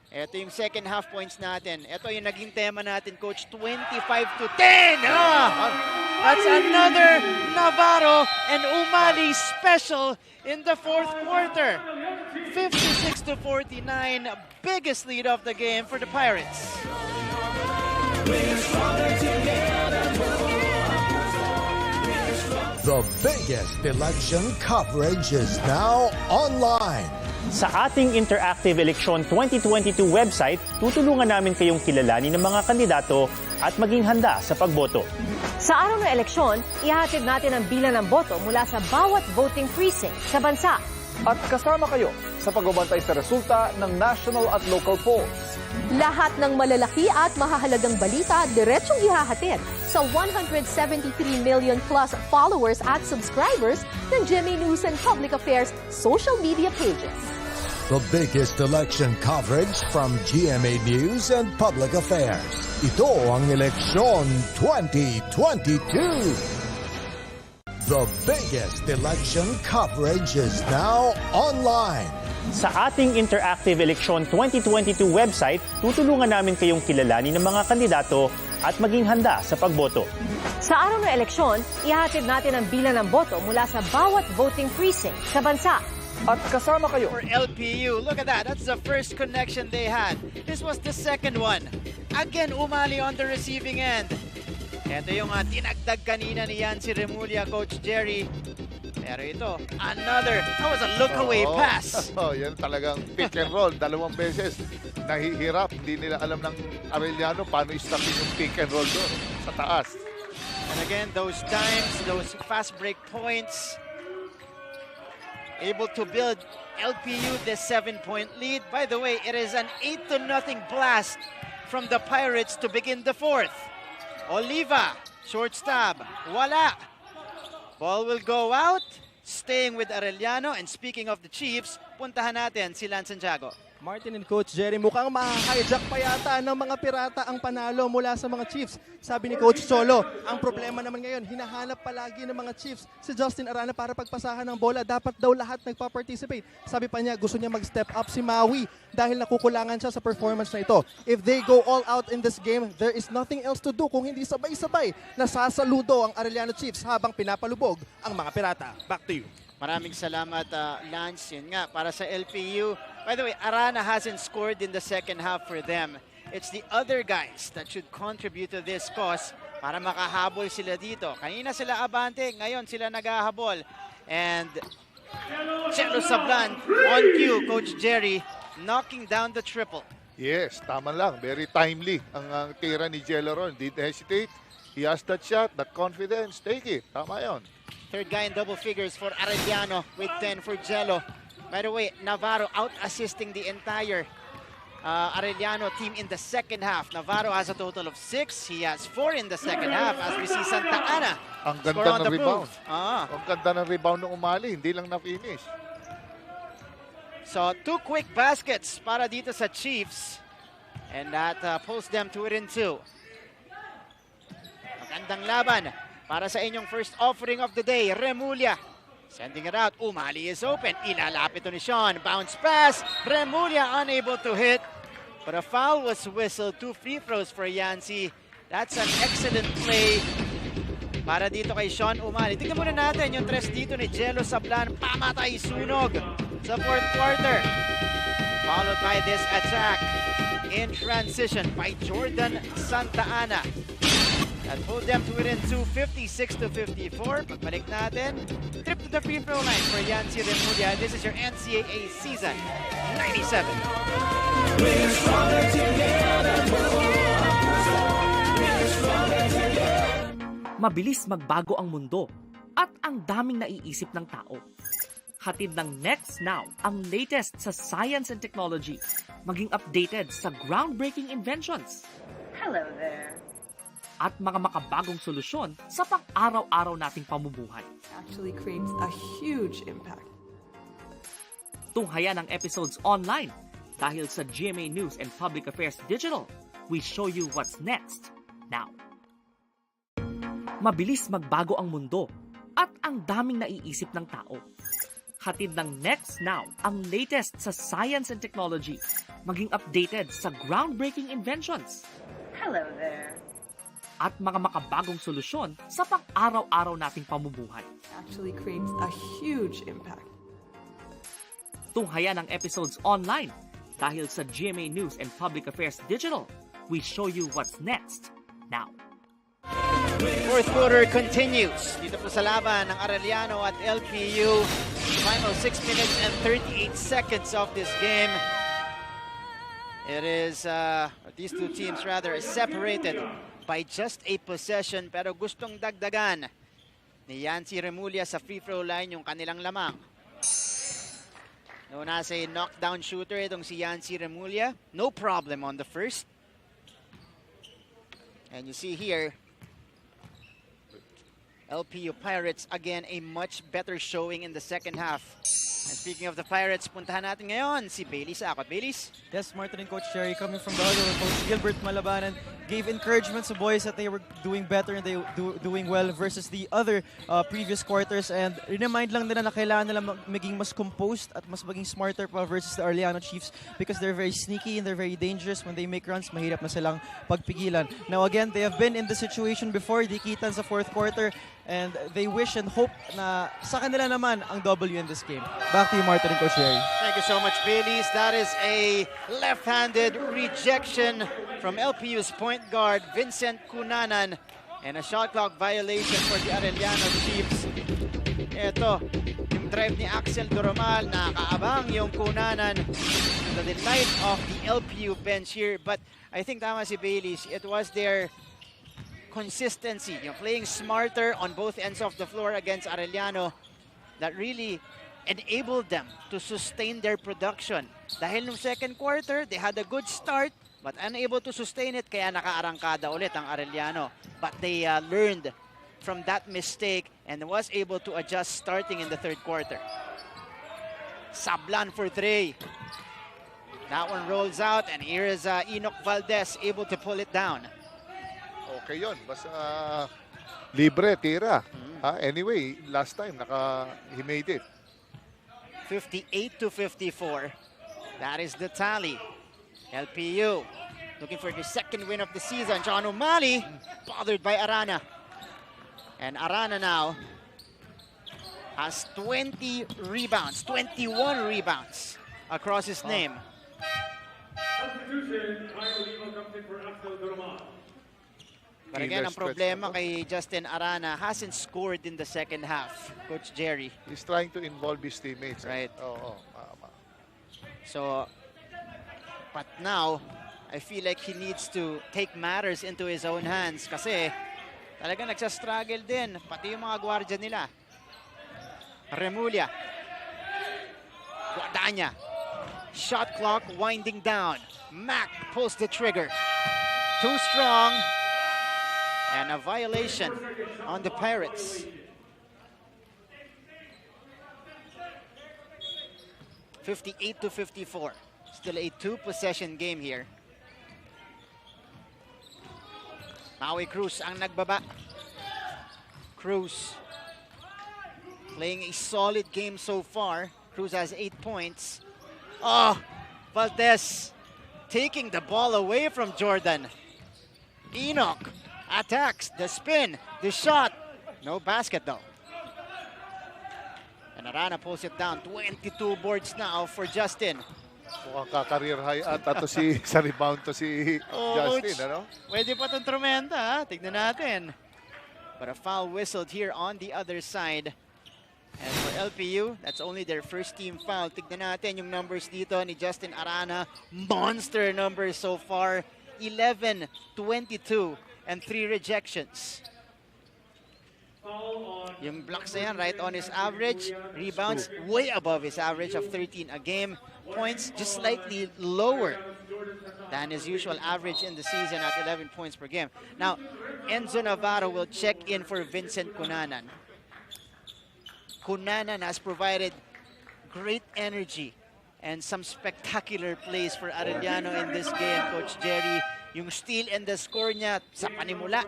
Ito yung second half points natin. Ito yung naging tema natin, Coach. 25-10. That's another Navarro and Umali special in the fourth quarter. 56-49. Biggest lead of the game for the Pirates. The biggest election coverage is now online. Sa ating Interactive Election 2022 website, tutulungan namin kayong kilalanin ng mga kandidato at maging handa sa pagboto. Sa araw ng eleksyon, ihahatid natin ang bilang ng boto mula sa bawat voting precinct sa bansa. At kasama kayo sa pagbabantay sa resulta ng national at local polls. Lahat ng malalaki at mahahalagang balita diretsong ihahatid sa 173 million plus followers at subscribers ng GMA News and Public Affairs social media pages. The biggest election coverage from GMA News and Public Affairs. Ito ang Eleksyon 2022. The biggest election coverage is now online. Sa ating Interactive Election 2022 website, tutulungan namin kayong kilalanin ng mga kandidato at maging handa sa pagboto. Sa araw ng eleksyon, ihahatid natin ang bilang ng boto mula sa bawat voting precinct sa bansa. At kasama kayo for LPU. Look at that. That's the first connection they had. This was the second one. Again, Umali on the receiving end. Ito yung tinagdag kanina ni Yancy Remulla, Coach Jerry. Pero ito, that was a look-away pass. Yan talagang pick and roll. 2 beses. Nahihirap. Hindi nila alam ng Arellano paano i-stopin yung pick and roll doon sa taas. And again, those dimes, those fast break points, able to build LPU this 7-point lead. By the way, it is an 8-0 blast from the Pirates to begin the fourth. Oliva, short stab, wala. Ball will go out, staying with Arellano. And speaking of the Chiefs, puntahan natin si Lance Santiago. Martin and Coach Jerry, mukhang ma-hijack pa yata ng mga pirata ang panalo mula sa mga Chiefs. Sabi ni Coach Cholo, ang problema naman ngayon, hinahanap palagi ng mga Chiefs si Justin Arana para pagpasahan ng bola. Dapat daw lahat nagpa-participate. Sabi pa niya, gusto niya mag-step up si Maui dahil nakukulangan siya sa performance na ito. If they go all out in this game, there is nothing else to do kung hindi sabay-sabay nasasaludo ang Arellano Chiefs habang pinapalubog ang mga pirata. Back to you. Maraming salamat, Lance. Yun nga, para sa LPU. By the way, Arana hasn't scored in the second half for them. It's the other guys that should contribute to this cause para makahabol sila dito. Kanina sila abante, ngayon sila naghahabol. And Chelo Sablan, on cue, Coach Jerry, knocking down the triple. Yes, tama lang. Very timely ang tira ni Jelleron. Didn't hesitate. He has that shot, that confidence. Take it. Tama yon. Third guy in double figures for Arellano with 10 for Jello. By the way, Navarro out-assisting the entire Arellano team in the second half. Navarro has a total of 6. He has 4 in the second half as we see Santa Ana Ang score ganda on ng the rebound. move. Ang ganda ng rebound ng umali. Hindi lang na-finish. So 2 quick baskets para dito sa Chiefs. And that pulls them to within 2. Magandang laban para sa inyong first offering of the day. Remulla sending it out. Umali is open. Ilalapit to ni Sean. Bounce pass. Remulla unable to hit. But a foul was whistled. 2 free throws for Yancy. That's an excellent play para dito kay Sean Umali. Tingnan muna natin yung tres dito ni Jello Sablan. Pamatay sunog sa fourth quarter. Followed by this attack in transition by Jordan Santa Ana. That pulled them to within 2, 56-54. Pagbalik natin, trip to the free throw line for Yancy Remulla. This is your NCAA season 97. We're stronger together. We're stronger together. Mabilis magbago ang mundo at ang daming naiisip ng tao. Hatid ng Next Now ang latest sa science and technology, maging updated sa groundbreaking inventions. Hello there. At mga makabagong solusyon sa pang-araw-araw nating pamumuhay. Actually creates a huge impact. Tunghayan ang episodes online dahil sa GMA News and Public Affairs Digital. We show you what's next now. Mabilis magbago ang mundo at ang daming naiisip ng tao. Hatid ng Next Now ang latest sa science and technology, maging updated sa groundbreaking inventions. Hello there. At mga makabagong solusyon sa pang-araw-araw nating pamumuhay. Actually creates a huge impact. Tunghayan ang episodes online dahil sa GMA News and Public Affairs Digital. We show you what's next now. Fourth quarter continues. Dito po sa laban ng Arellano at LPU. Final 6 minutes and 38 seconds of this game. It is, these two teams rather, are separated by just a possession, pero gustong dagdagan ni Yancy Remulla sa free throw line yung kanilang lamang. Known as a knockdown shooter itong si Yancy Remulla. No problem on the first. And you see here, LPU Pirates, again, a much better showing in the second half. And speaking of the Pirates, puntahan natin ngayon si Bailey sa akot. Bailey's? Yes, Martin and Coach Jerry coming from the other where Coach Gilbert Malabanan gave encouragement to boys that they were doing better and they doing well versus the other previous quarters. And remind lang nila na kailangan nila maging mas composed at mas maging smarter pa versus the Arellano Chiefs because they're very sneaky and they're very dangerous. When they make runs, mahirap na silang pagpigilan. Now again, they have been in the situation before, dikitan sa fourth quarter, and they wish and hope na sa kanila naman ang W in this game. Back to you, Martin and Coach Jerry. Thank you so much, Bailey's. That is a left-handed rejection from LPU's point guard, Vincent Cunanan, and a shot clock violation for the Arellano Chiefs. Ito, yung drive ni Axel Doromal, nakaabang yung Cunanan to the delight of the LPU bench here. But I think tama si Bailey's, it was their consistency, playing smarter on both ends of the floor against Arellano that really enabled them to sustain their production. Dahil nung second quarter, they had a good start but unable to sustain it, kaya nakaarangkada ulit ang Arellano. But they learned from that mistake and was able to adjust starting in the third quarter. Sablan for 3. That one rolls out and here is Enoch Valdez able to pull it down. Okay yun. Basta libre, tira. Anyway, last time, he made it. 58-54. That is the tally. LPU looking for the second win of the season. John O'Malley bothered by Arana. And Arana now has 20 rebounds, 21 rebounds across his name. But again, ang problema kay Justin Arana, hasn't scored in the second half, Coach Jerry. He's trying to involve his teammates. Right. Oo. So, But now, I feel like he needs to take matters into his own hands kasi talaga nagsa-struggle din, pati yung mga gwardiya nila. Remulla. Guadagna. Shot clock winding down. Mac pulls the trigger. Too strong. And a violation on the Pirates. 58-54. Still a 2-possession game here. Maui Cruz ang nagbaba. Cruz playing a solid game so far. Cruz has 8 points. Oh, Valdez taking the ball away from Jordan. Enoch attacks, the spin, the shot. No basket though. And Arana pulls it down. 22 boards now for Justin. Mukhang kakareer high at to si sa rebound to si Justin, ano? Pwede pa itong tremenda, ha? Tignan natin. But a foul whistled here on the other side. And for LPU, that's only their first team foul. Tignan natin yung numbers dito ni Justin Arana. Monster numbers so far. 11, 22, and 3 rejections. Yung blocks na yan, right on his average. Rebounds, way above his average of 13 a game. Points, just slightly lower than his usual average in the season at 11 points per game. Now, Enzo Navarro will check in for Vincent Cunanan. Cunanan has provided great energy and some spectacular plays for Arellano in this game, Coach Jerry. Yung steal and the score niya sa panimula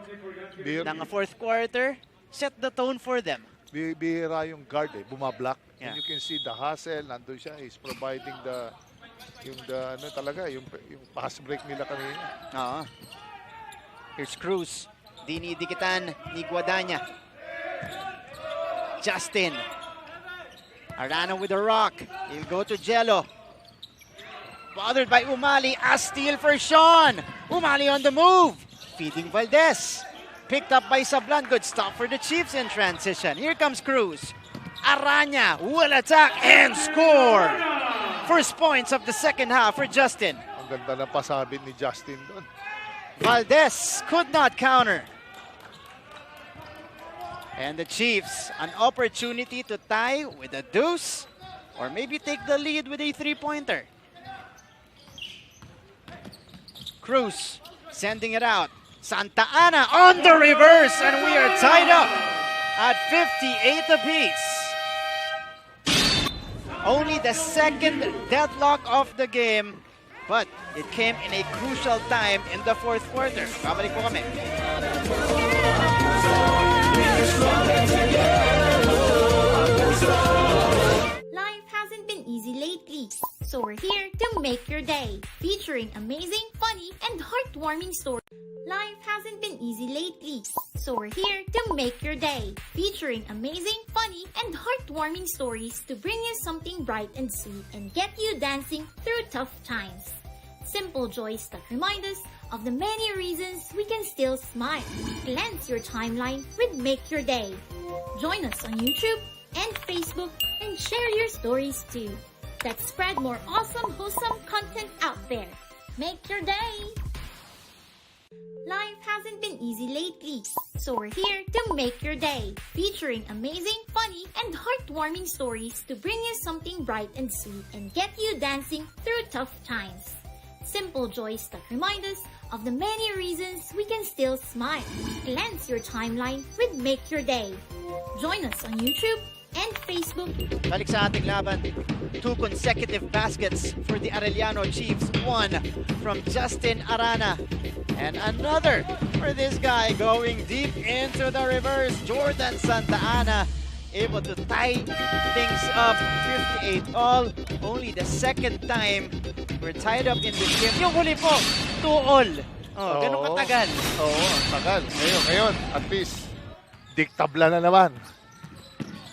ng fourth quarter, set the tone for them. Bihira yung guard bumablock. Yeah. And you can see the hustle, nandun siya, he's providing ano talaga, yung pass break nila kanina. Oo. Here's Cruz, dinidikitan ni Guadagna. Justin. Arana with a rock. He'll go to Jello. Bothered by Umali. A steal for Sean. Umali on the move. Feeding Valdez. Picked up by Sablan. Good stop for the Chiefs in transition. Here comes Cruz. Arana will attack and score. First points of the second half for Justin. Ang ganda ng pasabit ni Justin doon. Valdez could not counter. And the Chiefs, an opportunity to tie with a deuce or maybe take the lead with a 3-pointer. Cruz sending it out. Santa Ana on the reverse, and we are tied up at 58 apiece. Only the second deadlock of the game, but it came in a crucial time in the fourth quarter. Babalik po kami. Life hasn't been easy lately, so we're here to make your day, featuring amazing, funny, and heartwarming stories. Life hasn't been easy lately, so we're here to make your day, featuring amazing, funny, and heartwarming stories to bring you something bright and sweet and get you dancing through tough times. Simple joys that remind us of the many reasons we can still smile. Cleanse your timeline with Make Your Day. Join us on YouTube and Facebook and share your stories too. Let's spread more awesome, wholesome content out there. Make your day! Life hasn't been easy lately, so we're here to make your day, featuring amazing, funny, and heartwarming stories to bring you something bright and sweet and get you dancing through tough times. Simple joys that remind us of the many reasons we can still smile. Cleanse your timeline with Make Your Day. Join us on YouTube and Facebook. Balik sa ating laban. 2 consecutive baskets for the Arellano Chiefs. One from Justin Arana. And another for this guy going deep into the reverse. Jordan Santa Ana able to tie things up. 58 all. Only the second time we're tied up in this game. Yung huli po, 2 all. Oh, ganun katagal. Oo, tagal. Ngayon, at least, diktabla na naman.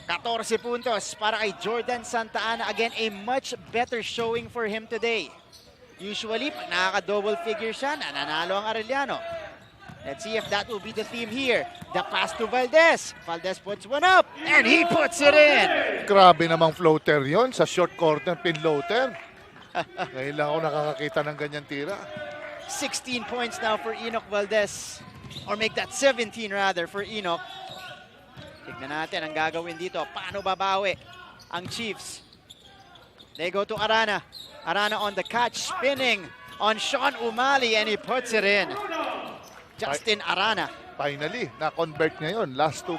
14 puntos para kay Jordan Santa Ana. Again, a much better showing for him today. Usually, pag nakaka-double figure siya, nananalo ang Arellano. Let's see if that will be the theme here. The pass to Valdez. Valdez puts one up, and he puts it in. Grabe namang floater yon sa short corner, pin floater. Ngayon lang ako nakakakita ng ganyan tira. 16 points now for Enoch Valdez. Or make that 17 rather for Enoch. Tignan natin ang gagawin dito. Paano babawi ang Chiefs? They go to Arana. Arana on the catch, spinning on Sean Umali, and he puts it in. Justin Arana. Finally, na-convert ngayon. Last two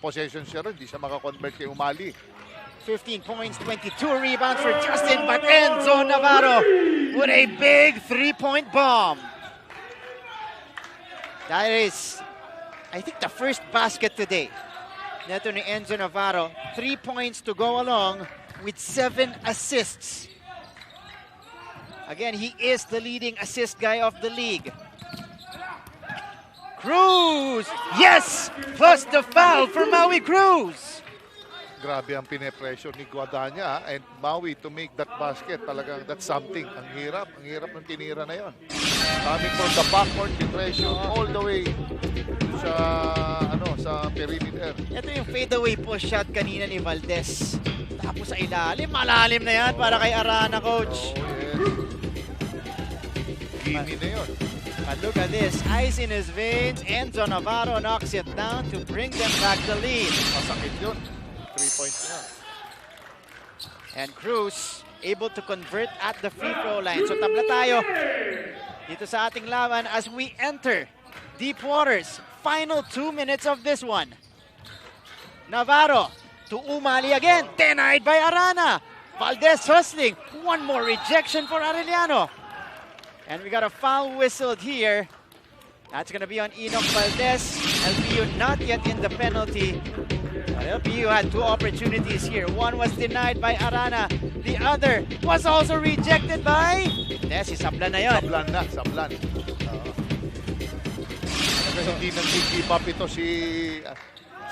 possessions siya rin. Hindi siya makakonvert kay Umali. 15 points, 22 rebounds for Justin, but Enzo Navarro with a big three-point bomb. That is, I think, the first basket today. Neto ni Enzo Navarro. 3 points to go along with 7 assists. Again, he is the leading assist guy of the league. Cruz! Yes! Plus the foul for Maui Cruz. Grabe ang pine-pressure ni Guadagna and Maui to make that basket. Talagang that's something. Ang hirap ng tinira na yon. Coming from the backward, pressure all the way sa perimeter. Ito yung fadeaway push shot kanina ni Valdez. Tapos sa ilalim, malalim na yan para kay Arana, coach. Gimme na yun. But look at this, ice in his veins. Enzo Navarro knocks it down to bring them back the lead. Masakit yun. 3 points na. And Cruz able to convert at the free throw line. So tabla tayo dito sa ating laban as we enter deep waters. Final 2 minutes of this one. Navarro to Umali again. Denied by Arana. Valdez hustling. One more rejection for Arellano. And we got a foul whistled here. That's going to be on Enoch Valdez. LPU not yet in the penalty. LPU had 2 opportunities here. One was denied by Arana. The other was also rejected by... Si Sablan na yun. Sablan. Hindi nag-keep up ito si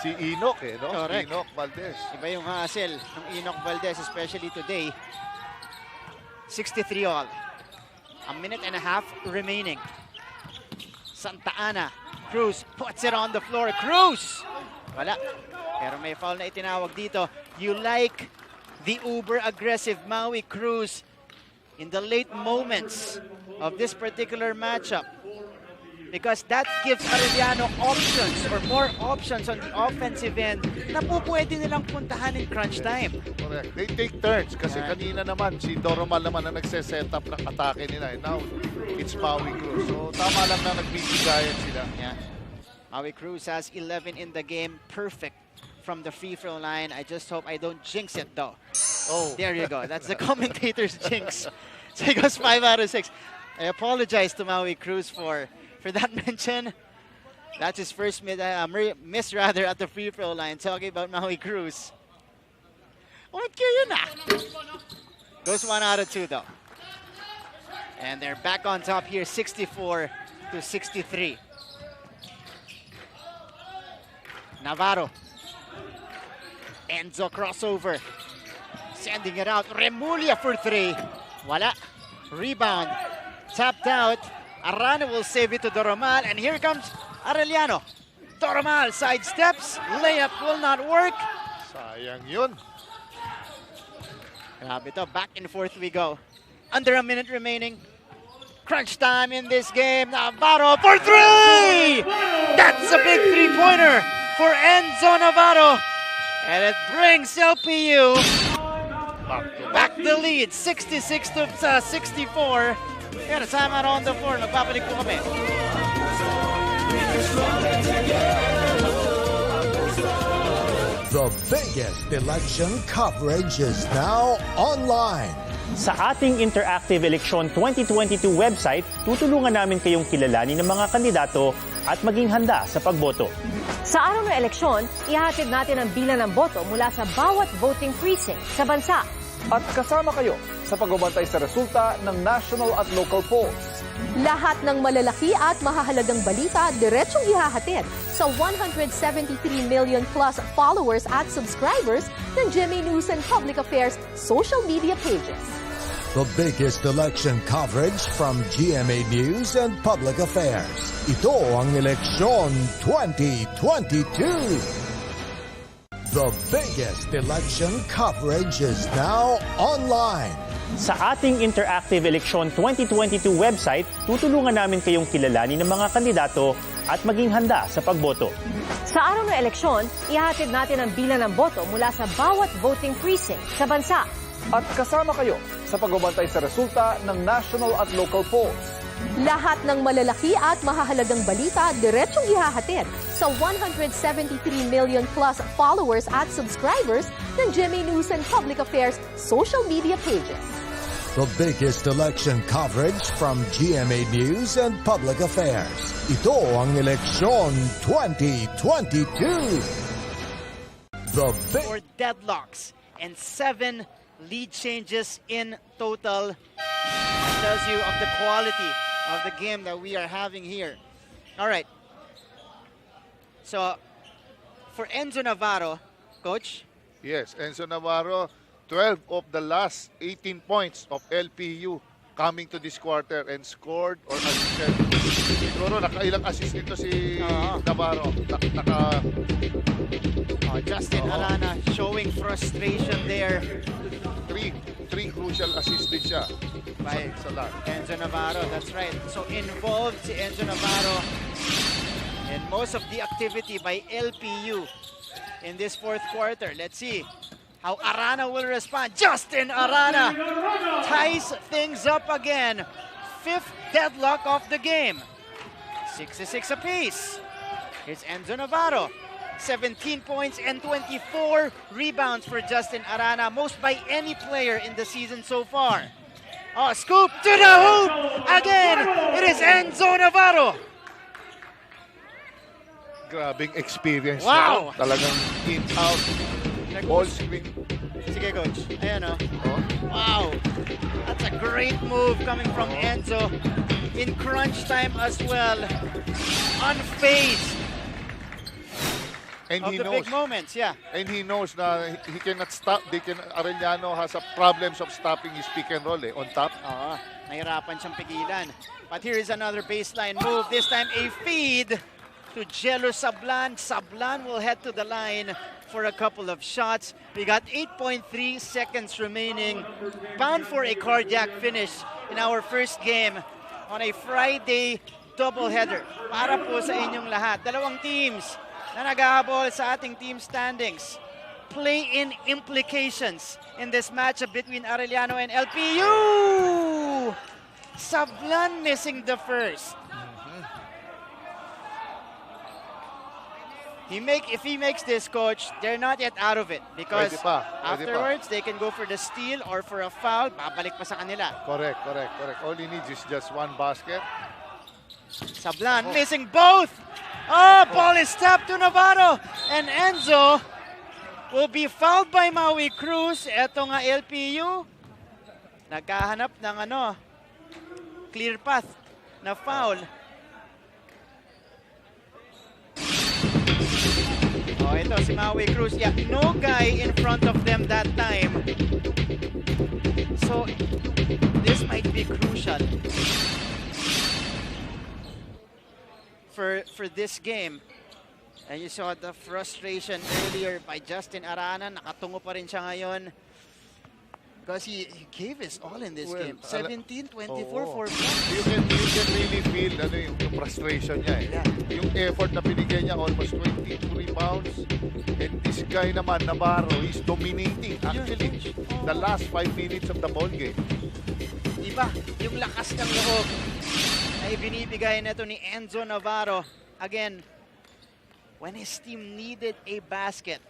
Enoch no? Correct. Enoch Valdez. Iba yung hustle ng Enoch Valdez, especially today. 63 all. A minute and a half remaining. Santa Ana. Cruz puts it on the floor. Cruz! Wala. Pero may foul na itinawag dito. You like the uber-aggressive Maui Cruz in the late moments of this particular matchup. Because that gives Arellano options or more options on the offensive end na po pwede nilang puntahan in crunch time. Correct. They take turns kasi kanina naman si Doromal naman na nagse-set up ng atake nila. Now, it's Maui Cruz. So, tama lang na nagbibigayan sila. Yeah. Maui Cruz has 11 in the game. Perfect from the free throw line. I just hope I don't jinx it though. Oh. There you go. That's the commentator's jinx. So he goes 5 out of 6. I apologize to Maui Cruz for that mention. That's his first miss rather at the free throw line. Talking about Maui Cruz. Goes 1 out of 2 though. And they're back on top here, 64 to 63. Navarro. Enzo crossover. Sending it out. Remulla for 3. Wala. Rebound. Tapped out. Arana will save it to Doromal. And here comes Arellano. Doromal sidesteps. Layup will not work. Sayang yun. Grabe to. Back and forth we go. Under a minute remaining. Crunch time in this game. Navarro for 3! That's a big three-pointer for Enzo Navarro. And it brings LPU back the lead. 66 to 64. Yan, timeout on the floor. Nagpapalik po kami. The biggest election coverage is now online. Sa ating Interactive Election 2022 website, tutulungan namin kayong kilalanin ng mga kandidato at maging handa sa pagboto. Sa araw ng eleksyon, ihahatid natin ang bilang ng boto mula sa bawat voting precinct sa bansa. At kasama kayo sa pagbabantay sa resulta ng national at local polls. Lahat ng malalaki at mahahalagang balita diretsong ihahatid sa 173 million plus followers at subscribers ng GMA News and Public Affairs social media pages. The biggest election coverage from GMA News and Public Affairs. Ito ang Eleksyon 2022. The biggest election coverage is now online. Sa ating Interactive Eleksyon 2022 website, tutulungan namin kayong kilalanin ng mga kandidato at maging handa sa pagboto. Sa araw ng eleksyon, ihatid natin ang bilang ng boto mula sa bawat voting precinct sa bansa. At kasama kayo sa pagbabantay sa resulta ng national at local polls. Lahat ng malalaki at mahahalagang balita diretsong ihahatid sa 173 million plus followers at subscribers ng GMA News and Public Affairs social media pages. The biggest election coverage from GMA News and Public Affairs. Ito ang Eleksyon 2022. Four deadlocks and 7 lead changes in total. That tells you of the quality of the game that we are having here. All right. So, for Enzo Navarro, Coach? Yes, Enzo Navarro, 12 of the last 18 points of LPU coming to this quarter and scored or assisted. Siguro nakailang assist ito si Navarro. Justin Arana showing frustration there. Three crucial assists din siya By sa lahat. Enzo Navarro, that's right. So involved si Enzo Navarro in most of the activity by LPU in this fourth quarter. Let's see how Arana will respond. Justin Arana ties things up again. 5th deadlock of the game. 6-6 apiece. Here's Enzo Navarro. 17 points and 24 rebounds for Justin Arana, most by any player in the season so far. Oh, scoop to the hoop! Again, it is Enzo Navarro. Grabing experience. Wow! Na. Talagang in-out. Ball screen. Sige, Coach. Ayan, oh. Wow! That's a great move coming from Enzo. In crunch time as well. Unfazed. And of he the knows, big moments, yeah. And he knows na he cannot stop. Arellano has a problems of stopping his pick and roll on top. Nahirapan siyang pigilan. But here is another baseline move. This time a feed to Jello Sablan. Sablan will head to the line for a couple of shots. We got 8.3 seconds remaining. Bound for a cardiac finish in our first game on a Friday doubleheader. Para po sa inyong lahat. Dalawang teams na naghahabol sa ating team standings. Play-in implications in this matchup between Arellano and LPU. Sablan missing the first. If he makes this, Coach, they're not yet out of it because afterwards they can go for the steal or for a foul. Babalik pa sa kanila. Correct. All he needs is just one basket. Sablan missing both. Oh, ball is tapped to Navarro. And Enzo will be fouled by Maui Cruz. Eto nga LPU. Nagkahanap ng clear path na foul. Oh, ito si Maui Cruz. Yeah, no guy in front of them that time. So, this might be crucial for this game. And you saw the frustration earlier by Justin Arana. Nakatungo pa rin siya ngayon. Because he gave his all in this game. 17-24 for blocks. You can really feel yung frustration niya eh. Yeah. Yung effort na binigay niya, almost 22 rebounds. And this guy naman, Navarro, is dominating actually the last 5 minutes of the ball game. Iba, yung lakas ng loob na ibinibigay nito ni Enzo Navarro. Again, when his team needed a basket.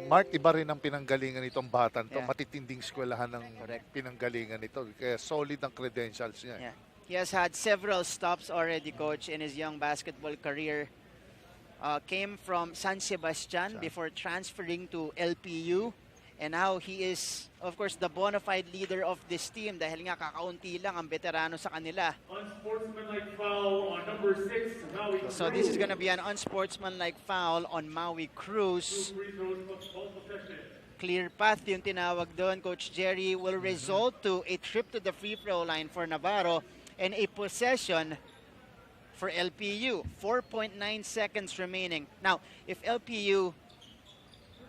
Mark, iba rin ang pinanggalingan nitong batan to. Matitinding eskwelahan ng pinanggalingan nito. Kaya solid ang credentials niya. Yeah. He has had several stops already, Coach, in his young basketball career. Came from San Sebastian before transferring to LPU. And now he is, of course, the bona fide leader of this team dahil nga kakaunti lang ang veterano sa kanila. Unsportsmanlike foul on number 6, Maui Cruz. So this is going to be an unsportsmanlike foul on Maui Cruz. Clear path yung tinawag doon. Coach Jerry will result to a trip to the free throw line for Navarro and a possession for LPU. 4.9 seconds remaining. Now, if LPU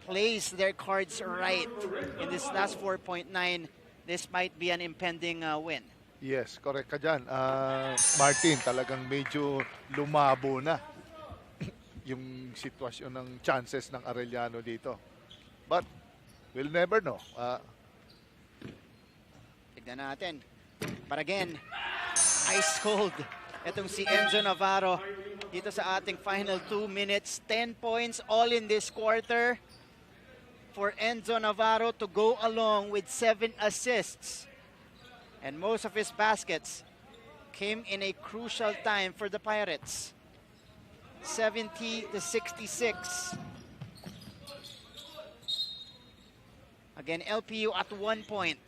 plays their cards right in this last 4.9, this might be an impending win. Yes, correct ka dyan. Martin, talagang medyo lumabo na yung sitwasyon ng chances ng Arellano dito. But, we'll never know. Tignan natin. But again, ice cold. Itong si Enzo Navarro dito sa ating final 2 minutes. 10 points all in this quarter for Enzo Navarro to go along with 7 assists. And most of his baskets came in a crucial time for the Pirates. 70-66. Again, LPU at 1 point.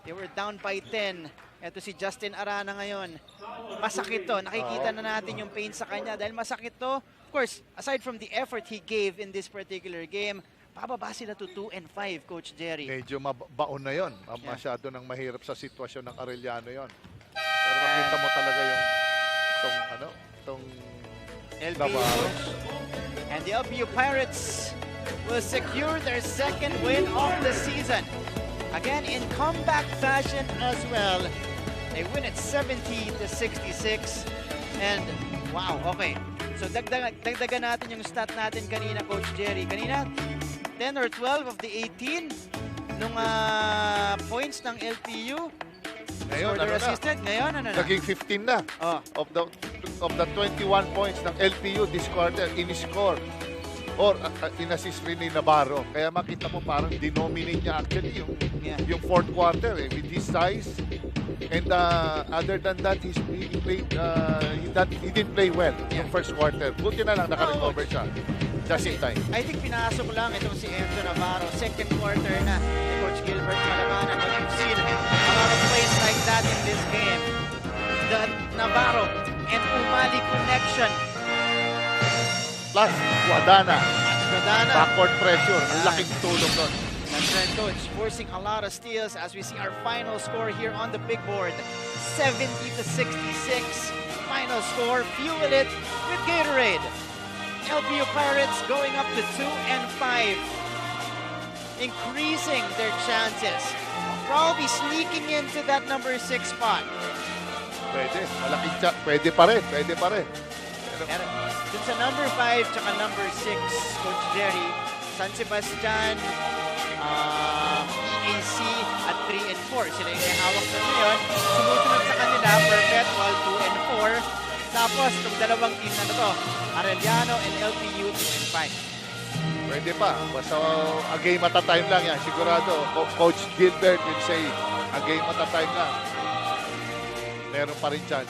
They were down by 10. Ito si Justin Arana ngayon. Masakit to. Nakikita na natin yung pain sa kanya dahil masakit to. Of course, aside from the effort he gave in this particular game, pababa sila to 2-5, Coach Jerry. Medyo baon na yon. Masyado nang mahirap sa sitwasyon ng Arellano yon. Pero makita mo talaga yung tong LPU. And the LPU Pirates will secure their second win of the season. Again, in comeback fashion as well. They win at 70-66. And wow, okay. So dagdagan natin yung stat natin kanina, Coach Jerry. Kanina, 10 or 12 of the 18 nung points ng LPU. Ngayon, Ngayon, naging 15 na. Of the 21 points ng LPU this quarter, in-score or in-assist rin ni Navarro. Kaya makita mo parang denominate niya actually yung fourth quarter with his size. And other than that, he didn't play well yung first quarter. Buti na lang naka-recover siya. Just in time. I think pinasok lang itong si Enzo Navarro. Second quarter na ni Coach Gilbert Malabanan. But you've seen a lot of plays like that in this game. The Navarro and Umali connection. Plus, Guadana. Backward pressure. Ang laking tulong doon. That's right, Coach. Forcing a lot of steals as we see our final score here on the big board. 70-66. Final score. Fuel it with Gatorade. LPU Pirates going up to 2-5. Increasing their chances. Probably sneaking into that number 6 spot. Pwede. Malaking pwede pa rin. Pwede pa rin. Dun sa number 5 tsaka number 6, Coach Jerry, San Sebastian, EAC at 3 and 4. Sila yung may hawak na ngayon. Sumusunod sa kanila, Perpetual 2 and 4. Tapos, itong dalawang team na to, Arellano and LPU 2 and 5. Pwede pa. Basta a game at a time lang yan. Sigurado, Coach Gilbert will say, a game at a time lang. Meron pa rin chance.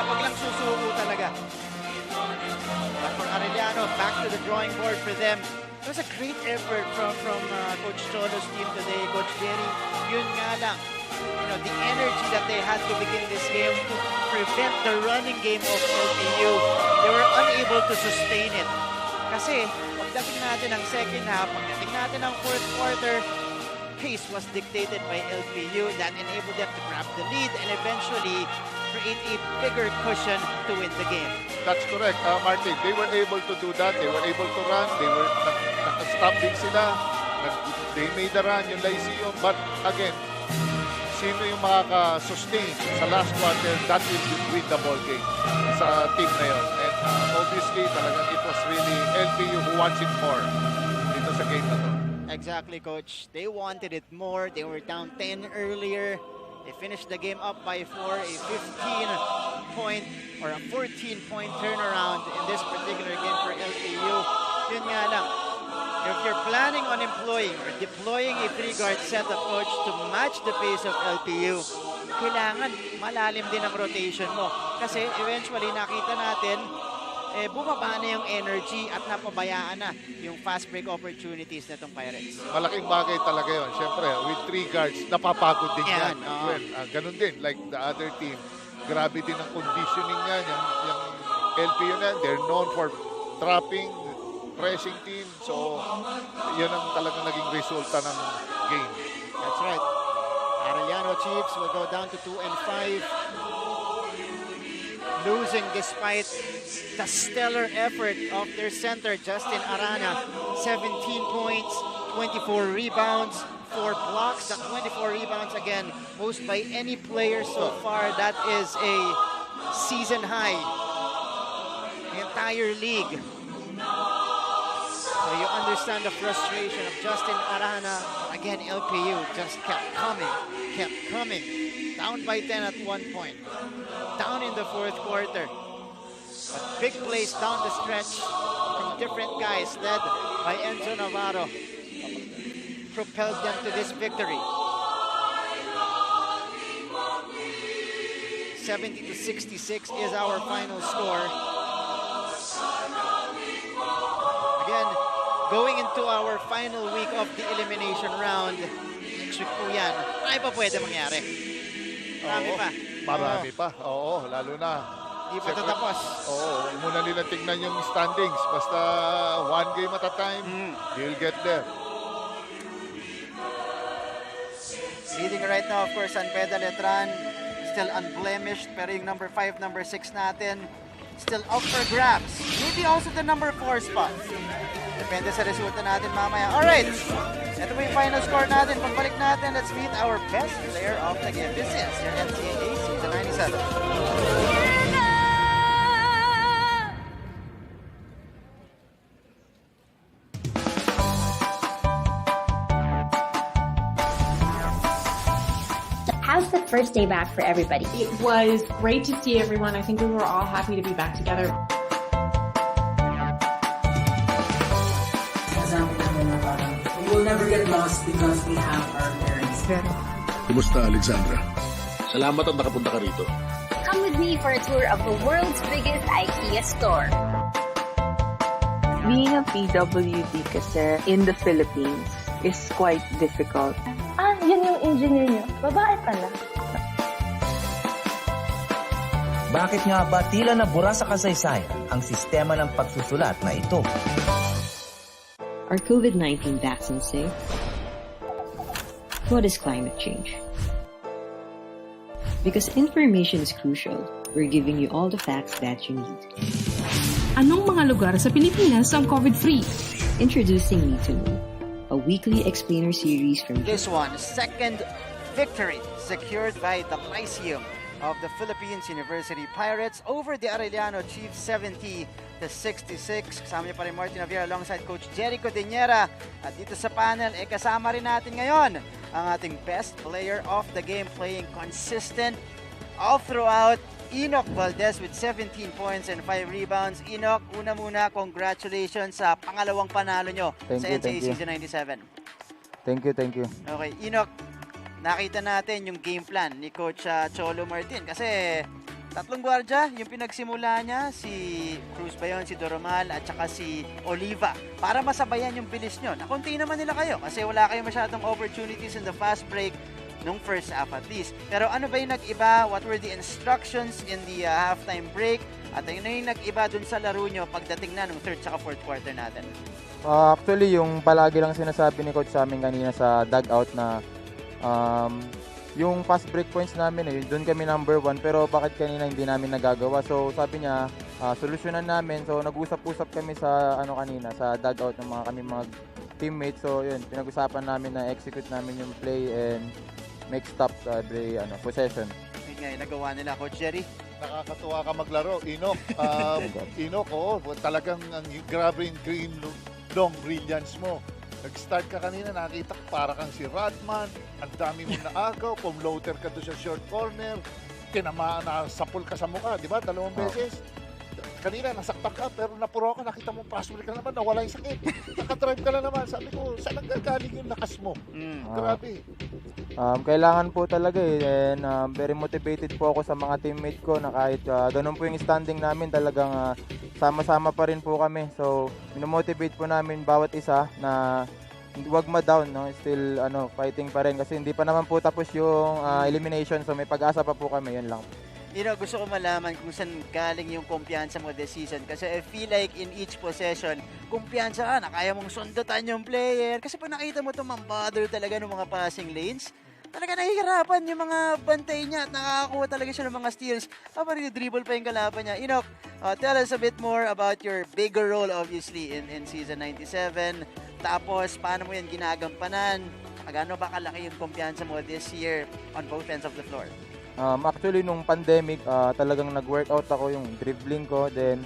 Wag lang susuko talaga. But for Arellano, back to the drawing board for them. It was a great effort from Coach Cholo's team today, Coach Jerry. Yun nga lang, the energy that they had to begin this game to prevent the running game of LPU. They were unable to sustain it. Kasi, pagdating natin ng second half, pagdating natin ng fourth quarter, pace was dictated by LPU that enabled them to grab the lead and eventually create a bigger cushion to win the game. That's correct, Martin. They were able to do that. They were able to run. They were naka-stop din sila. They made the run, yung Lyceum. But again, sino yung makaka-sustain sa last quarter, that will win the ball game sa team na yun. And obviously, talagang it was really LPU who wants it more dito sa game na to. Exactly, Coach. They wanted it more. They were down 10 earlier. They finished the game up by 4, a 15-point or a 14-point turnaround in this particular game for LPU. Yun nga lang, if you're planning on employing or deploying a 3-guard setup, Coach, to match the pace of LPU, kailangan malalim din ang rotation mo. Kasi eventually nakita natin, bumaba na yung energy at napabayaan na yung fast break opportunities na itong Pirates. Malaking bagay talaga yun. Siyempre, with 3 guards, napapagod din yan. Well, ganun din, like the other team. Grabe din ang conditioning yan. Yung LPU na, they're known for trapping, pressing team. So, yun ang talagang naging resulta ng game. That's right. Arellano Chiefs will go down to 2-5. losing despite the stellar effort of their center, Justin Arana. 17 points, 24 rebounds, 4 blocks, and 24 rebounds again. Most by any player so far. That is a season high. The entire league. So you understand the frustration of Justin Arana. Again, LPU just kept coming. Down by 10 at one point. Down in the fourth quarter. But big plays down the stretch from different guys led by Enzo Navarro. Propelled them to this victory. 70-66 is our final score. Again, going into our final week of the elimination round. Next week po yan. Ay pa pwede mangyari. Marami pa. Marami pa. Oo, lalo na. Di pa tatapos. Oo, muna nila tingnan yung standings. Basta one game at a time, you'll get there. Leading right now, of course, Anpeda Letran. Still unblemished. Pero yung number 5, number 6 natin, still up for grabs. Maybe also the number 4 spot. Depende sa resulta natin mamaya. Alright, ito po yung final score natin. Pagbalik natin, let's meet our best player of the game. This is your NCAA Season 97. How's the first day back for everybody? It was great to see everyone. I think we were all happy to be back together. We will never get lost because we have our parents. Kumusta, Alexandra? Salamat at nakapunta ka rito. Come with me for a tour of the world's biggest IKEA store. Being a PWD kasi in the Philippines is quite difficult. Yun yung engineer nyo. Babae pala. Bakit nga ba tila nabura sa kasaysayan ang sistema ng pagsusulat na ito? Are COVID-19 vaccines safe? What is climate change? Because information is crucial, we're giving you all the facts that you need. Anong mga lugar sa Pilipinas ang COVID-free? Introducing Me to Me, a weekly explainer series from This one, second victory secured by the Lyceum of the Philippines University Pirates over the Arellano Chiefs 70-66. Kasama niyo pa rin Martin Javier alongside Coach Jericho Deniera. At dito sa panel, kasama rin natin ngayon ang ating best player of the game, playing consistent all throughout. Enoch Valdez with 17 points and 5 rebounds. Enoch, una muna, congratulations sa pangalawang panalo nyo sa NCAA Season 97. Thank you. Okay, Enoch, nakita natin yung game plan ni Coach Cholo Martin kasi tatlong gwardya yung pinagsimula niya, si Cruz ba yun, si Doromal at saka si Oliva, para masabayan yung bilis nyo. Nakunti naman nila kayo kasi wala kayong masyadong opportunities in the fast break nung first half at least. Pero ano ba yung nag-iba? What were the instructions in the halftime break? At ano yung nag-iba dun sa laro nyo pagdating na nung third saka fourth quarter natin? Actually, yung palagi lang sinasabi ni Coach sa amin kanina sa dugout na yung fast break points namin, doon kami number 1, pero bakit kanina hindi namin nagagawa? So sabi niya, solusyonan namin. So nag-usap-usap kami sa kanina sa dugout ng mga teammates. So yun, pinag-usapan namin na execute namin yung play and make stops every possession. Yun nga, nagawa nila, Coach Jerry. Nakakatuwa ka maglaro, Enoch. Enoch, talagang grabe yung green long brilliance mo. Nag-start ka kanina, nakita ko para kang si Rodman, ang dami mo naagaw, pumloater ka doon sa short corner, tinamaan na sapul ka sa mukha, di ba? 2 beses. Kanina, nasaktan ka, pero napuro ka, nakita mo, password ka naman, nawala yung sakit. Nakadrive ka na naman. Sabi ko, saan ang gagaling yung lakas mo? Grabe. Kailangan po talaga and very motivated po ako sa mga teammate ko na kahit ganun po yung standing namin, talagang sama-sama pa rin po kami. So, minomotivate po namin bawat isa na huwag ma-down, no? Still fighting pa rin kasi hindi pa naman po tapos yung elimination, so may pag-asa pa po kami, yun lang. Gusto ko malaman kung saan galing yung kumpiyansa mo this season. Kasi I feel like in each possession, kumpiyansa ka na kaya mong sundutan yung player. Kasi pag nakita mo ito, mambother talaga ng mga passing lanes. talaga nahihirapan yung mga bantay niya at nakakakuha talaga siya ng mga steals. Habang dribble pa yung kalaban niya. Enoch, tell us a bit more about your bigger role obviously in season 97. Tapos, paano mo yan ginagampanan? Gaano ba kalaki yung kumpiyansa mo this year on both ends of the floor? Actually, nung pandemic, talagang nag-workout ako yung dribbling ko. Then,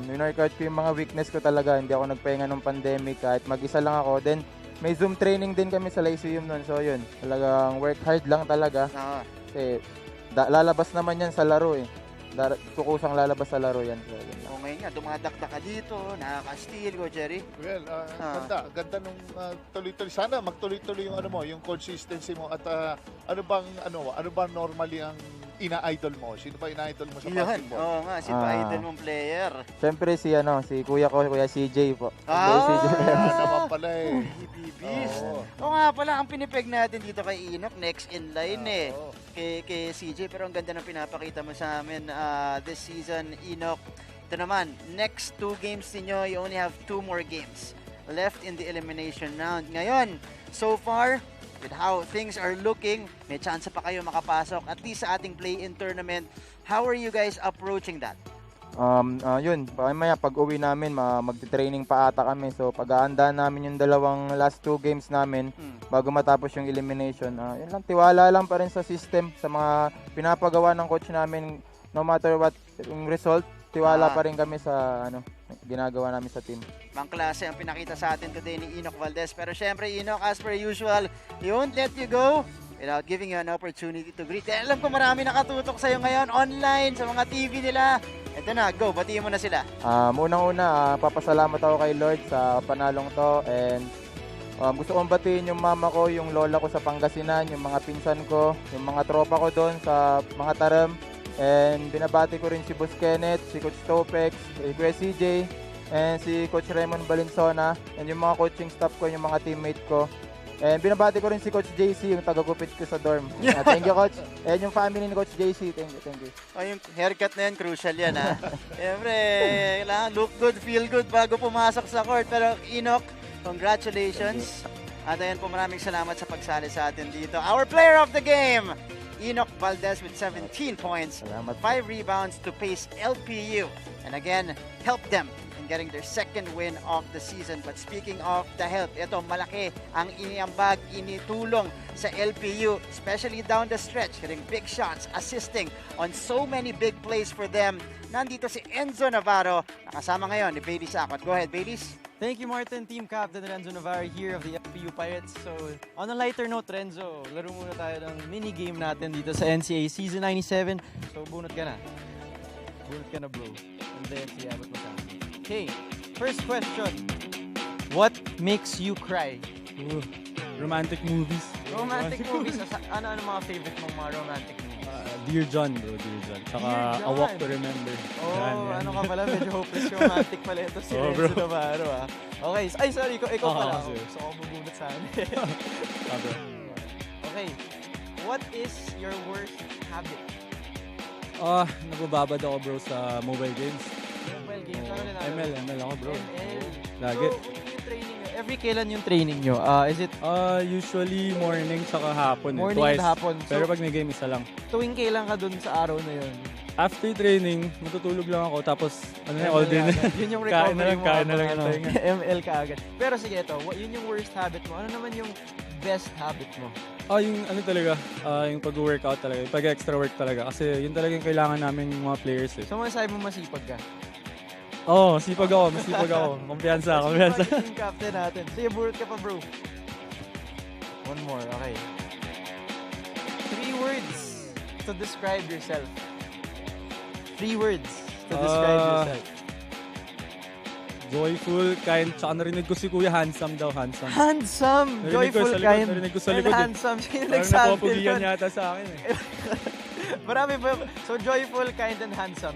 in-workout ko yung mga weakness ko talaga. Hindi ako nagpahinga nung pandemic kahit mag-isa lang ako. Then, may Zoom training din kami sa Lyceum nun. So, yun. Talagang work hard lang talaga. Kasi, lalabas naman yan sa laro eh. Kukusang lalabas sa laro yan. So, ngayon nga, dumadakta ka dito, nakaka-steal ko, Jerry. Well, ganda nung tuloy-tuloy. Sana magtuloy-tuloy yung yung consistency mo at ano bang normally ang ina-idol mo? Sino ba ina-idol mo sa basketball? Oo nga, sino ba idol mong player? Siyempre si kuya ko, Kuya CJ po. CJ. Naman pala eh. Beast. Oo nga pala, ang pinipeg natin dito kay Enoch, next in line kay CJ. Pero ang ganda ng pinapakita mo sa amin this season, Enoch. Ito naman, next 2 games ninyo, you only have 2 more games left in the elimination round. Ngayon, so far, with how things are looking, may chance pa kayo makapasok at least sa ating play-in tournament. How are you guys approaching that? Yun, maya pag-uwi namin, magti-training pa ata kami. So, pag-aanda namin yung dalawang last 2 games namin bago matapos yung elimination. Yun lang, tiwala lang pa rin sa system, sa mga pinapagawa ng coach namin. No matter what yung result, tiwala pa rin kami sa ginagawa namin sa team. Pangklase ang pinakita sa atin today ni Enoch Valdez. Pero syempre, Enoch, as per usual, he won't let you go without giving you an opportunity to greet. Alam ko marami nakatutok sa'yo ngayon online, sa mga TV nila. Ito na, go, batiin mo na sila. Unang-una, papasalamat ako kay Lord sa panalong to. And gusto kong batiin yung mama ko, yung lola ko sa Pangasinan, yung mga pinsan ko, yung mga tropa ko doon sa mga taram. And binabati ko rin si Boss Kenneth, si Coach Topex, si Kuya CJ, and si Coach Raymond Balinsona, and yung mga coaching staff ko, yung mga teammate ko. And binabati ko rin si Coach JC, yung taga-gupit ko sa dorm. Thank you, Coach. And yung family ni Coach JC, thank you. Yung haircut na yan, crucial yan, ha? Siyempre, kailangan look good, feel good bago pumasok sa court. Pero Enoch, congratulations. At ayan po, maraming salamat sa pagsali sa atin dito. Our player of the game, Enoch Valdez with 17 points, 5 rebounds to pace LPU. And again, help them in getting their second win of the season. But speaking of the help, ito malaki ang iniambag, initulong sa LPU, especially down the stretch, hitting big shots, assisting on so many big plays for them. Nandito si Enzo Navarro, nakasama ngayon ni Bailey Sakot. Go ahead, Bailey's. Thank you, Martin. Team Captain Renzo Navarro here of the FPU Pirates. So, on a lighter note, Renzo, laro muna tayo ng mini-game natin dito sa NCAA Season 97. So, bunot ka na. Bunot ka na, bro. And then, siyabot mo sa akin. Okay, first question. What makes you cry? Romantic movies. Romantic movies? Ano mga favorite mong mga romantic movies? Dear John, bro. Dear John. Tsaka A Walk to Remember. Oh, ano ka pala? Medyo hopeless romantic pala ito si Renzo Navarro, ah. Okay. Ay, sorry. Ikaw pala. So, ako mabunot sa akin. Okay. What is your worst habit? Nabababad ako, bro, sa mobile games. Mobile games? Ano na? ML ako, bro. ML. Lagi. So, yung training nyo, every kailan yung training nyo? Is it? Usually morning tsaka hapon. Morning twice. and hapon. Pero pag may game, isa lang. Tuwing kailan ka dun sa araw na yun? After training, matutulog lang ako. Tapos, all day na. Yun yung recovery mo. Kain na lang yung tayo. ML ka agad. Pero sige, ito. Yun yung worst habit mo. Ano naman yung best habit mo? Yung talaga, yung pag-workout talaga, yung pag-extra work talaga. Kasi yun talaga yung kailangan namin yung mga players eh. So, masasabi mo masipag ka? Oo, masipag ako. Kumpiyansa. Masipag yung captain natin. Sige, burot ka pa, bro. One more, okay. 3 words to describe yourself. 3 words to describe yourself. Joyful, kind, tsaka narinig ko si Kuya handsome daw, handsome. Handsome! Joyful, kind, narinig ko sa likod, and handsome. Sino nagsabi napopugian yata sa akin eh. Marami ba? So, joyful, kind, and handsome.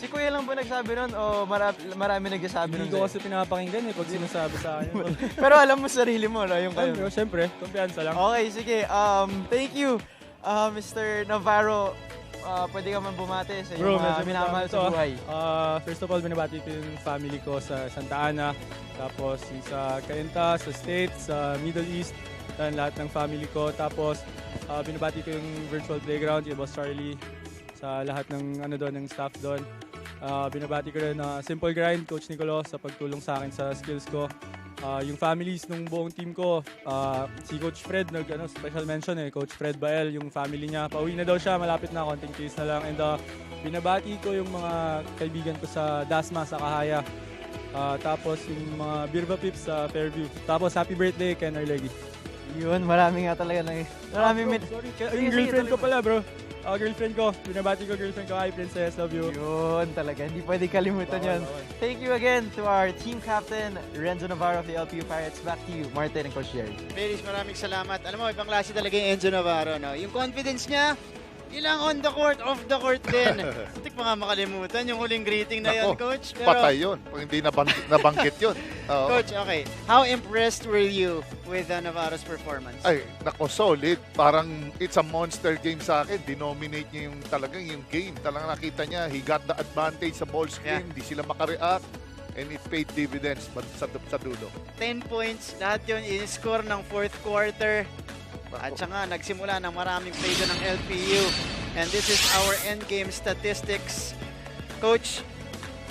Si Kuya lang ba nagsabi nun o marami nagsasabi nun? Hindi ko kasi pinapakinggan eh pag sinasabi sa akin. Pero alam mo sarili mo, no? Yung kayo. Siyempre, kumpiyansa lang. Okay, sige. Thank you, Mr. Navarro. Pwede ka man bumate sa iyong minamahal sa buhay. First of all, binabati ko yung family ko sa Santa Ana. Tapos sa Cainta, sa States, sa Middle East. and lahat ng family ko. Tapos, binabati ko yung virtual playground, yung Boss Charlie, sa lahat ng ng staff doon. Binabati ko rin Simple Grind, Coach Nicolo, sa pagtulong sa akin sa skills ko. Yung families ng buong team ko, si Coach Fred, special mention Coach Fred Bael, yung family niya, pauwi na daw siya, malapit na, konting tiis na lang. And binabati ko yung mga kaibigan ko sa Dasma, sa Kahaya. Tapos yung mga Birba Pips sa Fairview. Tapos happy birthday, Ken Arlegi. Yun, marami nga talaga Sorry, yung girlfriend ko pala, bro. Girlfriend ko, binabati ko girlfriend ko. Hi, princess, love you. Yun talaga, hindi pwede kalimutan yun. Thank you again to our team captain, Renzo Navarro of the LPU Pirates. Back to you, Martin and Coach Jerry. Ladies, maraming salamat. Alam mo, ibang klase talaga yung Enzo Navarro. No? Yung confidence niya, yun lang on the court, off the court din. Hindi pa nga makalimutan yung huling greeting na yun, Coach. Pero, patay yun. Pag hindi nabanggit yun. Coach, okay. How impressed were you with Navarro's performance? Ay, nako, solid. Parang it's a monster game sa akin. Dinominate niya yung talagang yung game. Talagang nakita niya, he got the advantage sa ball screen. Hindi sila makareact. And it paid dividends sa dulo. 10 points. Lahat yun in-score ng fourth quarter. At saka nagsimula ng maraming play doon ng LPU. And this is our endgame statistics. Coach,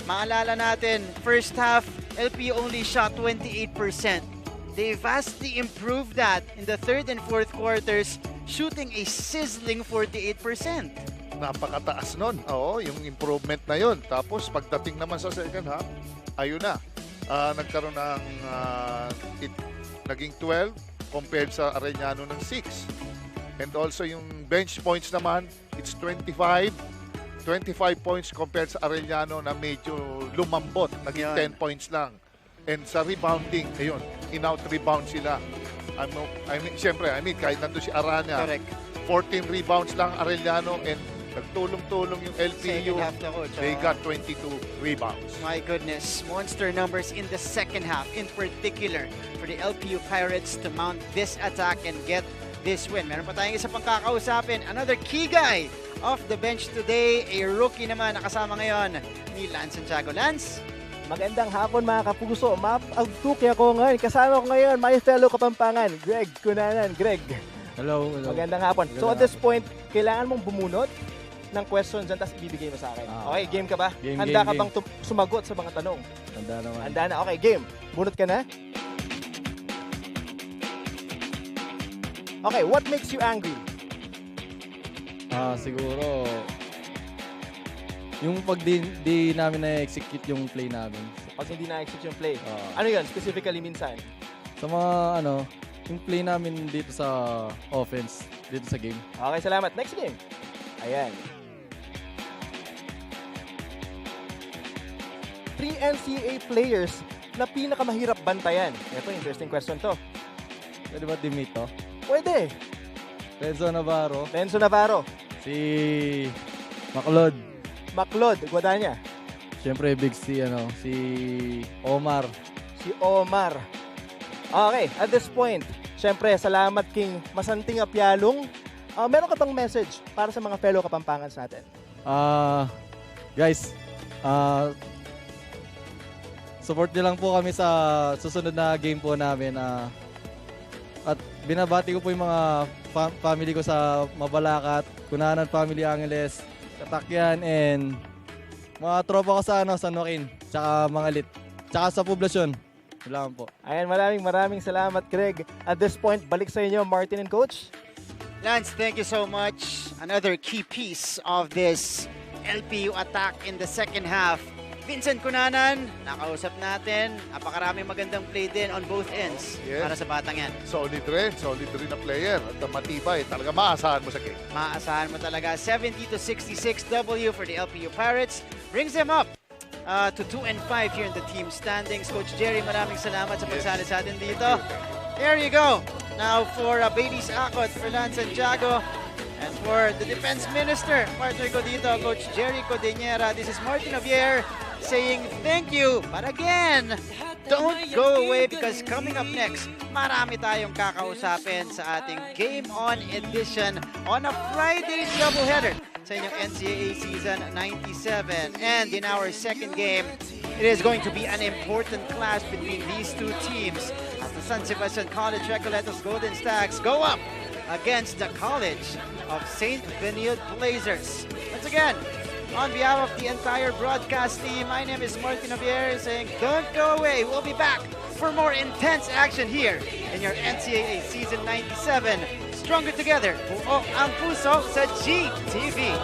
maalala natin, first half, LPU only shot 28%. They vastly improved that in the third and fourth quarters, shooting a sizzling 48%. Napakataas nun. Oo, yung improvement na yun. Tapos pagdating naman sa second half, ayun na. Nagkaroon ng naging 12 compared sa Arellano ng 6. And also yung bench points naman, it's 25 points compared sa Arellano na medyo lumambot. Naging 10 points lang. And sa rebounding, ayun, in-out rebound sila. Siyempre, kahit nandun si Arana, 14 rebounds lang Arellano and nagtulong-tulong yung LPU. They got 22 rebounds. My goodness. Monster numbers in the second half, in particular for the LPU Pirates to mount this attack and get this win. Meron pa tayong isa pang kakausapin. Another key guy off the bench today. A rookie naman nakasama ngayon ni Lance Santiago. Lance? Magandang hapon mga kapuso. Mapagtuki ako ngayon. Kasama ko ngayon, my fellow Kapampangan, Greg Cunanan. Greg. Hello. Magandang hapon. So at this point, kailangan mong bumunot ng questions dyan, tapos bibigay mo sa akin. Okay, game ka ba? Handa ka bang sumagot sa mga tanong? Handa naman. Handa na. Okay, game. Bunot ka na? Okay, what makes you angry? Siguro, yung pag di namin na-execute yung play namin. Pag hindi na-execute yung play? Ano yun? Specifically minsan? Sa mga, yung play namin dito sa offense, dito sa game. Okay, salamat. Next game. Ayan. 3 NCAA players na pinakamahirap bantayan. Ito, interesting question to. Pwede ba teammate to? Pwede. Renzo Navarro. Si Maclod. Guadanya. Siyempre, big si Omar. Okay, at this point, siyempre, salamat King Masanting Apyalong. Meron ka bang message para sa mga fellow Kapampangans natin? Guys, support nyo lang po kami sa susunod na game po namin. At binabati ko po yung mga family ko sa Mabalacat, Cunanan Family Angeles, Katakyan, and mga tropa ko sa San Joaquin, tsaka mga lit, tsaka sa poblasyon. Salamat po. Ayan, maraming salamat, Greg. At this point, balik sa inyo, Martin and Coach. Lance, thank you so much. Another key piece of this LPU attack in the second half. Vincent Cunanan, nakausap natin. Napakaraming magandang play din on both ends para sa batang yan. Solid rin na player. At matibay, talaga maasahan mo sa game. Maasahan mo talaga. 70-66 W for the LPU Pirates. Brings them up to 2-5 here in the team standings. Coach Jerry, maraming salamat sa pagsali sa atin dito. There you go. Now for Bailey's Akot, for Lance Santiago, and for the Defense Minister, partner ko dito, Coach Jerry Codinera. This is Martin Javier saying thank you. But again, don't go away because coming up next, marami tayong kakausapin sa ating Game On edition on a Friday doubleheader sa inyong NCAA Season 97. And in our second game, it is going to be an important clash between these two teams. At the San Sebastian College Recoletos Golden Stacks go up against the College of St. Benilde Blazers. Once again, on behalf of the entire broadcast team, my name is Martin Javier saying don't go away. We'll be back for more intense action here in your NCAA Season 97. Stronger together, buo ang puso sa GTV.